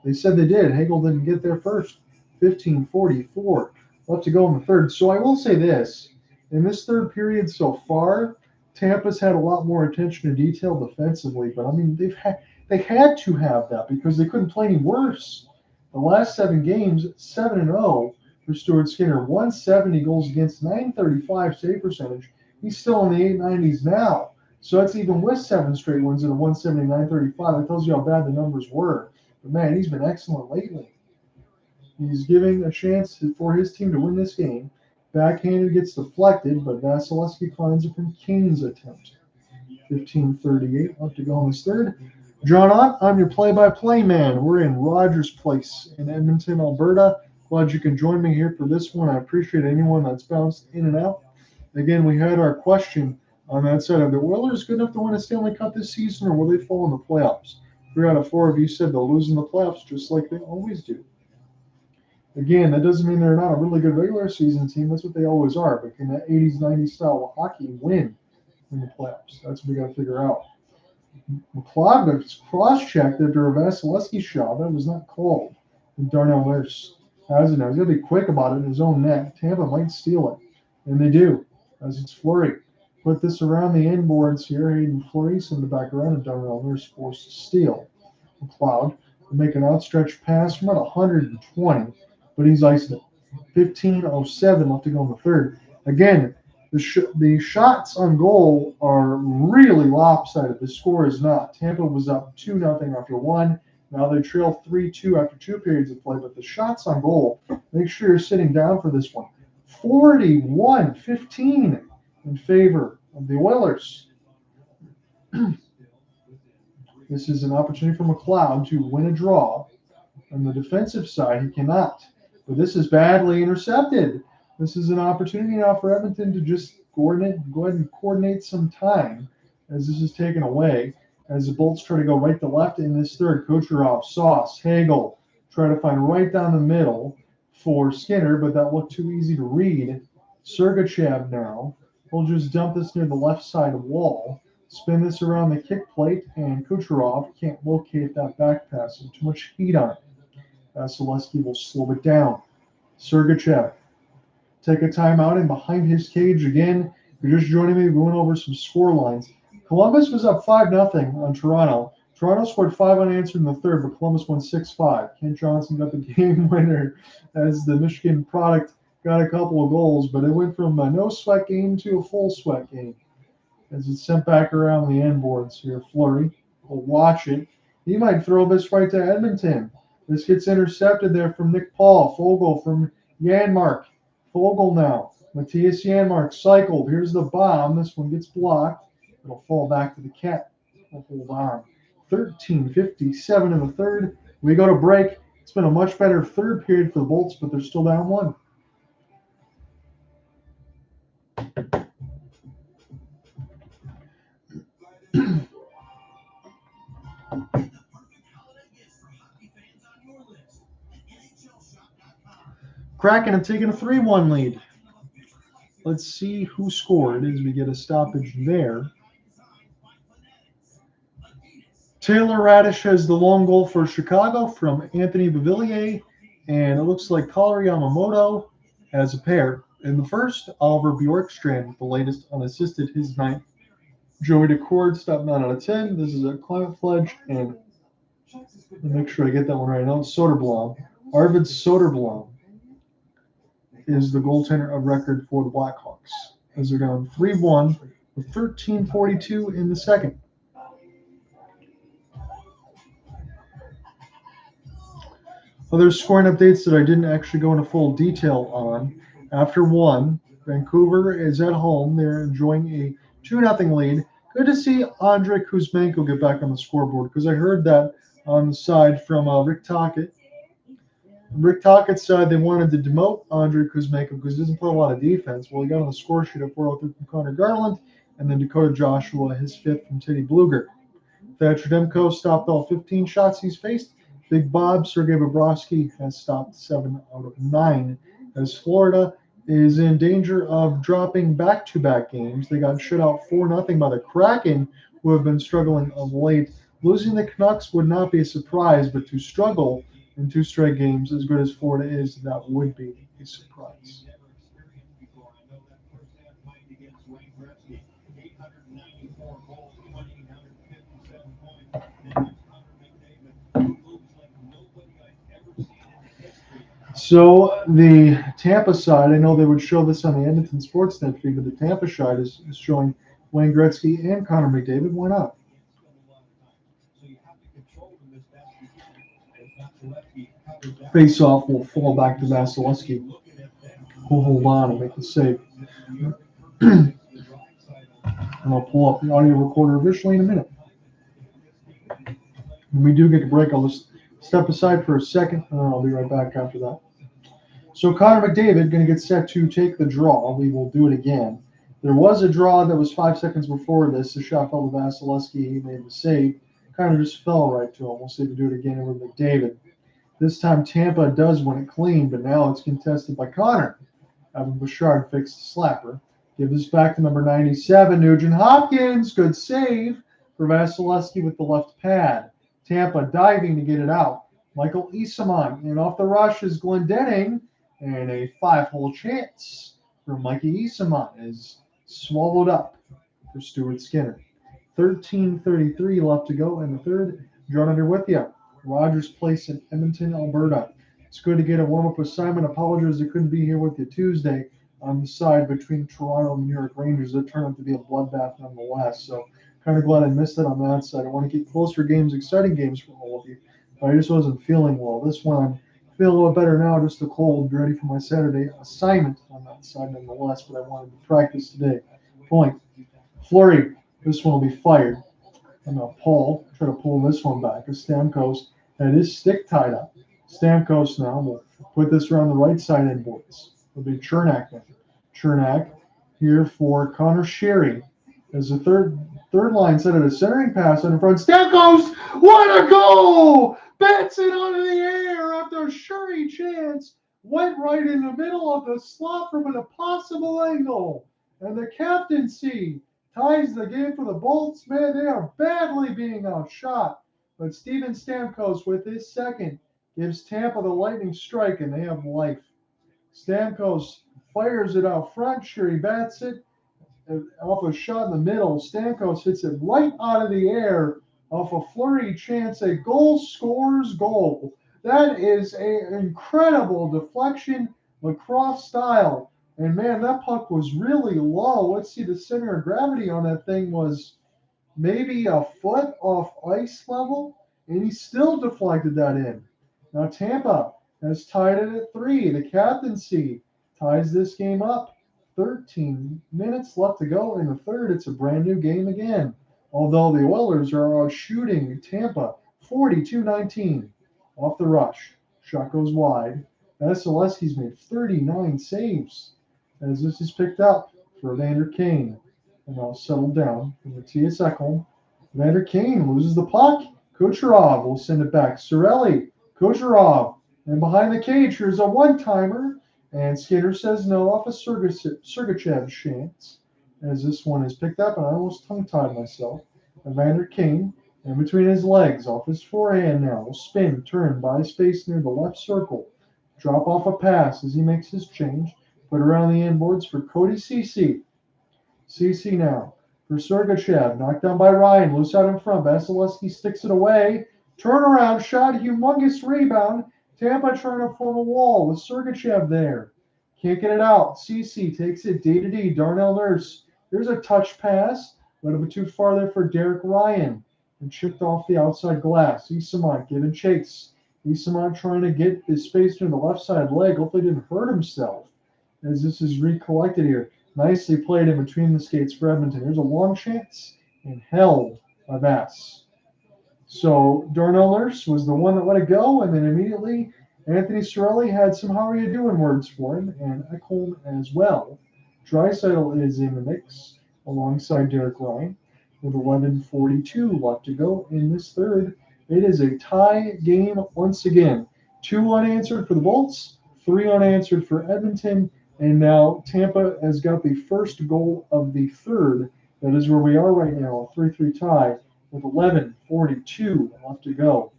They said they did. Hagel didn't get there first. 15:44 left to go in the third. So I will say this. In this third period so far, Tampa's had a lot more attention to detail defensively. But, I mean, they had to have that because they couldn't play any worse. The last 7 games, 7-0 for Stuart Skinner. 170 goals against, 935 save percentage. He's still in the 890s now. So that's even with 7 straight wins at a 170, 935. That tells you how bad the numbers were. But, man, he's been excellent lately. He's giving a chance for his team to win this game. Backhanded gets deflected, but Vasilevsky finds it from Kane's attempt. 15:38 left to go in this third. John Ott, I'm your play-by-play man. We're in Rogers Place in Edmonton, Alberta. Glad you can join me here for this one. I appreciate anyone that's bounced in and out. Again, we had our question on that side. Are the Oilers good enough to win a Stanley Cup this season, or will they fall in the playoffs? 3 out of 4 of you said they'll lose in the playoffs, just like they always do. Again, that doesn't mean they're not a really good regular season team. That's what they always are. But can that 80s, 90s style of hockey win in the playoffs? That's what we got to figure out. McLeod cross-checked after a Vasilevsky shot. That was not called. And Darnell Nurse has it now. He's got to be quick about it in his own net. Tampa might steal it. And they do, as it's Fleury. Put this around the end boards here. Hayden Fleury sent it back around, and Darnell Nurse forced to steal. McLeod will make an outstretched pass from about 120, but he's iced it. 15:07 left to go in the third. Again, the shots on goal are really lopsided. The score is not. Tampa was up 2-0 after 1. Now they trail 3-2 after 2 periods of play. But the shots on goal, make sure you're sitting down for this one. 41-15 in favor of the Oilers. This is an opportunity for McLeod to win a draw. On the defensive side, he cannot. But this is badly intercepted. This is an opportunity now for Edmonton to just go ahead and coordinate some time as this is taken away. As the Bolts try to go right to left in this third. Kucherov, Sauce, Hagel try to find right down the middle for Skinner, but that looked too easy to read. Sergachev now will just dump this near the left side wall, spin this around the kick plate, and Kucherov can't locate that back pass. There's too much heat on it. Vasilevsky will slow it down. Sergachev take a timeout, and behind his cage again. If you're just joining me, going over some score lines. Columbus was up 5-0 on Toronto. Toronto scored 5 unanswered in the third, but Columbus won 6-5. Kent Johnson got the game winner as the Michigan product got a couple of goals, but it went from a no-sweat game to a full-sweat game as it's sent back around the end boards here. Fleury will watch it. He might throw this right to Edmonton. This gets intercepted there from Nick Paul. Fogle from Janmark. Fogle now. Matthias Janmark cycled. Here's the bomb. This one gets blocked. It'll fall back to the Cat. We'll hold on. 13:57 in the third. We go to break. It's been a much better third period for the Bolts, but they're still down 1. Kraken have taken a 3-1 lead. Let's see who scored as we get a stoppage there. Taylor Radish has the long goal for Chicago from Anthony Beauvillier, and it looks like Collar Yamamoto has a pair. In the first, Oliver Bjorkstrand with the latest unassisted, his 9th. Joey DeCord stopped 9 out of 10. This is a Climate Pledge, and make sure I get that one right now. Soderblom. Arvid Soderblom is the goaltender of record for the Blackhawks as they're down 3-1 with 13:42 in the second. Other scoring updates that I didn't actually go into full detail on. After 1, Vancouver is at home. They're enjoying a 2-0 lead. Good to see Andrei Kuzmenko get back on the scoreboard because I heard that on the side from Rick Tocchet. Rick Tocchet said they wanted to demote Andrei Kuzmenko because he doesn't play a lot of defense. Well, he got on the score sheet at 403 from Connor Garland, and then Dakota Joshua, his 5th from Teddy Bluger. Thatcher Demko stopped all 15 shots he's faced. Big Bob, Sergei Bobrovsky, has stopped 7 out of 9. As Florida is in danger of dropping back-to-back games. They got shut out 4-0 by the Kraken, who have been struggling of late. Losing the Canucks would not be a surprise, but to struggle in 2 straight games, as good as Florida is, that would be a surprise. So the Tampa side, I know they would show this on the Edmonton Sportsnet feed, but the Tampa side is showing Wayne Gretzky and Connor McDavid. Why not? Face-off will fall back to Vasilevsky. We'll hold on and make the save. And I'll pull up the audio recorder officially in a minute. When we do get a break, I'll just step aside for a second, and I'll be right back after that. So Connor McDavid going to get set to take the draw. We will do it again. There was a draw that was 5 seconds before this. The shot fell to Vasilevsky. He made the save. Kind of just fell right to him. We'll see if we do it again with McDavid. This time Tampa does win it clean, but now it's contested by Connor. Evan Bouchard fixed the slapper. Give this back to number 97, Nugent-Hopkins. Good save for Vasilevsky with the left pad. Tampa diving to get it out. Michael Esaman. And off the rush is Glendening. And a 5-hole chance for Mikey Esaman is swallowed up for Stuart Skinner. 13:33 left to go in the third. John under with you. Rogers Place in Edmonton, Alberta. It's good to get a warm-up with Simon. Apologies I couldn't be here with you Tuesday on the side between Toronto and the New York Rangers. It turned out to be a bloodbath nonetheless. So kind of glad I missed it on that side. I want to get closer games, exciting games for all of you. But I just wasn't feeling well. This one I'm feeling a little better now, just a cold, ready for my Saturday assignment on that side nonetheless, but I wanted to practice today. Point. Fleury. This one will be fired. And now Paul try to pull this one back as Stamkos had his stick tied up. Stamkos now will put this around the right side inboards. It'll be Chernak now. Chernak here for Connor Sherry. As the third line set it a centering pass in front. Stamkos, what a goal! Bats it out of the air after a Sherry chance. Went right in the middle of the slot from an impossible angle. And the captaincy ties the game for the Bolts. Man, they are badly being outshot. But Steven Stamkos with his second gives Tampa the lightning strike, and they have life. Stamkos fires it out front. Sherry bats it off a shot in the middle. Stamkos hits it right out of the air off a flurry chance. A goal scores goal. That is an incredible deflection, lacrosse style. And man, that puck was really low. Let's see, the center of gravity on that thing was maybe a foot off ice level, and he still deflected that in. Now Tampa has tied it at 3. The captaincy ties this game up. 13 minutes left to go in the third. It's a brand new game again. Although the Oilers are out shooting Tampa 42-19 off the rush. Shot goes wide. Vasilevsky's made 39 saves as this is picked up for Evander Kane. And now settled down for Matthias Ekholm. Evander Kane loses the puck. Kucherov will send it back. Cirelli, Kucherov, and behind the cage, here's a one-timer. And Skater says no off a Sergachev chance. As this one is picked up, and I almost tongue-tied myself. Evander Kane, and between his legs, off his forehand now, will spin, turn, by space near the left circle. Drop off a pass as he makes his change. Put around the end boards for Cody Ceci. Ceci now for Sergachev, knocked down by Ryan, loose out in front. Vasilevsky sticks it away. Turnaround shot, humongous rebound. Tampa trying to form a wall with Sergachev there. Can't get it out. Ceci takes it D-to-D. Darnell Nurse. There's a touch pass. A little bit too far there for Derek Ryan. And chipped off the outside glass. Isamont giving chase. Isamont trying to get his space near the left side leg. Hopefully didn't hurt himself as this is recollected here. Nicely played in between the skates for Edmonton. Here's a long chance and held by Bass. So Darnell Nurse was the one that let it go, and then immediately Anthony Cirelli had some "how are you doing" words for him, and Ekholm as well. Draisaitl is in the mix alongside Derek Ryan with 11:42 left to go in this third. It is a tie game once again. 2 unanswered for the Bolts, 3 unanswered for Edmonton, and now Tampa has got the first goal of the third. That is where we are right now, a 3-3 tie with 11:42 left to go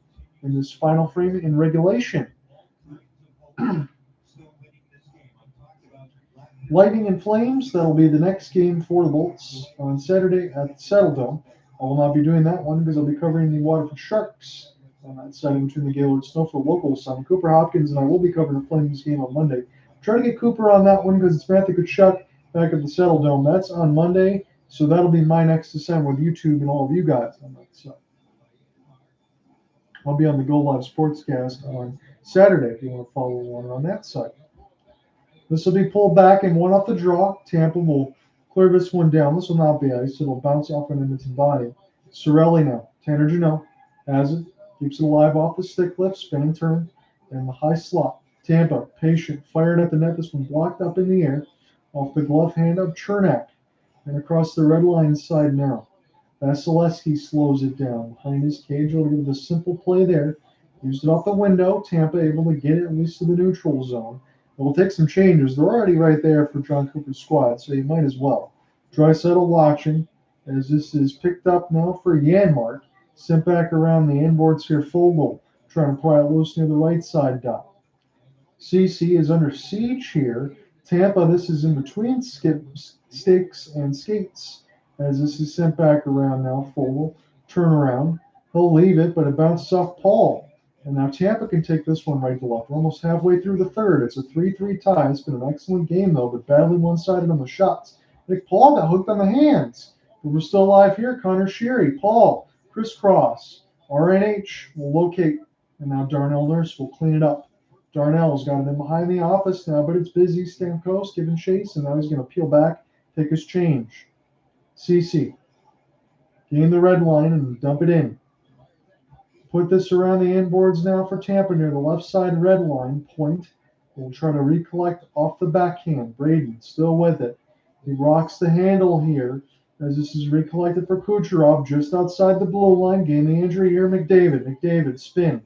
in this final frame in regulation. Lightning and Flames, that'll be the next game for the Bolts on Saturday at Saddledome. I will not be doing that one because I'll be covering the Waterford Sharks on that side in between the Gaylord Snowford locals. Cooper Hopkins and I will be covering the Flames game on Monday. Try to get Cooper on that one because it's Matthew Tkachuk back at the Saddledome. That's on Monday, so that'll be my next assignment with YouTube and all of you guys on that side. I'll be on the Go Live Sportscast on Saturday if you want to follow along on that side. This will be pulled back and one off the draw. Tampa will clear this one down. This will not be ice. It'll bounce off an Edmonton body. Cirelli now. Tanner Janot has it. Keeps it alive off the stick lift. Spin and turn. And the high slot. Tampa, patient. Fired at the net. This one blocked up in the air. Off the glove hand of Chernak. And across the red line side now. Vasilevsky slows it down. Behind his cage. A little bit of a simple play there. Used it off the window. Tampa able to get it at least to the neutral zone. We'll take some changes. They're already right there for John Cooper's squad, so you might as well. Draisaitl watching as this is picked up now for Janmark. Sent back around the inboards here. Fogle trying to pry it loose near the right side dot. CC is under siege here. Tampa, this is in between sticks and skates as this is sent back around now. Fogle, turn around. He'll leave it, but it bounces off Paul. And now Tampa can take this one right to left. We're almost halfway through the third. It's a 3-3 tie. It's been an excellent game, though, but badly one-sided on the shots. Nick Paul got hooked on the hands. But we're still alive here. Connor Sherry, Paul, crisscross. RNH will locate. And now Darnell Nurse will clean it up. Darnell's got it in behind the office now, but it's busy. Stamkos giving chase, and now he's going to peel back, take his change. CC. Gain the red line and dump it in. Put this around the inboards now for Tampa near the left side red line point. We'll try to recollect off the backhand. Braden still with it. He rocks the handle here as this is recollected for Kucherov just outside the blue line. Gain the injury here, McDavid. McDavid spin.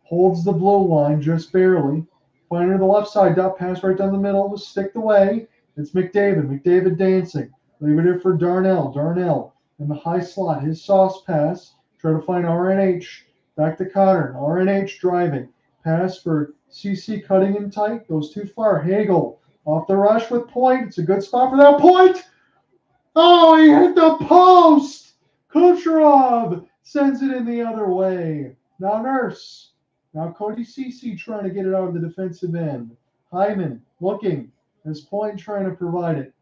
Holds the blue line just barely. Finding to the left side, dot pass right down the middle, was sticked away. It's McDavid. McDavid dancing. Leave it here for Darnell. Darnell in the high slot. His sauce pass. Try to find RNH. Back to Connor. RNH driving. Pass for CC cutting in tight. Goes too far. Hagel off the rush with Point. It's a good spot for that Point. Oh, he hit the post. Kucherov sends it in the other way. Now Nurse. Now Cody CC trying to get it out of the defensive end. Hyman looking. As Point trying to provide it.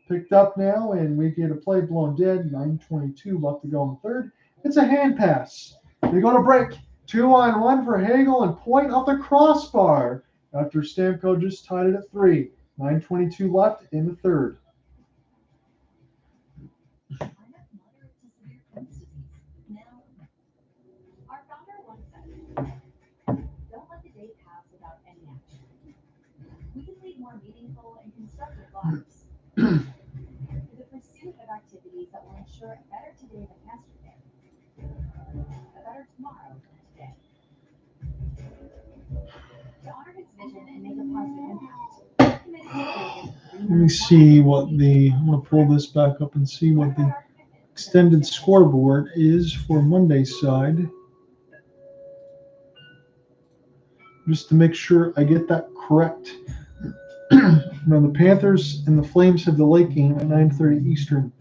Picked up now, and we get a play blown dead. 9:22 left to go in the third. It's a hand pass. They go to break. 2-on-1 for Hagel and Point off the crossbar after Stamkos just tied it at 3. 9:22 left in the third. I have moderate to severe Crohn's disease. Now, our founder once said, don't let the day pass without any action. We can lead more meaningful and constructive lives. For the pursuit of activities that will ensure a better today than yesterday, a better tomorrow than today. To honor his vision and make a positive impact, we're committed to creating Let me see what I'm going to pull this back up and see what the extended scoreboard is for Monday's side. Just to make sure I get that correct. Now the Panthers and the Flames have the late game at 9:30 Eastern.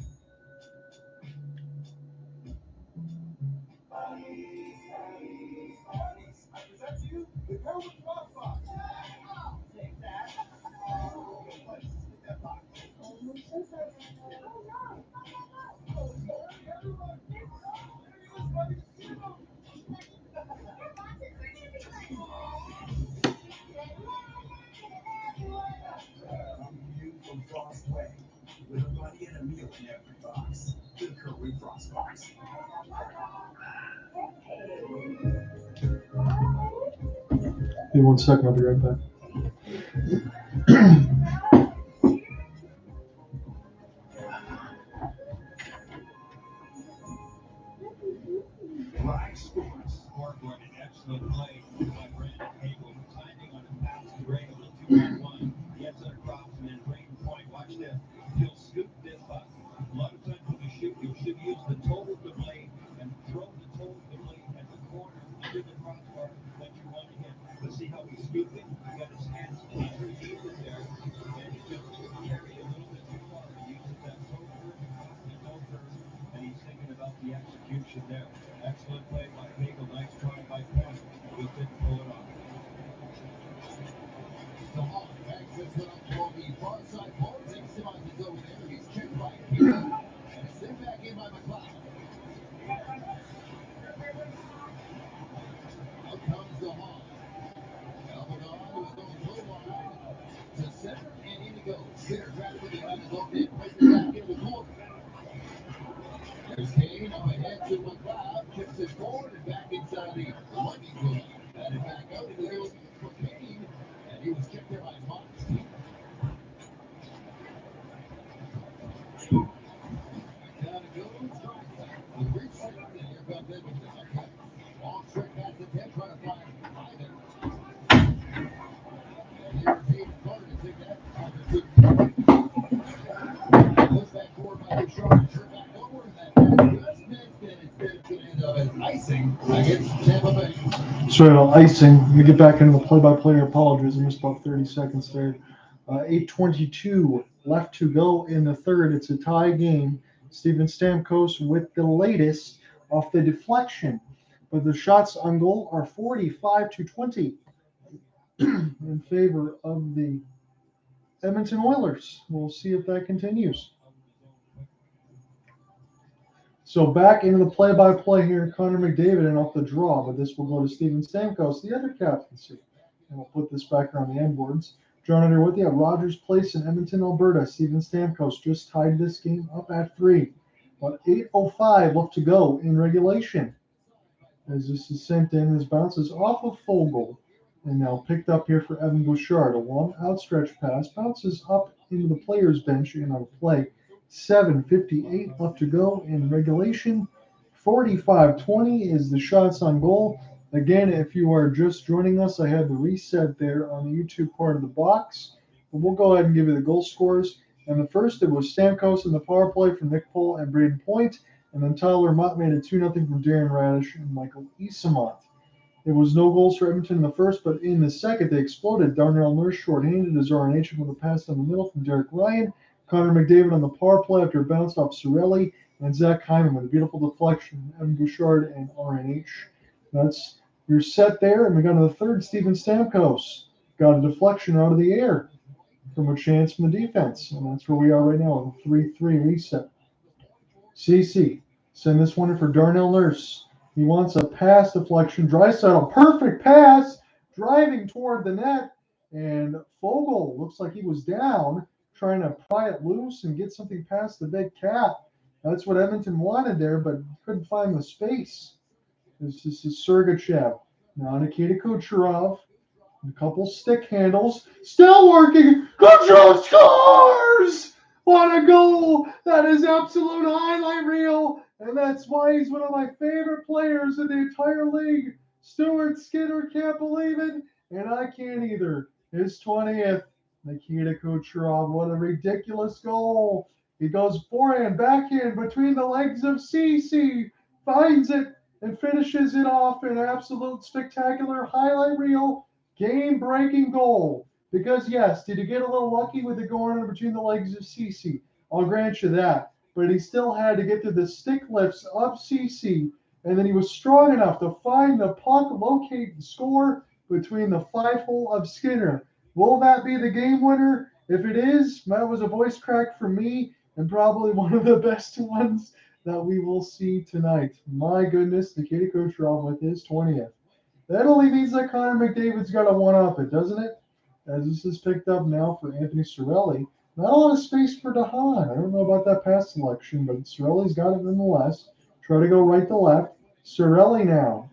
From Frostway, with a buddy and a meal in every box. The Curry Frost Box. Give me 1 second, I'll be right back. Live sports. Scoreboard, an excellent play by Brandon Hagel. Timing on a pass to Ray, a little 2-on-1. Gets it across and then Brayden Point. Watch this. He'll scoop this up. A lot of times when you shoot, you should use the toe of the blade and throw the toe of the blade at the corner under the crossbar that you want to hit. But see how he's scooping? He got his hands underneath it there, and he just carried a little bit too far. He uses that toe curve across the toe curve, and he's thinking about the execution there. Excellent play by Hagel. Nice try by Point. He didn't pull it off. The Hawk backs this one up for the far side pole. Takes him on his own there. He's checked by Hagel. And it's sent back in by McLeod. Out comes the Hawk. Alvarado is going low line to center, and in he goes. Center trying to put it on his own net. Places back in the corner. There's Kane up ahead to McLeod. Kicks it forward and back inside the lucky zone. And it back out into the middle for Kane. And he was checked there by Mox. Down it goes. The reset, and here comes Edmonton. Okay. Long straight pass to 10, trying to find Hyman. And here's Hayden Carter to take that opportunity. Goes back forward by Bouchard. Turn back over, and that pass just missed, and instead it's going to end up as icing against Tampa Bay. Sorry about icing. Let me get back into the play-by-play. I apologize. I missed about 30 seconds there. 8:22 left to go in the third. It's a tie game. Steven Stamkos with the latest off the deflection. But the shots on goal are 45-20 in favor of the Edmonton Oilers. We'll see if that continues. So back into the play-by-play here, Connor McDavid and off the draw, but this will go to Steven Stamkos, the other captaincy. And we'll put this back on the end boards. John here with you at Rogers Place in Edmonton, Alberta. Steven Stamkos just tied this game up at 3. About 8:05 left to go in regulation. As this is sent in, this bounces off of full goal. And now picked up here for Evan Bouchard. A long outstretched pass. Bounces up into the player's bench and on play. 7:58 left to go in regulation. 45-20 is the shots on goal. Again, if you are just joining us, I had the reset there on the YouTube part of the box. But we'll go ahead and give you the goal scores. And the first, it was Stamkos in the power play from Nick Pohl and Braden Point. And then Tyler Mott made it 2-0 from Darren Radish and Michael Esamont. There was no goals for Edmonton in the first, but in the second, they exploded. Darnell Nurse short-handed as RNH with a pass down the middle from Derek Ryan. Connor McDavid on the power play after it bounced off Cirelli. And Zach Hyman with a beautiful deflection from Evan Bouchard and RNH. That's your set there. And we got to the third, Steven Stamkos. Got a deflection out of the air from a chance from the defense. And that's where we are right now with a 3-3 reset. CC, send this one in for Darnell Nurse. He wants a pass deflection. Draisaitl, perfect pass, driving toward the net. And Fogle looks like he was down, trying to pry it loose and get something past the big cat. That's what Edmonton wanted there, but couldn't find the space. This is Sergachev. Now Nikita Kucherov. A couple stick handles. Still working. Kucherov scores! What a goal! That is absolute highlight reel. And that's why he's one of my favorite players in the entire league. Stuart Skinner can't believe it, and I can't either. His 20th. Nikita Kucherov, what a ridiculous goal. He goes forehand, backhand between the legs of CC, finds it, and finishes it off in absolute spectacular highlight reel, game-breaking goal. Because, yes, did he get a little lucky with it going in between the legs of CC? I'll grant you that. But he still had to get to the stick lifts of CC, and then he was strong enough to find the puck, locate the score between the 5-hole of Skinner. Will that be the game winner? If it is, that was a voice crack for me and probably one of the best ones that we will see tonight. My goodness, Nikita Kucherov with his 20th. That only means that Connor McDavid's got to one-up it, doesn't it? As this is picked up now for Anthony Cirelli. Not a lot of space for DeHaan. I don't know about that pass selection, but Cirelli's got it nonetheless. Try to go right to left. Cirelli now.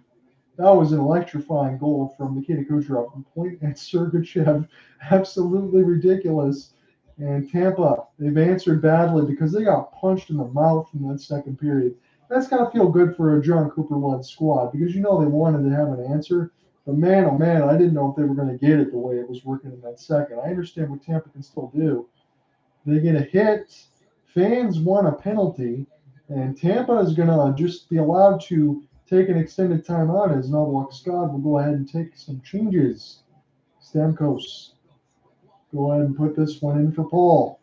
That was an electrifying goal from Nikita Kucherov from Point and Sergachev. Absolutely ridiculous. And Tampa, they've answered badly because they got punched in the mouth in that second period. That's got to feel good for a John Cooper-led squad because you know they wanted to have an answer. But man, oh man, I didn't know if they were going to get it the way it was working in that second. I understand what Tampa can still do. They get a hit. Fans want a penalty. And Tampa is going to just be allowed to take an extended timeout as Noblok Scott will go ahead and take some changes. Stamkos. Go ahead and put this one in for Paul.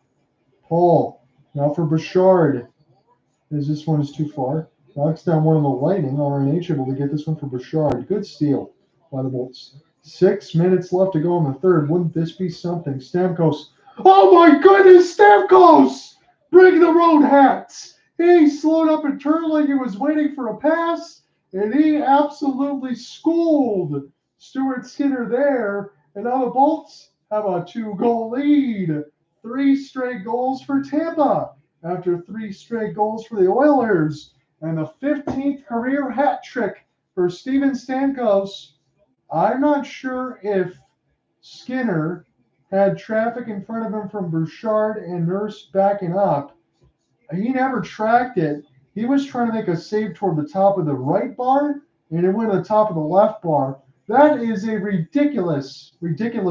Paul. Now for Bouchard. As this one is too far. Knocks down one of the Lightning. RNH able to get this one for Bouchard. Good steal by the Bolts. 6 minutes left to go in the third. Wouldn't this be something? Stamkos. Oh my goodness, Stamkos! Bring the road hats. He slowed up and turned like he was waiting for a pass. And he absolutely schooled Stuart Skinner there. And now the Bolts have a 2-goal lead. 3 straight goals for Tampa after 3 straight goals for the Oilers. And the 15th career hat trick for Steven Stamkos. I'm not sure if Skinner had traffic in front of him from Bouchard and Nurse backing up. He never tracked it. He was trying to make a save toward the top of the right bar, and it went to the top of the left bar. That is a ridiculous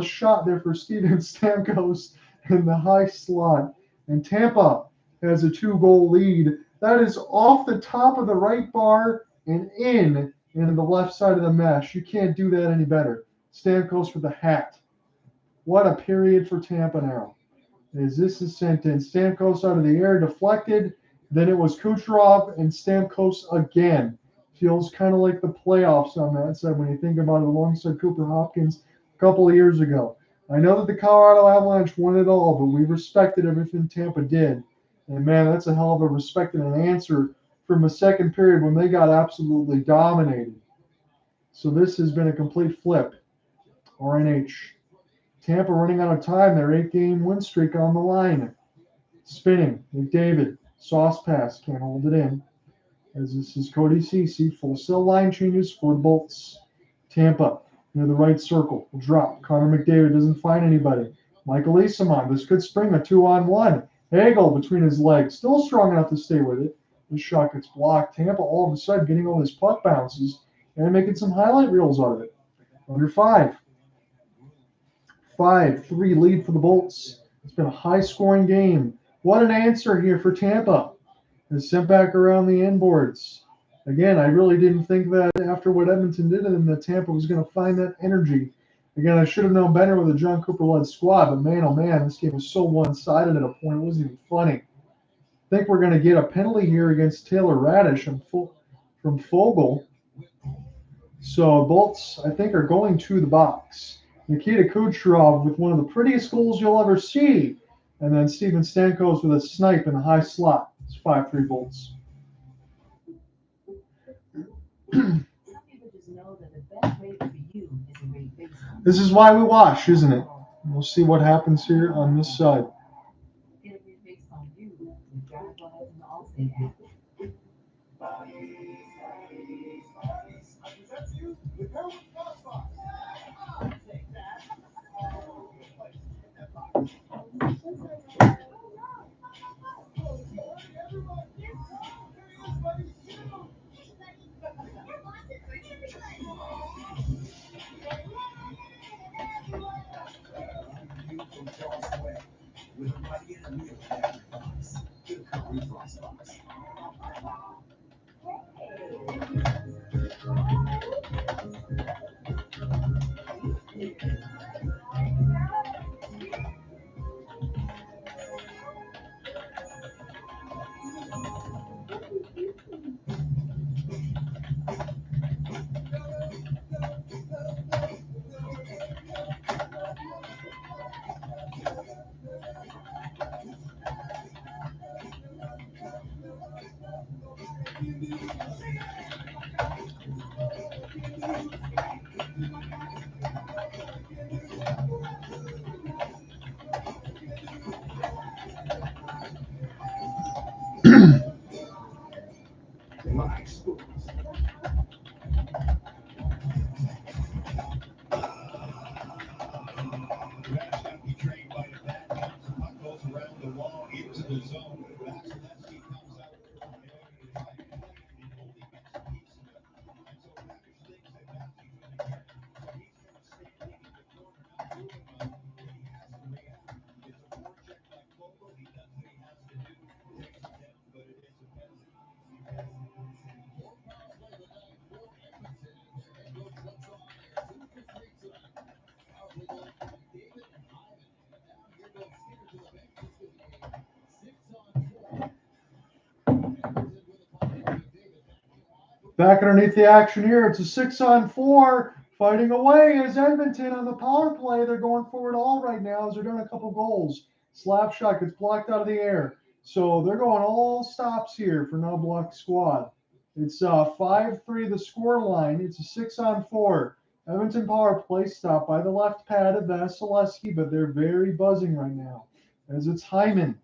shot there for Steven Stamkos in the high slot. And Tampa has a 2-goal lead. That is off the top of the right bar and in the left side of the mesh. You can't do that any better. Stamkos with the hat. What a period for Tampa now. As this is sent in, Stamkos out of the air, deflected. Then it was Kucherov and Stamkos again. Feels kind of like the playoffs on that side when you think about it alongside Cooper Hopkins a couple of years ago. I know that the Colorado Avalanche won it all, but we respected everything Tampa did. And man, that's a hell of a respect and an answer from a second period when they got absolutely dominated. So this has been a complete flip. RNH. Tampa running out of time. Their 8-game win streak on the line. Spinning. McDavid. Sauce pass. Can't hold it in. As this is Cody Ceci. Full cell line changes for Bolts. Tampa near the right circle. Will drop. Connor McDavid doesn't find anybody. Michael Easemont. This could spring a 2-on-1. Hagel between his legs. Still strong enough to stay with it. This shot gets blocked. Tampa all of a sudden getting all his puck bounces and making some highlight reels out of it. Under 5. 5-3 lead for the Bolts. It's been a high-scoring game. What an answer here for Tampa. It's sent back around the inboards. Again, I really didn't think that after what Edmonton did, and that Tampa was going to find that energy. Again, I should have known better with a John Cooper-led squad, but man, oh man, this game was so one-sided at a point, it wasn't even funny. I think we're going to get a penalty here against Taylor Radish from Fogle. So Bolts, I think, are going to the box. Nikita Kucherov with one of the prettiest goals you'll ever see. And then Steven Stamkos with a snipe in the high slot. It's 5-3 Bolts. This is why we watch, isn't it? We'll see what happens here on this side. Back underneath the action here. It's a 6-on-4. Fighting away is Edmonton on the power play. They're going forward all right now as they're doing a couple goals. Slap shot gets blocked out of the air. So they're going all stops here for no block squad. It's 5-3 the score line. It's a 6-on-4. Edmonton power play stop by the left pad of Vasilevsky, but they're very buzzing right now as it's Hyman.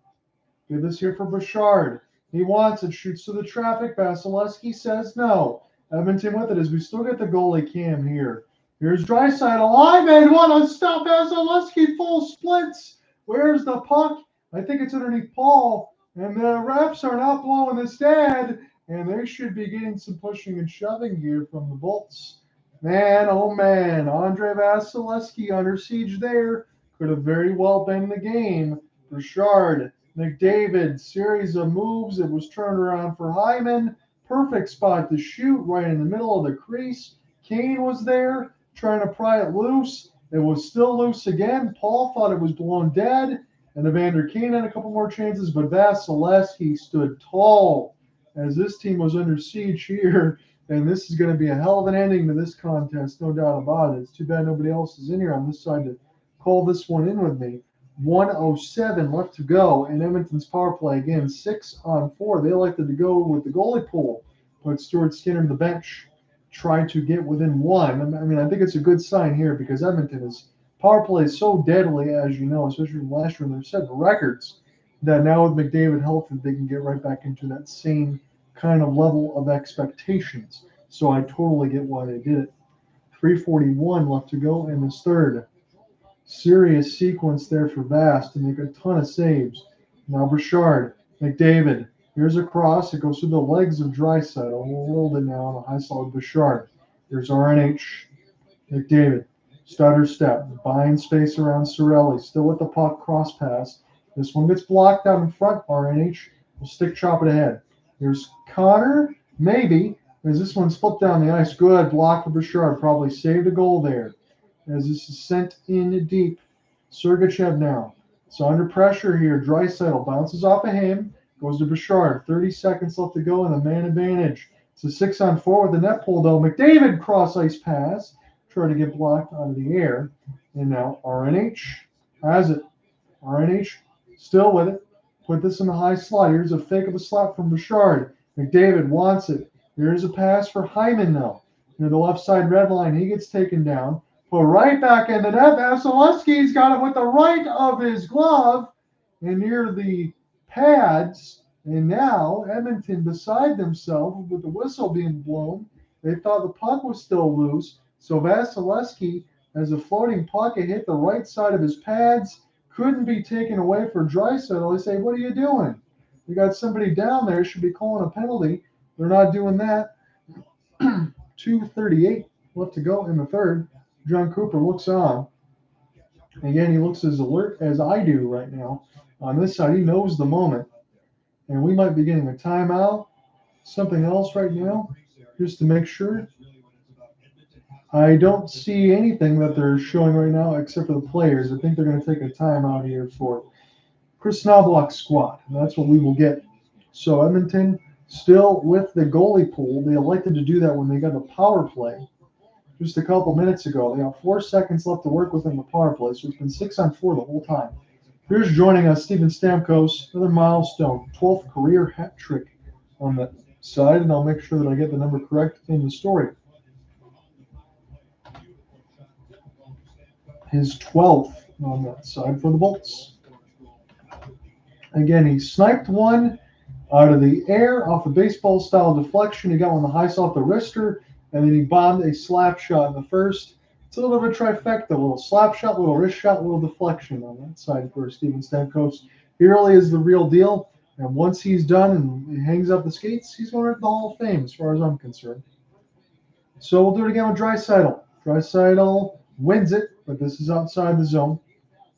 Give this here for Bouchard. He wants it, shoots to the traffic. Vasilevsky says no. Edmonton with it as we still get the goalie cam here. Here's Draisaitl. Hyman, what a stop. Vasilevsky full splits. Where's the puck? I think it's underneath Paul. And the refs are not blowing this dead. And they should be getting some pushing and shoving here from the Bolts. Man, oh man. Andre Vasilevsky under siege there. Could have very well been the game. Bouchard. McDavid, series of moves. It was turned around for Hyman. Perfect spot to shoot right in the middle of the crease. Kane was there trying to pry it loose. It was still loose again. Paul thought it was blown dead. And Evander Kane had a couple more chances, but Vasilevsky stood tall as this team was under siege here. And this is going to be a hell of an ending to this contest, no doubt about it. It's too bad nobody else is in here on this side to call this one in with me. 1:07 left to go in Edmonton's power play. Again, 6-on-4. They elected to go with the goalie pool. Put Stuart Skinner to the bench. Try to get within 1. I mean, I think it's a good sign here because Edmonton's power play is so deadly, as you know, especially from last year. They're setting records that now with McDavid healthy, they can get right back into that same kind of level of expectations. So I totally get why they did it. 3:41 left to go in this third. Serious sequence there for Vast to make a ton of saves. Now Bouchard, McDavid. Here's a cross. It goes through the legs of Draisaitl. We'll hold it now on a high solid Bouchard. Here's RNH. McDavid. Stutter step. Buying space around Cirelli. Still with the puck. Cross pass. This one gets blocked out in front. RNH will stick chop it ahead. Here's Connor. Maybe. As this one's flipped down the ice. Good block for Bouchard. Probably saved a goal there. As this is sent in deep. Sergachev now. So under pressure here. Draisaitl bounces off of him. Goes to Bouchard. 30 seconds left to go in the man advantage. It's a 6-on-4 with the net pull though. McDavid cross ice pass. Try to get blocked out of the air. And now RNH has it. RNH still with it. Put this in the high slot. Here's a fake of a slap from Bouchard. McDavid wants it. Here's a pass for Hyman now. Near the left side red line. He gets taken down. Put right back in the net. Vasilevsky's got it with the right of his glove. And near the pads. And now Edmonton beside themselves with the whistle being blown. They thought the puck was still loose. So Vasilevsky, as a floating puck, it hit the right side of his pads. Couldn't be taken away for Draisaitl. They say, what are you doing? We got somebody down there. Should be calling a penalty. They're not doing that. 2:38 left to go in the third. John Cooper looks on. Again, he looks as alert as I do right now. On this side, he knows the moment. And we might be getting a timeout, something else right now, just to make sure. I don't see anything that they're showing right now except for the players. I think they're going to take a timeout here for Chris Knobloch's squad. And that's what we will get. So Edmonton still with the goalie pool. They elected to do that when they got the power play just a couple minutes ago. They have 4 seconds left to work within the power play. So it's been 6-on-4 the whole time. Here's joining us, Steven Stamkos, another milestone, 12th career hat trick on the side. And I'll make sure that I get the number correct in the story. His 12th on that side for the Bolts. Again, he sniped one out of the air off a baseball-style deflection. He got one on the high side off the wrister, and then he bombed a slap shot in the first. It's a little bit of a trifecta, a little slap shot, a little wrist shot, a little deflection on that side for Steven Stamkos. He really is the real deal, and once he's done and he hangs up the skates, he's going to the Hall of Fame as far as I'm concerned. So we'll do it again with Draisaitl. Draisaitl wins it, but this is outside the zone.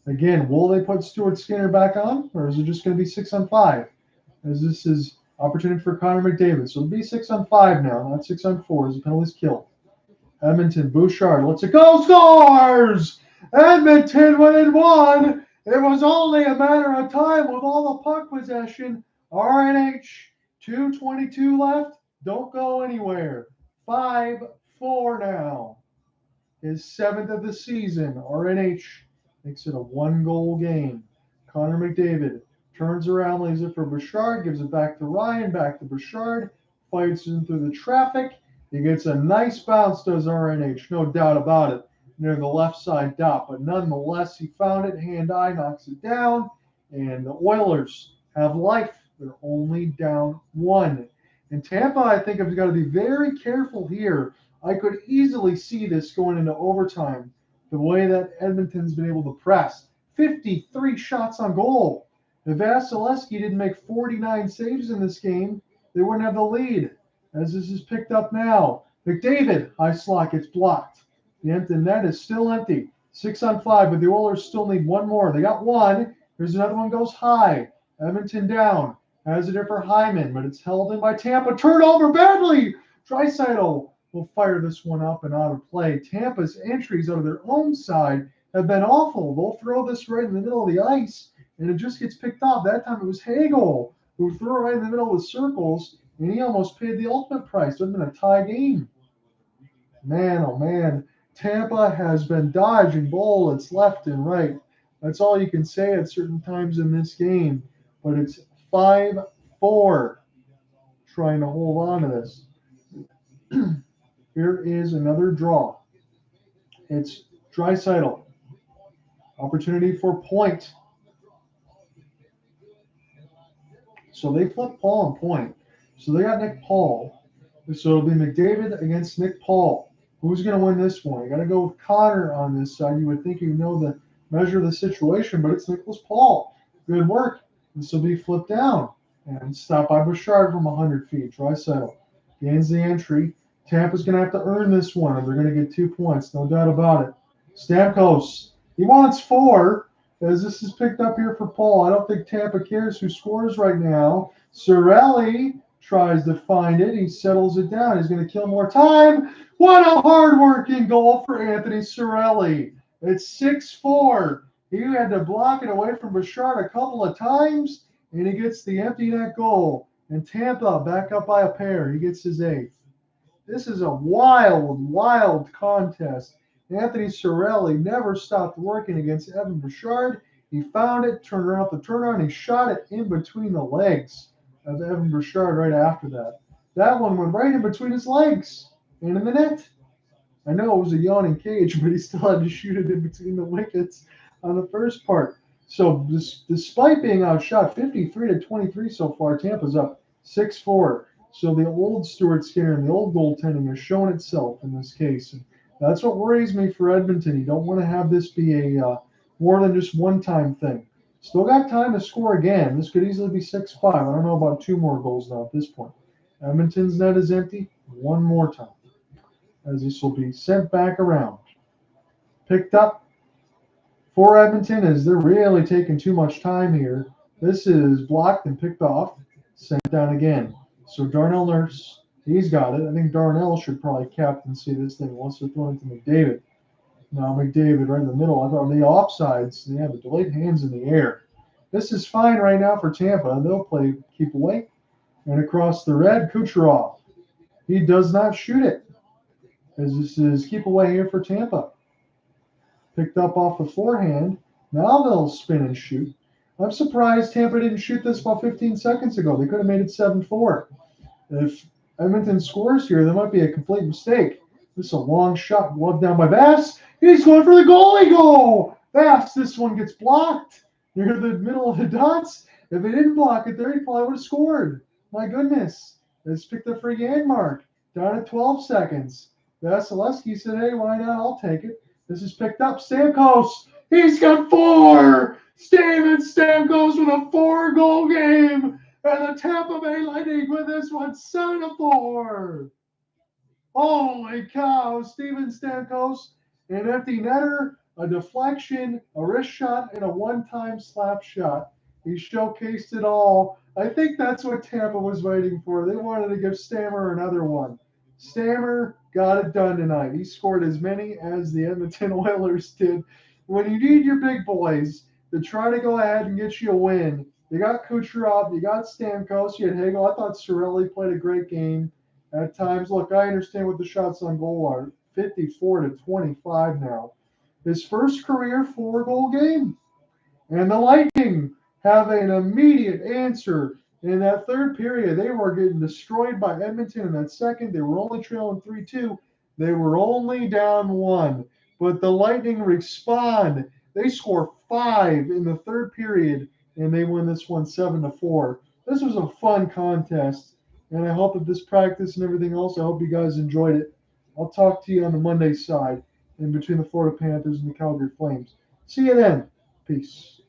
Again, will they put Stuart Skinner back on, or is it just going to be 6-on-5? As this is opportunity for Connor McDavid. So it'll be 6-on-5 now, not 6-on-4 as the penalty's killed. Edmonton, Bouchard lets it go, scores! Edmonton within one. It was only a matter of time with all the puck possession. RNH, 2:22 left. Don't go anywhere. 5-4 now. His 7th of the season. RNH makes it a 1-goal game. Connor McDavid turns around, leaves it for Bouchard, gives it back to Ryan, back to Bouchard, fights in through the traffic. He gets a nice bounce, does RNH, no doubt about it, near the left side dot. But nonetheless, he found it, hand-eye, knocks it down, and the Oilers have life. They're only down 1. And Tampa, I think, has got to be very careful here. I could easily see this going into overtime, the way that Edmonton's been able to press. 53 shots on goal. If Vasilevsky didn't make 49 saves in this game, they wouldn't have the lead. As this is picked up now. McDavid, high slot, gets blocked. The empty net is still empty. 6-on-5, but the Oilers still need one more. They got one. Here's another one goes high. Edmonton down. Has it in for Hyman, but it's held in by Tampa. Turnover badly. Draisaitl will fire this one up and out of play. Tampa's entries out of their own side have been awful. They'll throw this right in the middle of the ice, and it just gets picked off. That time it was Hagel who threw it right in the middle of the circles, and he almost paid the ultimate price. It would have been a tie game. Man, oh man. Tampa has been dodging bullets left and right. That's all you can say at certain times in this game. But it's 5-4 trying to hold on to this. Here is another draw. It's Draisaitl. Opportunity for point. So they flip Paul and point. So they got Nick Paul. So it'll be McDavid against Nick Paul. Who's going to win this one? I got to go with Connor on this side. You would think you know the measure of the situation, but it's Nicholas Paul. Good work. This will be flipped down and stopped by Bouchard from 100 feet. Draisaitl gains the entry. Tampa's going to have to earn this one, or they're going to get 2 points. No doubt about it. Stamkos, he wants 4. As this is picked up here for Paul. I don't think Tampa cares who scores right now. Cirelli tries to find it. He settles it down. He's going to kill more time. What a hard-working goal for Anthony Cirelli. It's 6-4. He had to block it away from Bouchard a couple of times, and he gets the empty net goal. And Tampa back up by a pair. He gets his 8th. This is a wild, wild contest. Anthony Cirelli never stopped working against Evan Bouchard. He found it, turned around the turnaround, he shot it in between the legs of Evan Bouchard right after that. That one went right in between his legs and in the net. I know it was a yawning cage, but he still had to shoot it in between the wickets on the first part. So despite being outshot 53-23 so far, Tampa's up 6-4. So the old Stuart Skinner and the old goaltending has shown itself in this case. And that's what worries me for Edmonton. You don't want to have this be a more than just one-time thing. Still got time to score again. This could easily be 6-5. I don't know about 2 more goals now at this point. Edmonton's net is empty one more time, as this will be sent back around. Picked up for Edmonton as they're really taking too much time here. This is blocked and picked off, sent down again. So Darnell Nurse, he's got it. I think Darnell should probably captaincy this thing once they're throwing it to McDavid. Now McDavid right in the middle. I thought the offsides, they have the delayed hands in the air. This is fine right now for Tampa. They'll play keep away. And across the red, Kucherov. He does not shoot it. As this is keep away here for Tampa. Picked up off the forehand. Now they'll spin and shoot. I'm surprised Tampa didn't shoot this about 15 seconds ago. They could have made it 7-4. If Edmonton scores here, there might be a complete mistake. This is a long shot, gloved down by Bass. He's going for the goalie goal. Bass, this one gets blocked near the middle of the dots. If he didn't block it there, he probably would have scored. My goodness. It's picked up for Janmark. Down at 12 seconds. Vasilevsky said, hey, why not? I'll take it. This is picked up. Stamkos. He's got 4. Steven Stamkos with a 4-goal game. And the Tampa Bay Lightning with this one 7-4. Holy cow. Steven Stamkos, an empty netter, a deflection, a wrist shot, and a one-time slap shot. He showcased it all. I think that's what Tampa was waiting for. They wanted to give Stammer another one. Stammer got it done tonight. He scored as many as the Edmonton Oilers did. When you need your big boys to try to go ahead and get you a win, you got Kucherov, you got Stamkos, you had Hagel. I thought Cirelli played a great game at times. Look, I understand what the shots on goal are. 54-25 now. His first career 4-goal game. And the Lightning have an immediate answer. In that third period, they were getting destroyed by Edmonton. In that second, they were only trailing 3-2. They were only down 1. But the Lightning respond. They score 5 in the third period, and they win this one 7-4. This was a fun contest, and I hope that this practice and everything else, I hope you guys enjoyed it. I'll talk to you on the Monday side in between the Florida Panthers and the Calgary Flames. See you then. Peace.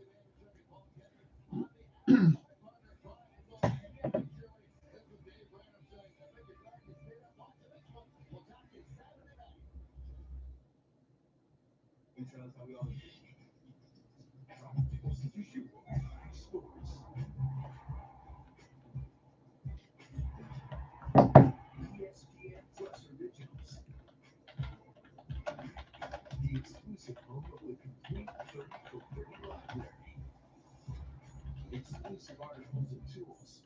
The exclusive home of the complete 30 for 30 library. Exclusive articles and tools.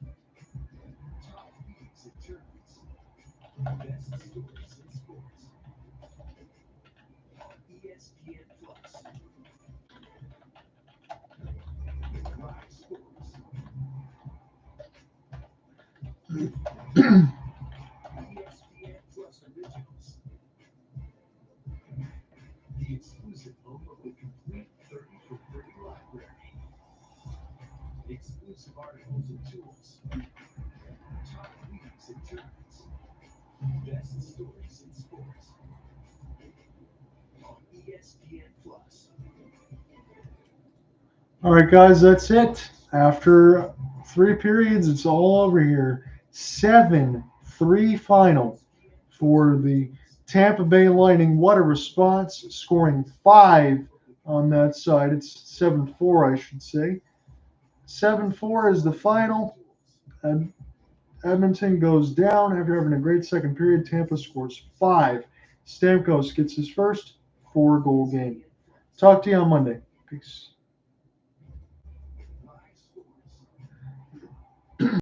Top leagues and tournaments. Best stories in sports. ESPN Plus. Live sports. ESPN Plus originals. The exclusive home of the complete 30 for 30 library. Exclusive articles and tools. Top leagues and tournaments. Best stories in sports. ESPN Plus. All right, guys, that's it. After 3 periods, it's all over here. 7-3 final for the Tampa Bay Lightning. What a response, scoring 5 on that side. It's 7-4, I should say. 7-4 is the final. And Edmonton goes down after having a great second period. Tampa scores 5. Stamkos gets his first 4-goal game. Talk to you on Monday. Peace.